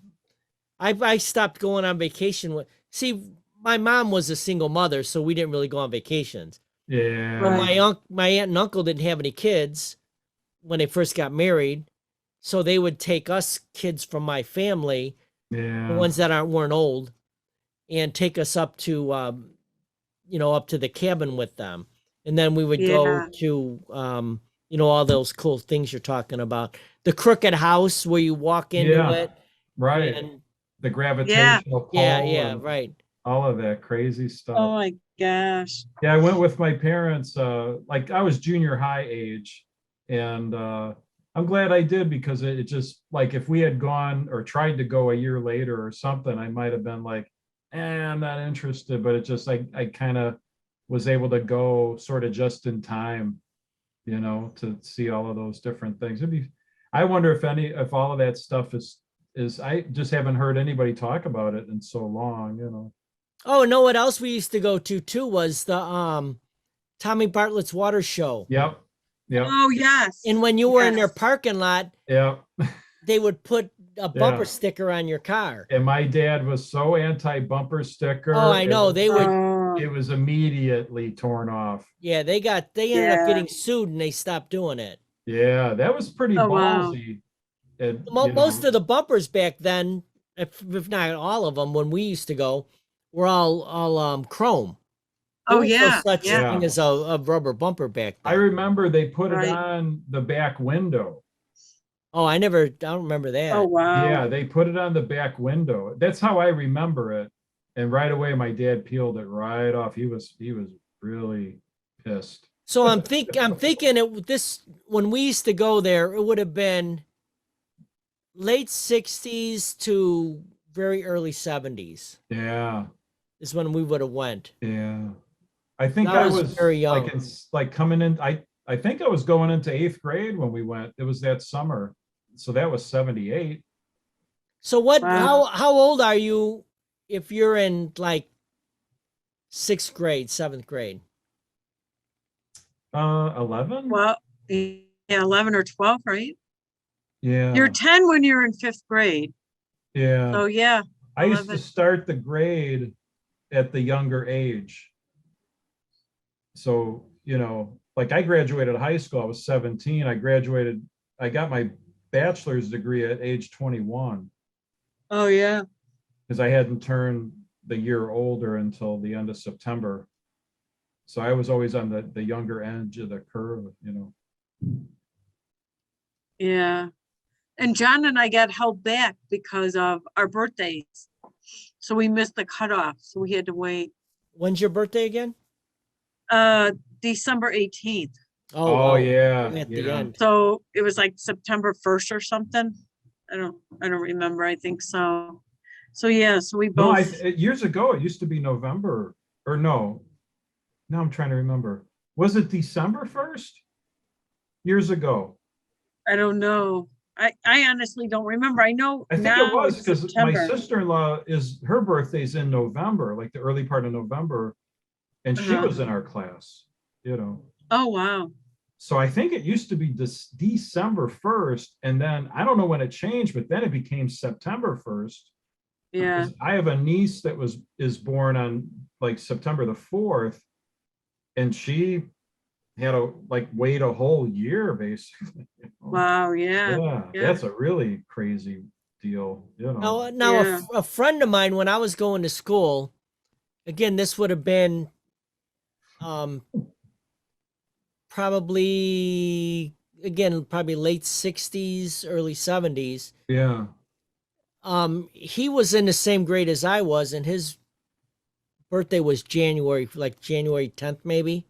I stopped going on vacation. See, my mom was a single mother, so we didn't really go on vacations. Yeah. But Right. my aunt and uncle didn't have any kids when they first got married, so they would take us kids from my family, the Yeah. ones that weren't old, and take us up to up to the cabin with them, and then we would go Yeah. to all those cool things you're talking about, the crooked house where you walk into Yeah. it, Right. and The gravitational pull yeah, and right. all of that crazy stuff. Oh my gosh. Yeah, I went with my parents, like I was junior high age. And I'm glad I did because it just like if we had gone or tried to go a year later or something, I might have been like, I'm not interested. But it just I kind of was able to go sort of just in time, to see all of those different things. I wonder if all of that stuff is I just haven't heard anybody talk about it in so long. Oh, know what else we used to go to too was the Tommy Bartlett's water show. Yep. Yep. Oh, yes. And when you were in their Yes. parking lot, Yep. they would put a bumper Yeah. sticker on your car. And my dad was so anti-bumper sticker. Oh, I know. They would, Oh, It was immediately torn off. yeah, they ended up Yeah. getting sued and they stopped doing it. Yeah, that was pretty Oh, wow. ballsy. And, Most of the bumpers back then, if not all of them, when we used to go, were all chrome. There oh was no yeah. such Yeah. thing as a rubber bumper back I then. remember they put Right. it on the back window. Oh, I don't remember that. Oh, wow. Yeah, they put it on the back window. That's how I remember it. And right away, my dad peeled it right off. He was really pissed. So I'm thinking when we used to go there, it would have been late 60s to very early 70s Yeah, is when we would have went. yeah. I think I I was was very young. like coming in. I think I was going into 8th grade when we went. It was that summer, so that was 78. So Wow. how old are you if you're in like 6th grade, 7th grade? 11. Well, yeah. Yeah, 11 or 12, right? Yeah. You're 10 when you're in 5th grade. Yeah. So yeah, I used to 11. start the grade at the younger age. So, like I graduated high school, I was 17. I got my bachelor's degree at age 21 Oh yeah. because I hadn't turned the year older until the end of September. So I was always on the younger edge of the curve. Yeah. And John and I got held back because of our birthdays. So we missed the cutoff. So we had to wait. When's your birthday again? December 18th. Oh, Oh, wow. yeah, At the yeah. end. So it was like September 1st or something. I don't remember. I think so. So yeah, so we No, both. years ago, it used to be November or no. Now I'm trying to remember. Was it December 1st? Years ago. I don't know. I honestly don't remember. I know I think now it was it's because my September. sister-in-law her birthday's in November, like the early part of November. And she Uh-huh. was in our class, Oh wow. So I think it used to be December 1st. And then I don't know when it changed, but then it became September 1st. Yeah. I have a niece that is born on like September the 4th. And she had to wait a whole year basically. Wow. Yeah. Yeah, Yeah. that's a really crazy deal. Now Yeah. a friend of mine, when I was going to school, again, this would have been probably late 60s, early 70s. Yeah. He was in the same grade as I was, and his birthday was January 10th, maybe.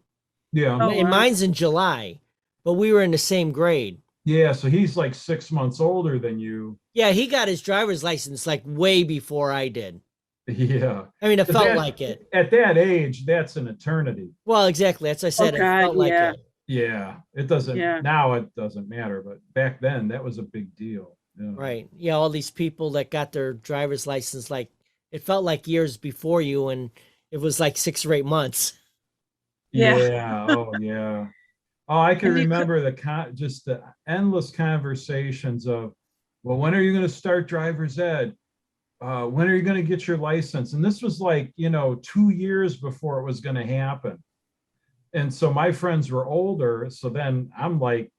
Yeah. Oh, And wow. mine's in July, but we were in the same grade. Yeah. So he's like 6 months older than you. Yeah, he got his driver's license like way before I did. Yeah. I mean, it 'Cause felt like it. At that age, that's an eternity. Well, exactly. That's what I said. Oh, It God, felt like yeah. it. Yeah. It doesn't, Yeah. now it doesn't matter, but back then that was a big deal. Yeah. Right. Yeah, all these people that got their driver's license, like it felt like years before you, and it was like 6 or 8 months. Yeah. Yeah. Oh, yeah. Oh, I can And you could- remember just the endless conversations of, well, when are you going to start driver's ed? When are you going to get your license? And this was 2 years before it was going to happen. And so my friends were older. So then I'm like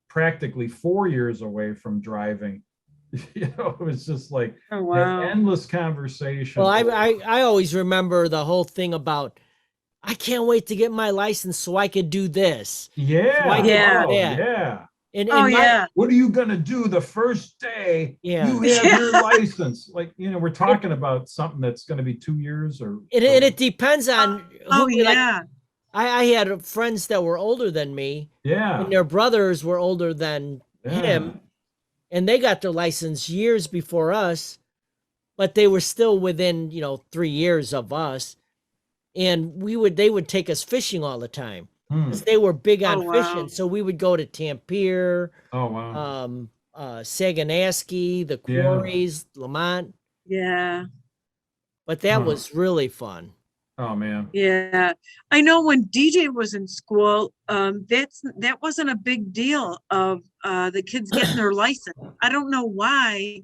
practically 4 years away from driving. It was just like Oh that wow. endless conversation. Well, I always remember the whole thing about I can't wait to get my license so I could do this. Yeah. I could Yeah. do that. Yeah. And Oh yeah. What are you going to do the first day Yeah. you have Yeah. your license? We're talking about something that's going to be 2 years or. it depends on Oh who. Like, yeah. I had friends that were older than me, Yeah. and their brothers were older than him, and they got their license years before us, but they were still within 3 years of us, and they would take us fishing all the time because they were big on Oh, wow. fishing. So we would go to Tampier, Oh, wow. Saganaski, the Yeah. quarries, Lamont, Yeah. but that Huh. was really fun. Oh, man. Yeah. I know when DJ was in school, that wasn't a big deal of the kids getting their license. I don't know why.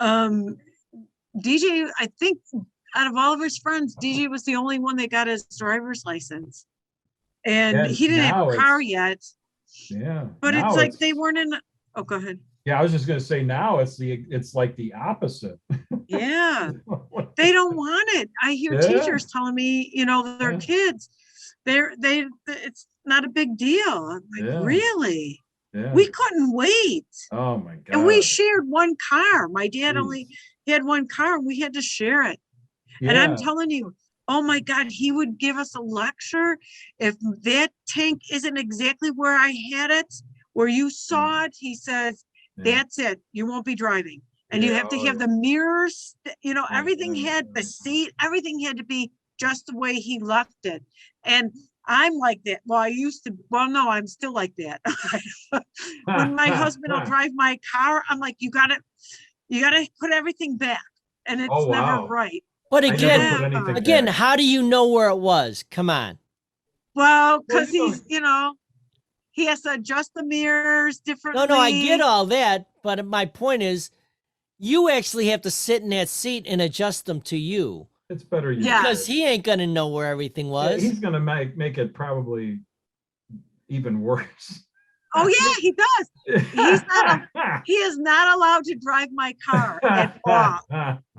DJ, I think out of all of his friends, DJ was the only one that got his driver's license. And Yeah, he didn't have now a car it's- yet, Yeah. but Now it's like they weren't in. Oh, go ahead. Yeah, I was just going to say now it's like the opposite. Yeah. They don't want it. I hear Yeah. teachers telling me, their Yeah. kids, it's not a big deal. I'm like, Yeah. really? Yeah. We couldn't wait. Oh, my God. And we shared one car. My dad Jeez. he had one car and we had to share it. And I'm Yeah. telling you, oh my God, he would give us a lecture. If that tank isn't exactly where I had it, where you saw it, he says, Yeah. that's it. You won't be driving. And you Yeah, have to oh, have yeah. the mirrors, everything yeah, had yeah. the seat, everything had to be just the way he left it. And I'm like that. No, I'm still like that. When my husband will drive my car, I'm like, you gotta put everything back. And it's Oh, never wow. right. But I never again, put anything again, back. how do you know where it was? Come on. Well, Well, because he's, he has to adjust the mirrors differently. No, I get all that, but my point is, you actually have to sit in that seat and adjust them to you. It's better. You Yeah. Because he ain't gonna know where everything Yeah, was. he's gonna make it probably even worse. Oh yeah, he does. He is not allowed to drive my car at all.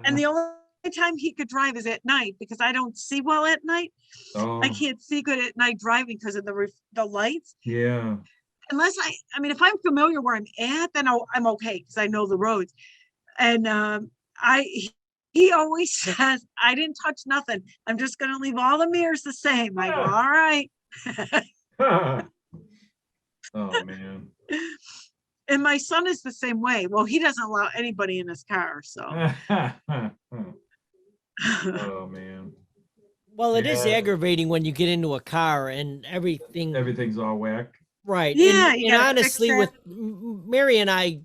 And the only time he could drive is at night because I don't see well at night. Oh, I can't see good at night driving because of the lights. yeah. Unless I mean, if I'm familiar where I'm at, then I'm okay because I know the roads. And he always says, I didn't touch nothing. I'm just gonna leave all the mirrors the same. I go, all right. Oh man. And my son is the same way. Well, he doesn't allow anybody in his car, so. Oh man. Well, it is Yeah. aggravating when you get into a car and everything. Everything's all whack. Right. Yeah, And, you and gotta fix honestly, that. with Mary and I,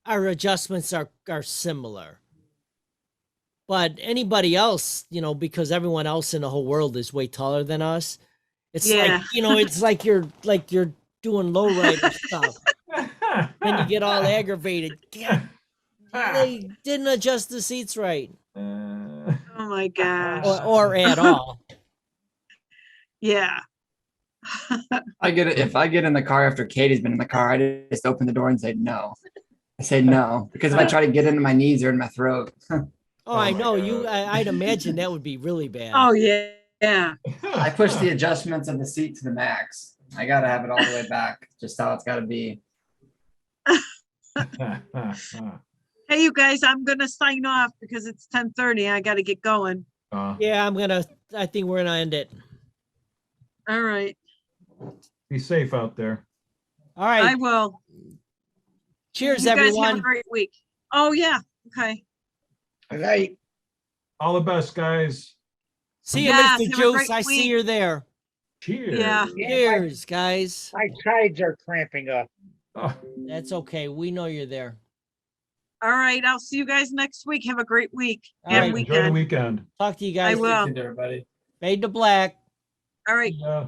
our adjustments are similar. But anybody else, because everyone else in the whole world is way taller than us, it's Yeah. like, it's like you're doing lowrider stuff. Then you get all aggravated. God, they didn't adjust the seats right, Oh my gosh. or at all. Yeah. I get it. If I get in the car after Katie's been in the car, I just open the door and say no. I say no because if I try to get into my knees or in my throat. Oh, I my know God. you. I'd imagine that would be really bad. Oh yeah. Yeah. I push the adjustments of the seat to the max. I gotta have it all the way back, just how it's gotta be. Hey, you guys, I'm gonna sign off because it's 10:30. I gotta get going. Yeah, I think we're gonna end it. All right. Be safe out there. All I right. will. Cheers, You guys have everyone. a great week. Oh yeah. Okay. Good night. All the best, guys. See you, Yes, Mr. have a Juice. great I see week. you're there. Cheers. Yeah. Cheers, guys. My sides are cramping up. Oh, That's okay. We know you're there. All right. I'll see you guys next week. Have a great week All and right. enjoy the weekend. weekend. Talk to you I guys. will. Everybody. Fade to black. All right. Yeah.